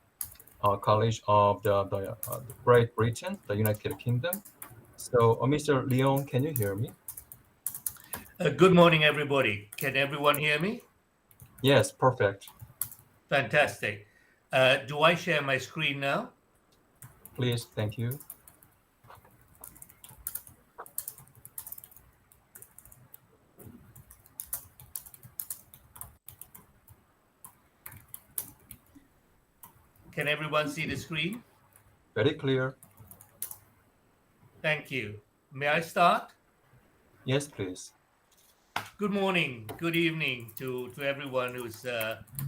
College of the Great Britain, the United Kingdom. So, Mr. Leon, can you hear me? Good morning, everybody. Can everyone hear me? Yes, perfect. Fantastic. Do I share my screen now? Please, thank you. Can everyone see the screen? Very clear. Thank you. May I start? Yes, please. Good morning, good evening to everyone who's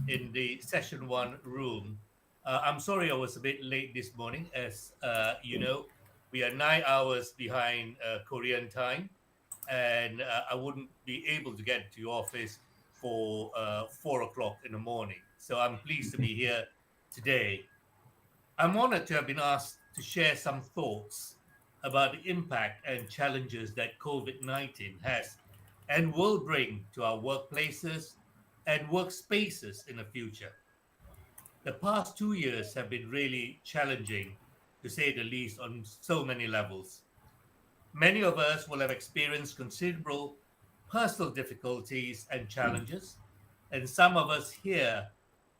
in the session 1 room. I'm sorry I was a bit late this morning. As you know, we are 9 hours behind Korean time, and I wouldn't be able to get to your office for 4 o'clock in the morning. So I'm pleased to be here today. I'm honored to have been asked to share some thoughts about the impact and challenges that COVID-19 has and will bring to our workplaces and workspaces in the future. The past 2 years have been really challenging, to say the least, on so many levels. Many of us will have experienced considerable personal difficulties and challenges, and some of us here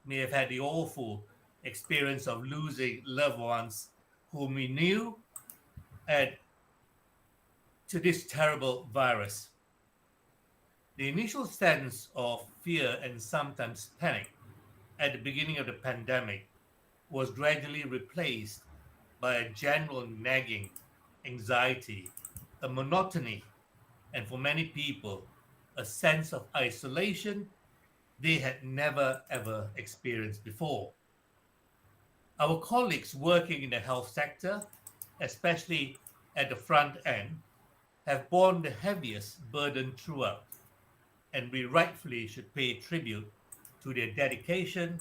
may have had the awful experience of losing loved ones whom we knew and to this terrible virus. The initial sense of fear and sometimes panic at the beginning of the pandemic was gradually replaced by a general nagging anxiety, a monotony, and for many people, a sense of isolation they had never ever experienced before. Our colleagues working in the health sector, especially at the front end, have borne the heaviest burden throughout, and we rightfully should pay tribute to their dedication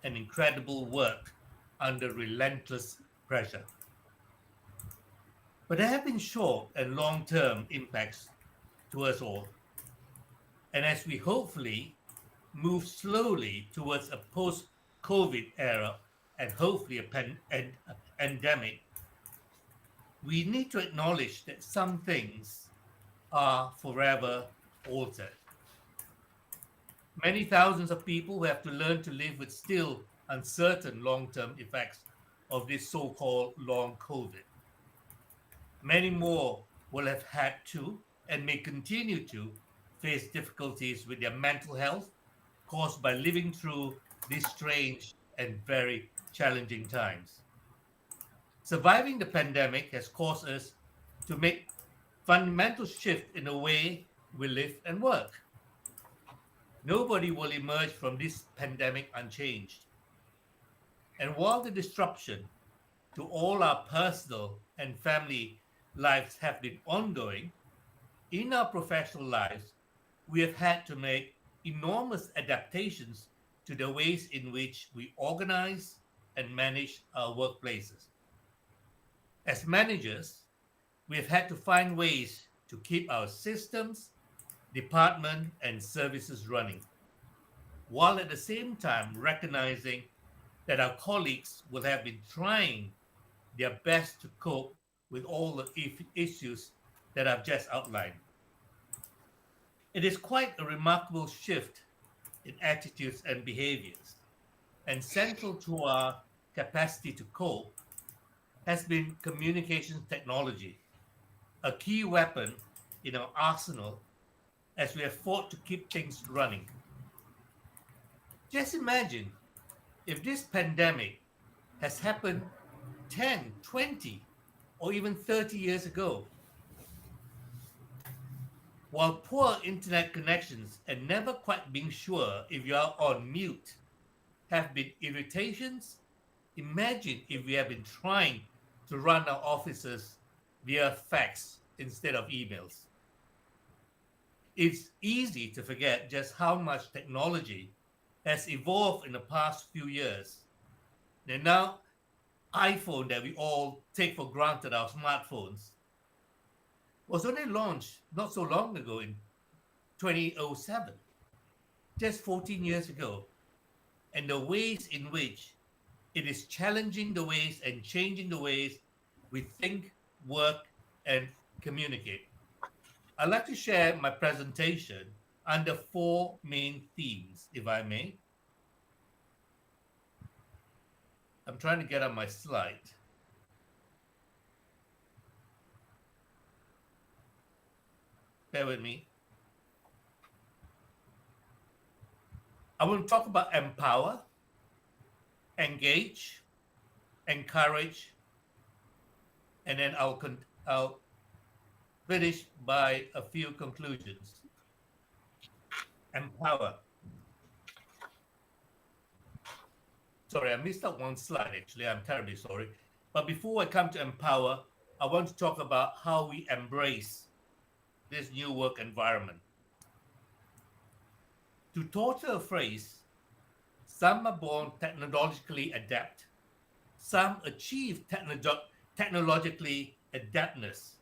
and incredible work under relentless pressure. But there have been short and long-term impacts to us all. And as we hopefully move slowly towards a post-COVID era and hopefully a pandemic, we need to acknowledge that some things are forever altered. Many thousands of people will have to learn to live with still uncertain long-term effects of this so-called long COVID. Many more will have had to and may continue to face difficulties with their mental health caused by living through these strange and very challenging times. Surviving the pandemic has caused us to make fundamental shift in the way we live and work. Nobody will emerge from this pandemic unchanged. And while the disruption to all our personal and family lives have been ongoing, in our professional lives, we have had to make enormous adaptations to the ways in which we organize and manage our workplaces. As managers, we have had to find ways to keep our systems, department, and services running, while at the same time recognizing that our colleagues will have been trying their best to cope with all the issues that I've just outlined. It is quite a remarkable shift in attitudes and behaviors, and central to our capacity to cope has been communications technology, a key weapon in our arsenal as we have fought to keep things running. Just imagine if this pandemic has happened 10, 20, or even 30 years ago. While poor internet connections and never quite being sure if you are on mute have been irritations, imagine if we have been trying to run our offices via fax instead of emails. It's easy to forget just how much technology has evolved in the past few years. And now, iPhone that we all take for granted, our smartphones, was only launched not so long ago in 2007, just 14 years ago. And the ways in which It is challenging the ways and changing the ways we think, work, and communicate. I'd like to share my presentation under 4 main themes, if I may. I'm trying to get on my slide. Bear with me. I want to talk about empower, engage, encourage, and then I'll finish by a few conclusions. Empower. Sorry, I missed out one slide actually. I'm terribly sorry. But before I come to empower, I want to talk about how we embrace this new work environment. To torture a phrase, some are born technologically adept. Some achieve technologically adeptness.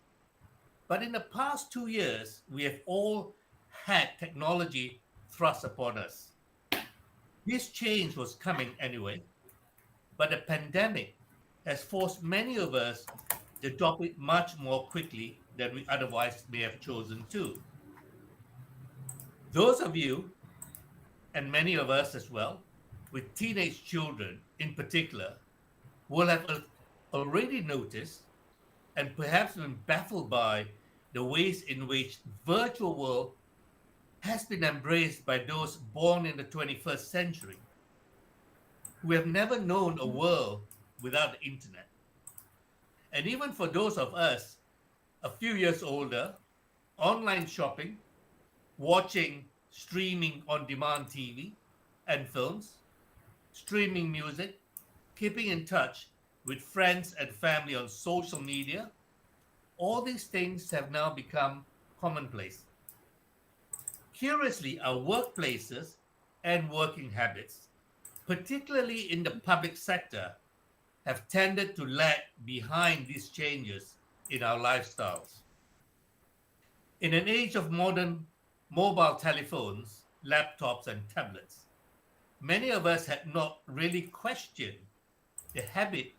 But in the past 2 years, we have all had technology thrust upon us. This change was coming anyway, but the pandemic has forced many of us to adopt it much more quickly than we otherwise may have chosen to. Those of you, and many of us as well, with teenage children in particular, will have already noticed and perhaps been baffled by the ways in which virtual world has been embraced by those born in the 21st century, who have never known a world without the internet. And even for those of us a few years older, online shopping, watching streaming on-demand TV and films, streaming music, keeping in touch with friends and family on social media, all these things have now become commonplace. Curiously, our workplaces and working habits, particularly in the public sector, have tended to lag behind these changes in our lifestyles. In an age of modern mobile telephones, laptops, and tablets, many of us had not really questioned the habit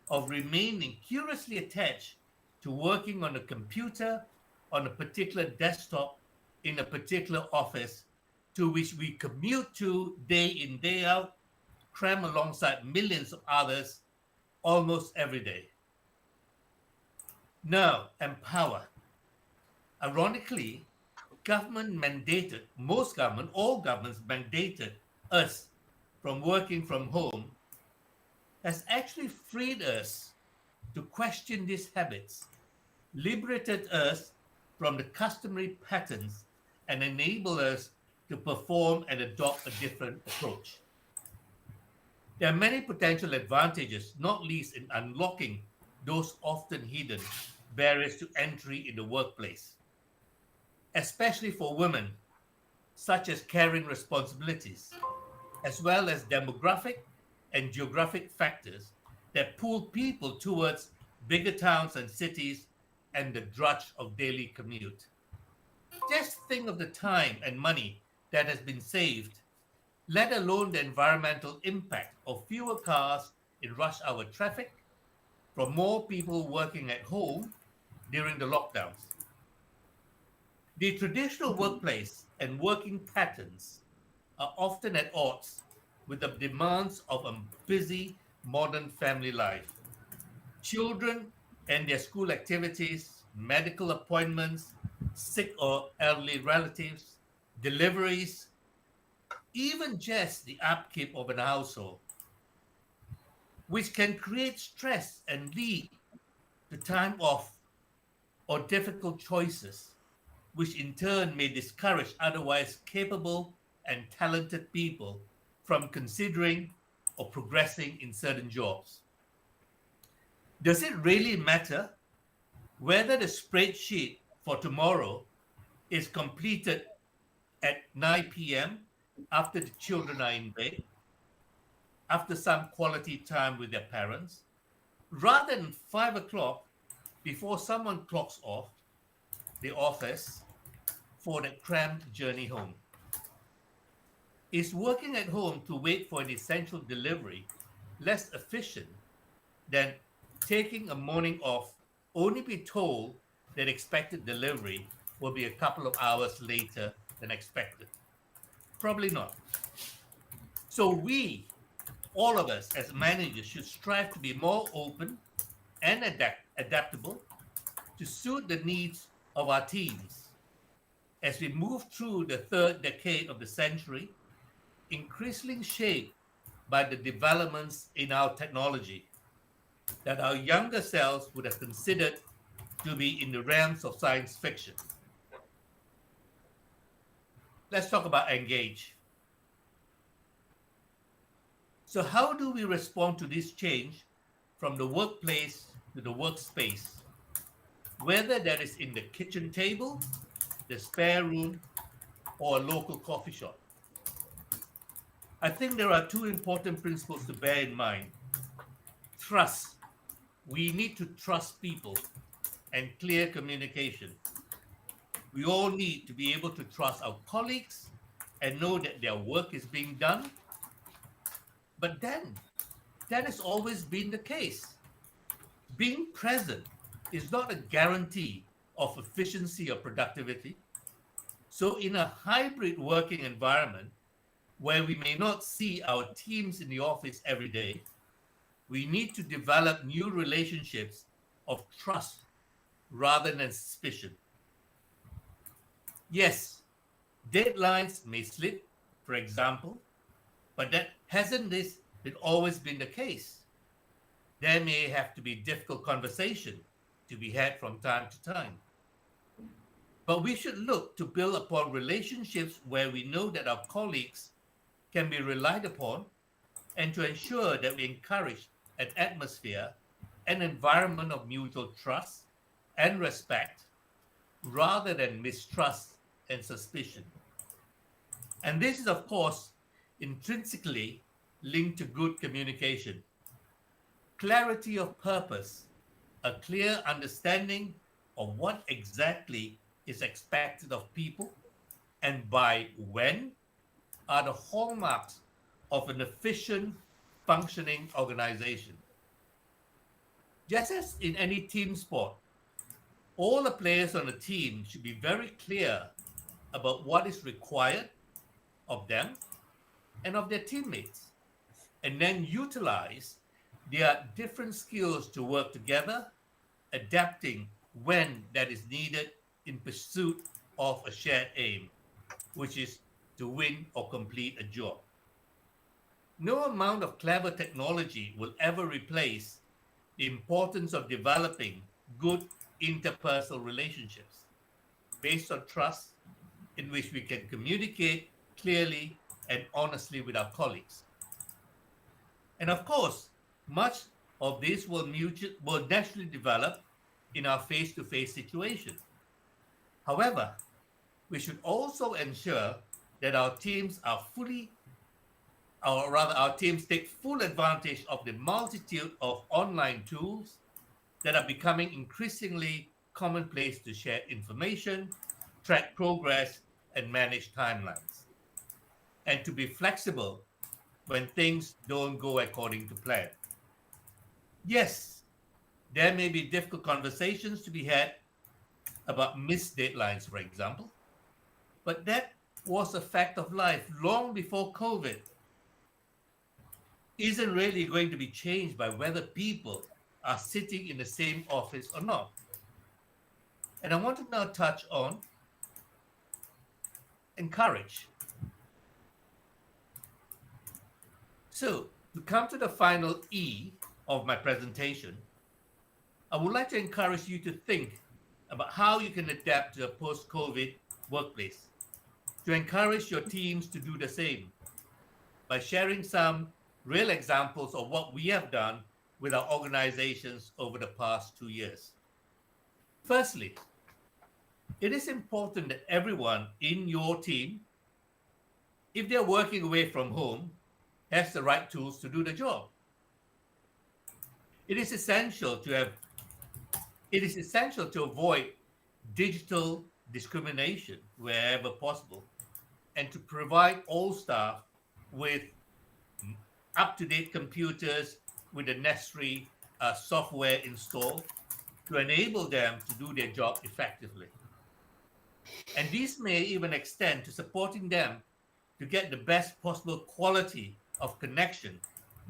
of remaining curiously attached to working on a computer, on a particular desktop, in a particular office to which we commute to day in, day out, cram alongside millions of others almost every day. Now, empower. Ironically, all governments mandated us from working from home has actually freed us to question these habits, liberated us from the customary patterns, and enable us to perform and adopt a different approach. There are many potential advantages, not least in unlocking those often hidden barriers to entry in the workplace, especially for women, such as caring responsibilities, as well as demographic and geographic factors that pull people towards bigger towns and cities and the drudge of daily commute. Just think of the time and money that has been saved, let alone the environmental impact of fewer cars in rush hour traffic, from more people working at home during the lockdowns. The traditional workplace and working patterns are often at odds with the demands of a busy modern family life. Children and their school activities, medical appointments, sick or elderly relatives, deliveries, even just the upkeep of an household, which can create stress and lead to time off or difficult choices, which in turn may discourage otherwise capable and talented people from considering or progressing in certain jobs. Does it really matter whether the spreadsheet for tomorrow is completed at 9 p.m. after the children are in bed, after some quality time with their parents, rather than 5 o'clock before someone clocks off the office for the cramped journey home? Is working at home to wait for an essential delivery less efficient than taking a morning off, only be told that expected delivery will be a couple of hours later than expected? Probably not. So we, all of us as managers, should strive to be more open and adaptable to suit the needs of our teams. As we move through the third decade of the century, increasingly shaped by the developments in our technology that our younger selves would have considered to be in the realms of science fiction. Let's talk about engage. So how do we respond to this change from the workplace to the workspace, whether that is in the kitchen table, the spare room, or a local coffee shop? I think there are two important principles to bear in mind. Trust. We need to trust people, and clear communication. We all need to be able to trust our colleagues and know that their work is being done. But then, that has always been the case. Being present is not a guarantee of efficiency or productivity. So in a hybrid working environment where we may not see our teams in the office every day, we need to develop new relationships of trust rather than suspicion. Yes, deadlines may slip, for example, but that hasn't this been always been the case. There may have to be difficult conversation to be had from time to time. But we should look to build upon relationships where we know that our colleagues can be relied upon, and to ensure that we encourage an atmosphere, an environment of mutual trust and respect, rather than mistrust and suspicion. And this is, of course, intrinsically linked to good communication. Clarity of purpose, a clear understanding of what exactly is expected of people and by when, are the hallmarks of an efficient, functioning organization. Just as in any team sport, all the players on the team should be very clear about what is required of them and of their teammates, and then utilize their different skills to work together, adapting when that is needed in pursuit of a shared aim, which is to win or complete a job. No amount of clever technology will ever replace the importance of developing good interpersonal relationships based on trust, in which we can communicate clearly and honestly with our colleagues. And of course, much of this will naturally develop in our face-to-face situation. However, we should also ensure that our teams take full advantage of the multitude of online tools that are becoming increasingly commonplace to share information, track progress, and manage timelines, and to be flexible when things don't go according to plan. Yes, there may be difficult conversations to be had about missed deadlines, for example, but that was a fact of life long before COVID. Isn't really going to be changed by whether people are sitting in the same office or not. And I want to now touch on encourage. So, to come to the final E of my presentation, I would like to encourage you to think about how you can adapt to a post-COVID workplace, to encourage your teams to do the same by sharing some real examples of what we have done with our organizations over the past 2 years. Firstly, it is important that everyone in your team, if they're working away from home, has the right tools to do the job. It is essential to avoid digital discrimination wherever possible, and to provide all staff with up-to-date computers with the necessary software installed to enable them to do their job effectively. And these may even extend to supporting them to get the best possible quality of connection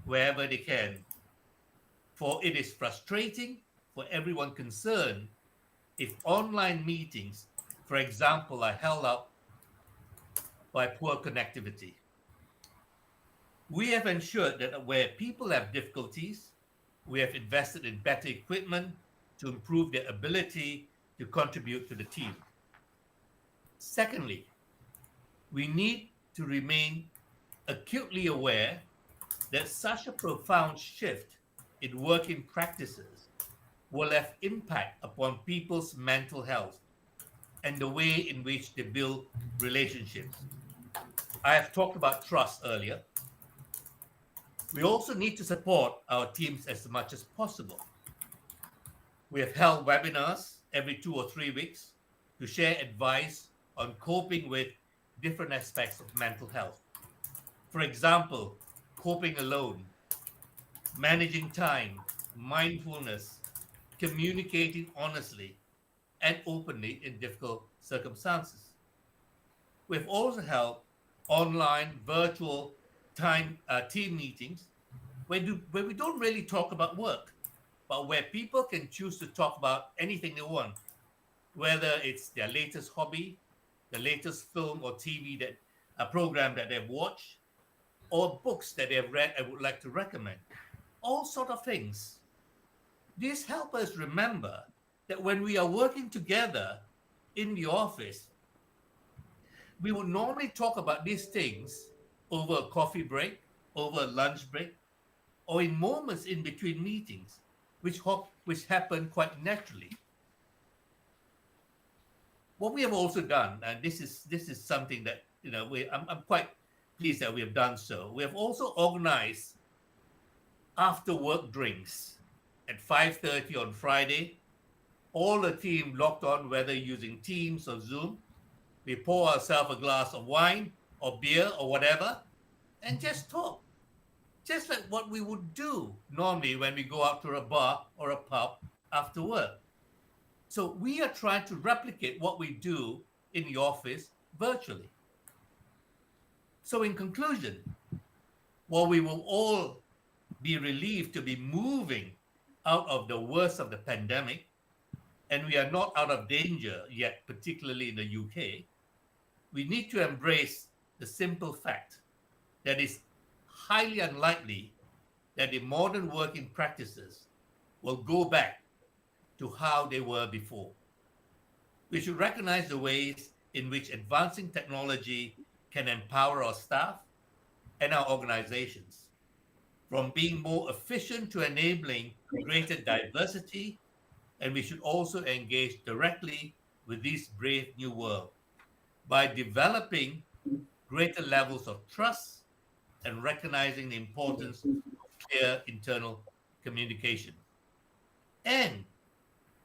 wherever they can. For it is frustrating for everyone concerned if online meetings, for example, are held up by poor connectivity. We have ensured that where people have difficulties, we have invested in better equipment to improve their ability to contribute to the team. Secondly, we need to remain acutely aware that such a profound shift in working practices will have impact upon people's mental health and the way in which they build relationships. I have talked about trust earlier. We also need to support our teams as much as possible. We have held webinars every 2 or 3 weeks to share advice on coping with different aspects of mental health. For example, coping alone, managing time, mindfulness, communicating honestly and openly in difficult circumstances. We've also held online, virtual team meetings where we don't really talk about work, but where people can choose to talk about anything they want, whether it's their latest hobby, the latest film or TV program that they've watched, or books that they've read and would like to recommend. All sort of things. These help us remember that when we are working together in the office, we would normally talk about these things over a coffee break, over a lunch break, or in moments in between meetings, which happen quite naturally. What we have also done, and this is something that I'm quite pleased that we have done so. We have also organized after-work drinks at 5:30 on Friday. All the team logged on, whether using Teams or Zoom. We pour ourselves a glass of wine or beer or whatever, and just talk. Just like what we would do normally when we go out to a bar or a pub after work. So we are trying to replicate what we do in the office virtually. So in conclusion, while we will all be relieved to be moving out of the worst of the pandemic, and we are not out of danger yet, particularly in the UK, we need to embrace the simple fact that it's highly unlikely that the modern working practices will go back to how they were before. We should recognize the ways in which advancing technology can empower our staff and our organizations, from being more efficient to enabling greater diversity, and we should also engage directly with this brave new world by developing greater levels of trust and recognizing the importance of clear internal communication. And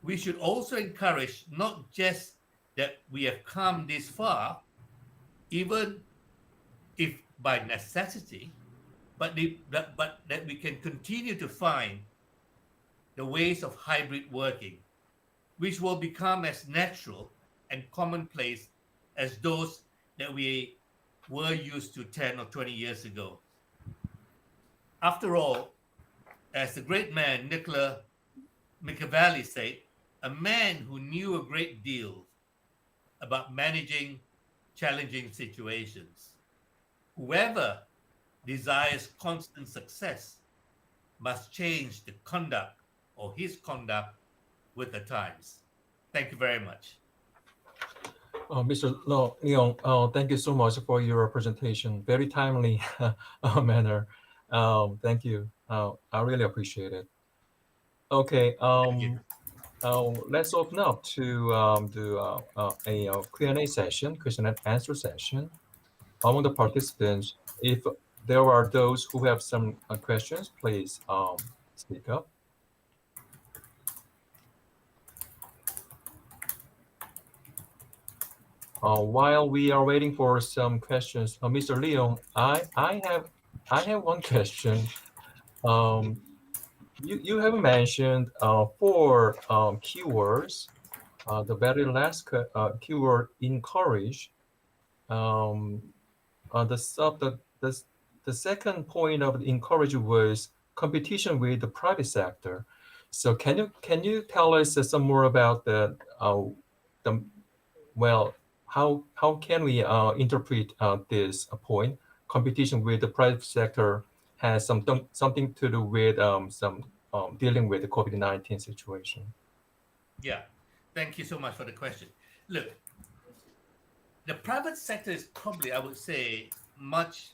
we should also encourage not just that we have come this far, even if by necessity, but that we can continue to find the ways of hybrid working, which will become as natural and commonplace as those that we were used to 10 or 20 years ago. After all, as the great man Nicola Machiavelli said, a man who knew a great deal about managing challenging situations. Whoever desires constant success must change the conduct or his conduct with the times. Thank you very much. Mr. Leong, thank you so much for your presentation. Very timely manner. Thank you. I really appreciate it. Okay. Let's open up to do a Q&A session, question and answer session. Among the participants, if there are those who have some questions, please speak up. While we are waiting for some questions, Mr. Leong, I have I have one question. You have mentioned 4 keywords. The very last keyword, encourage. The second point of encourage was competition with the private sector. So can you tell us some more about the how can we interpret this point? Competition with the private sector has something to do with dealing with the COVID-19 situation. Yeah, thank you so much for the question. Look, the private sector is probably, I would say, much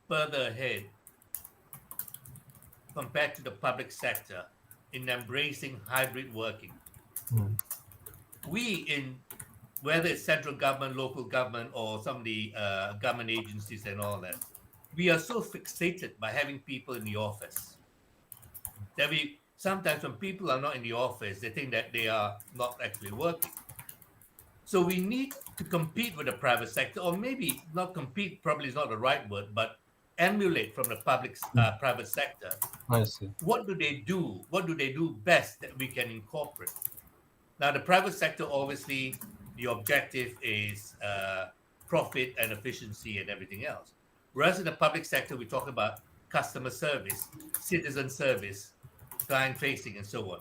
further ahead compared to the public sector in embracing hybrid working. We whether it's central government, local government, or some of the government agencies and all that, we are so fixated by having people in the office that sometimes when people are not in the office, they think that they are not actually working. So we need to compete with the private sector, or maybe not compete, probably is not the right word, but emulate from the private sector. I see. What do they do? What do they do best that we can incorporate? Now, the private sector, obviously, the objective is profit and efficiency and everything else. Whereas in the public sector, we talk about customer service, citizen service, client facing, and so on.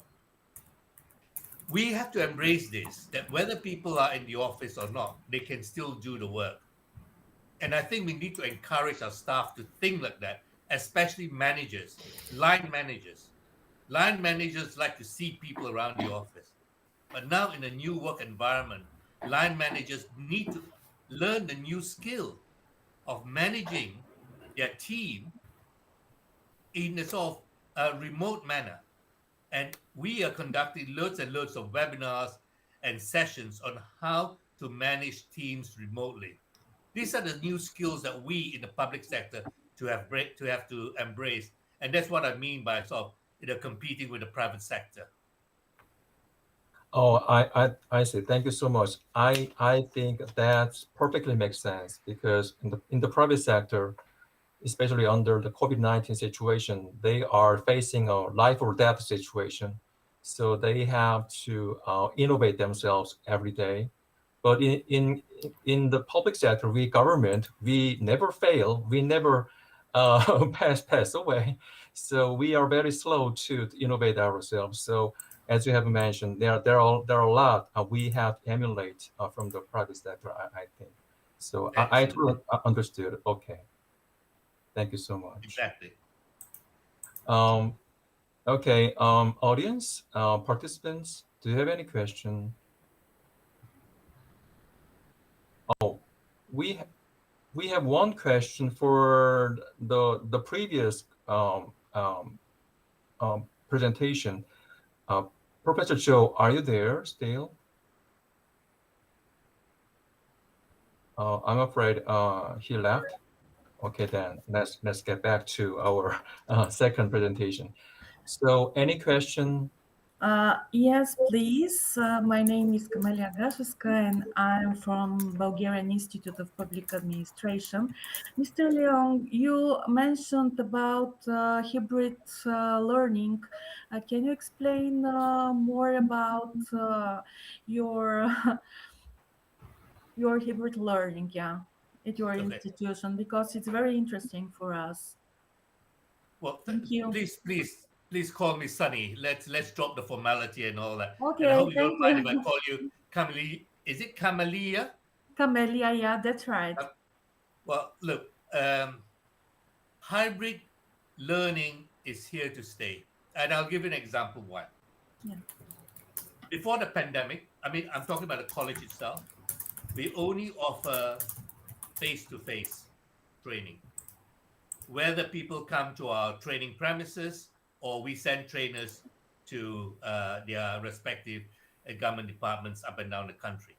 We have to embrace this, that whether people are in the office or not, they can still do the work. And I think we need to encourage our staff to think like that, especially managers, line managers. Line managers like to see people around the office. But now in a new work environment, line managers need to learn the new skill of managing their team in a sort of remote manner. And we are conducting loads and loads of webinars and sessions on how to manage teams remotely. These are the new skills that we in the public sector have to embrace. And that's what I mean by sort of competing with the private sector. Oh, I see. Thank you so much. I think that perfectly makes sense because in the private sector, especially under the COVID-19 situation, they are facing a life or death situation. So they have to innovate themselves every day. But in the public sector, government, we never fail. We never pass away. So we are very slow to innovate ourselves. So as you have mentioned, there are a lot we have to emulate from the private sector, I think. So I totally understood. Okay. Thank you so much. Exactly. Okay, audience, participants, do you have any question? Oh, we have one question for the previous presentation. Professor Cho, are you there still? I'm afraid he left. Okay, then let's get back to our second presentation. So, any question? Yes, please. My name is Kamelia Grashevska, and I'm from Bulgarian Institute of Public Administration. Mr. Leong, you mentioned about hybrid learning. Can you explain more about your hybrid learning, at your institution, because it's very interesting for us. Well, thank you. Please call me Sunny. Let's drop the formality and all that. Okay, and I hope you don't mind you. if I call you Camelia. Is it Camelia? Camelia, yeah, that's right. Well, look, hybrid learning is here to stay. And I'll give you an example why. Yeah. Before the pandemic, I'm talking about the college itself, we only offer face-to-face training. Whether people come to our training premises or we send trainers to their respective government departments up and down the country.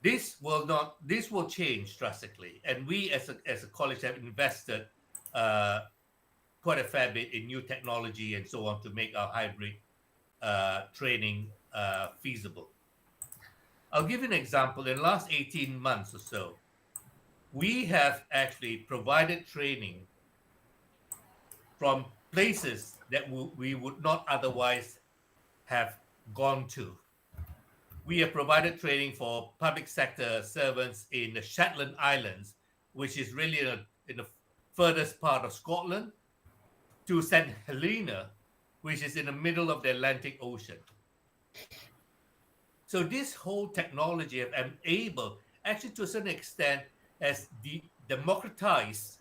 This will change drastically, and we as a college have invested quite a fair bit in new technology and so on to make our hybrid training feasible. I'll give you an example. In the last 18 months or so, we have actually provided training from places that we would not otherwise have gone to. We have provided training for public sector servants in the Shetland Islands, which is really in the furthest part of Scotland, to St. Helena, which is in the middle of the Atlantic Ocean. So this whole technology have enabled, actually to a certain extent, has democratized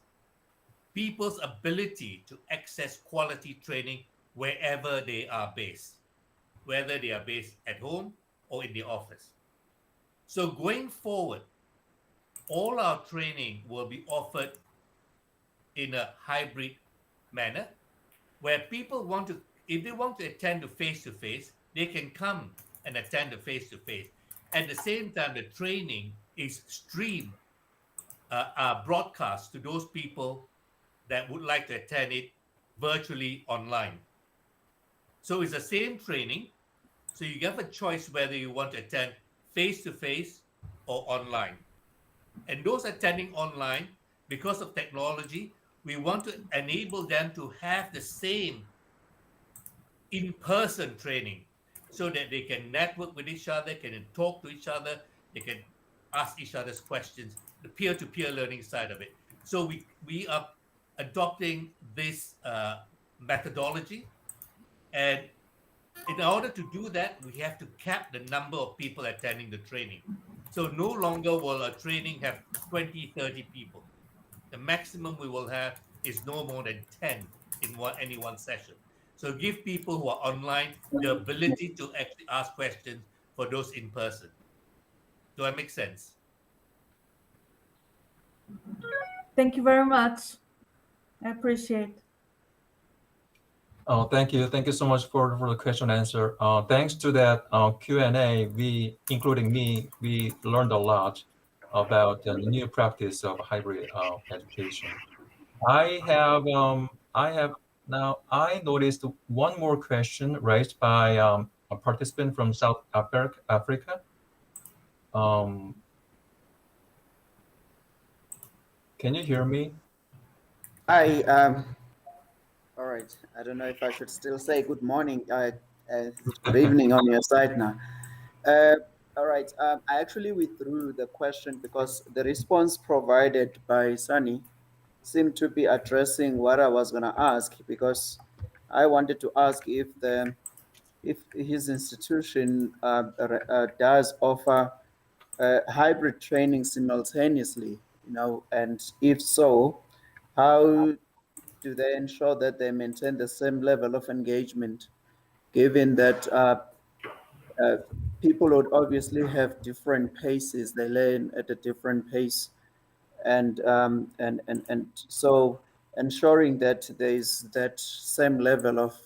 people's ability to access quality training wherever they are based, whether they are based at home or in the office. So going forward, all our training will be offered in a hybrid manner, where people want to, if they want to attend to face-to-face, they can come and attend the face-to-face. At the same time, the training is streamed, broadcast to those people that would like to attend it virtually online. So it's the same training. So you have a choice whether you want to attend face-to-face or online. And those attending online, because of technology, we want to enable them to have the same in-person training so that they can network with each other, can talk to each other, they can ask each other's questions, the peer-to-peer learning side of it. So we are adopting this methodology, and in order to do that, we have to cap the number of people attending the training. So no longer will a training have 20, 30 people. The maximum we will have is no more than 10 in any one session. So give people who are online the ability to actually ask questions for those in person. Do I make sense? Thank you very much. I appreciate. Oh, thank you. Thank you so much for the question and answer. Thanks to that Q&A, including me, we learned a lot about the new practice of hybrid education. I noticed one more question raised by a participant from South Africa. Can you hear me? Hi. All right. I don't know if I should still say good morning. Good evening on your side now. All right. I actually withdrew the question because the response provided by Sunny seemed to be addressing what I was going to ask, because I wanted to ask if his institution does offer hybrid training simultaneously, and if so, how do they ensure that they maintain the same level of engagement, given that people would obviously have different paces, they learn at a different pace, and so ensuring that there is that same level of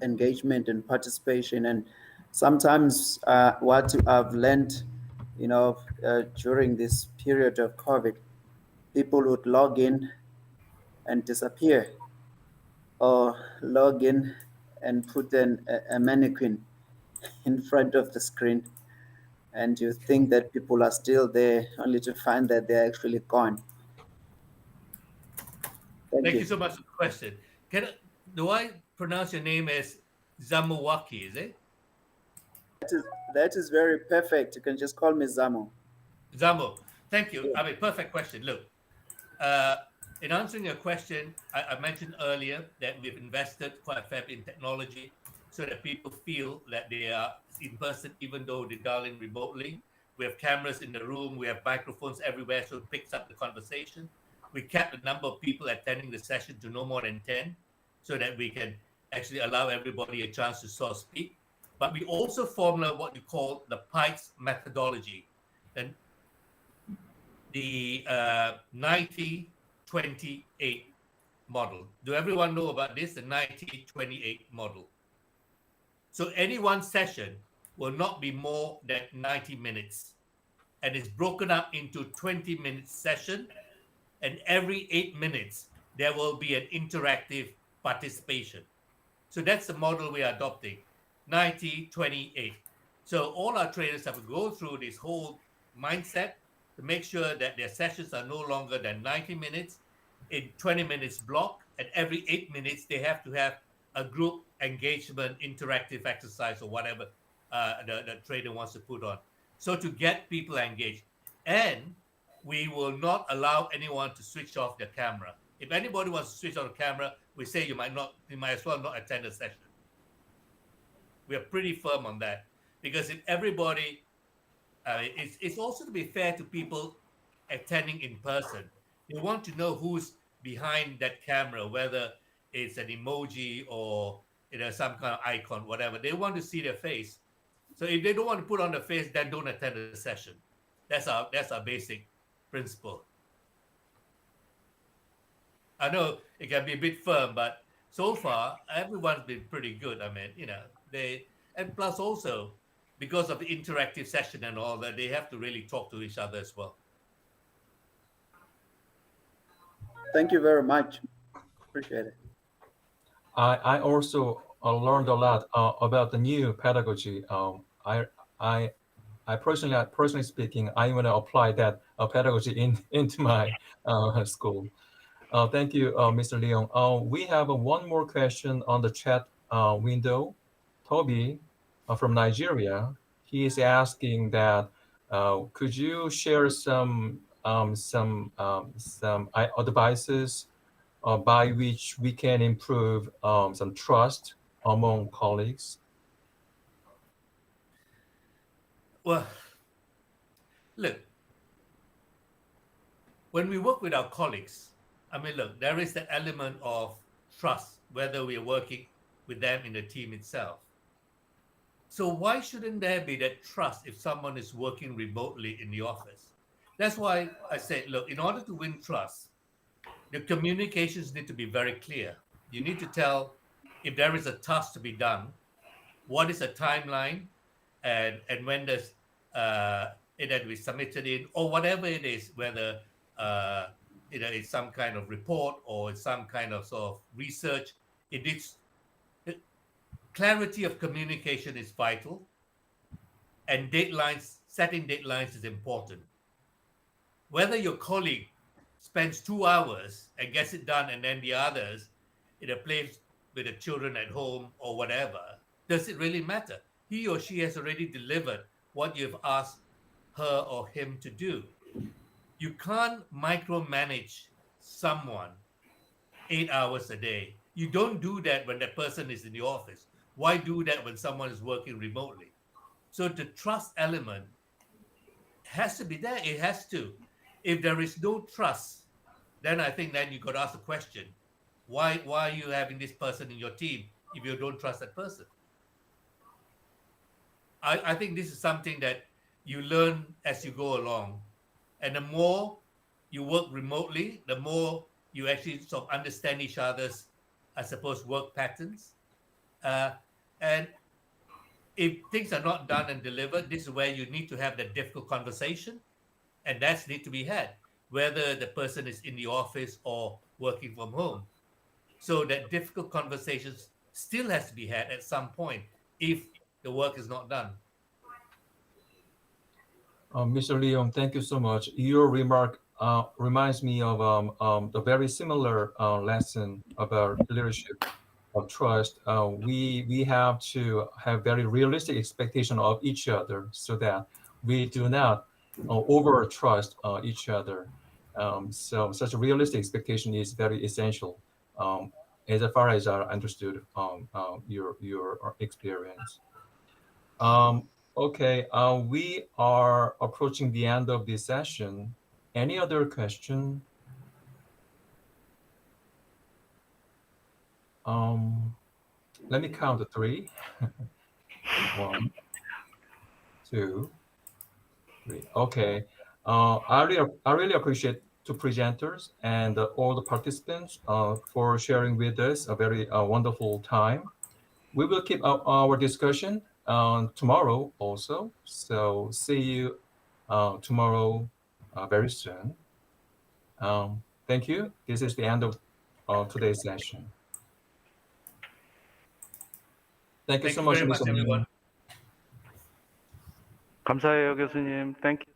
engagement and participation. And sometimes what I've learned, during this period of COVID, people would log in and disappear, or log in and put a mannequin in front of the screen, and you think that people are still there, only to find that they're actually gone. Thank you so much for the question. Do I pronounce your name as Zamuwaki, is it? That is very perfect. You can just call me Zamo. Zamo, thank you. I mean, perfect question. Look, in answering your question, I mentioned earlier that we've invested quite a fair bit in technology so that people feel that they are in person, even though they dial in remotely. We have cameras in the room. We have microphones everywhere, so it picks up the conversation. We kept the number of people attending the session to no more than 10, so that we can actually allow everybody a chance to sort of speak. But we also formulate what we call the Pikes methodology, and the 90-28 model. Do everyone know about this, the 90-28 model? So any one session will not be more than 90 minutes, and it's broken up into 20-minute session, and every 8 minutes, there will be an interactive participation. So that's the model we are adopting, 90-28. So all our trainers have to go through this whole mindset to make sure that their sessions are no longer than 90 minutes in 20 minutes block, and every 8 minutes they have to have a group engagement interactive exercise or whatever the trainer wants to put on. So to get people engaged. And we will not allow anyone to switch off their camera. If anybody wants to switch on the camera, we say you might as well not attend the session. We are pretty firm on that, because if everybody, it's also to be fair to people attending in person. They want to know who's behind that camera, whether it's an emoji or some kind of icon, whatever. They want to see their face. So if they don't want to put on the face, then don't attend the session. That's our basic principle. I know it can be a bit firm, but so far everyone's been pretty good. I mean, and plus also because of the interactive session and all that, they have to really talk to each other as well. Thank you very much. Appreciate it. I also learned a lot about the new pedagogy. I personally speaking, I want to apply that pedagogy into my school. Thank you, Mr. Leong. We have one more question on the chat window. Toby from Nigeria, he is asking that could you share some advices by which we can improve some trust among colleagues? Well, look, when we work with our colleagues, I mean, look, there is the element of trust, whether we are working with them in the team itself. So why shouldn't there be that trust if someone is working remotely in the office? That's why I say, look, in order to win trust, the communications need to be very clear. You need to tell if there is a task to be done, what is a timeline, and when does it had to be submitted in, or whatever it is, whether it's some kind of report or it's some kind of sort of research. Clarity of communication is vital, and setting deadlines is important. Whether your colleague spends 2 hours and gets it done, and then the others plays with the children at home or whatever, does it really matter? He or she has already delivered what you've asked her or him to do. You can't micromanage someone 8 hours a day. You don't do that when that person is in the office. Why do that when someone is working remotely? So the trust element has to be there. It has to. If there is no trust, then I think then you got to ask the question, why are you having this person in your team if you don't trust that person? I think this is something that you learn as you go along. And the more you work remotely, the more you actually sort of understand each other's, I suppose, work patterns. And if things are not done and delivered, this is where you need to have that difficult conversation. And that's need to be had, whether the person is in the office or working from home. So that difficult conversations still has to be had at some point if the work is not done. Mr. Leong, thank you so much. Your remark reminds me of the very similar lesson about leadership of trust. We have to have very realistic expectation of each other so that we do not over trust each other. So such a realistic expectation is very essential, as far as I understood your experience. Okay, we are approaching the end of this session. Any other question? Let me count to 3. 1, 2, 3. Okay. I really appreciate the presenters and all the participants for sharing with us a very wonderful time. We will keep up our discussion tomorrow also. So see you tomorrow very soon. Thank you. This is the end of today's session. Thank you so much, very much, Mr. everyone. 감사해요, 교수님. Thank you.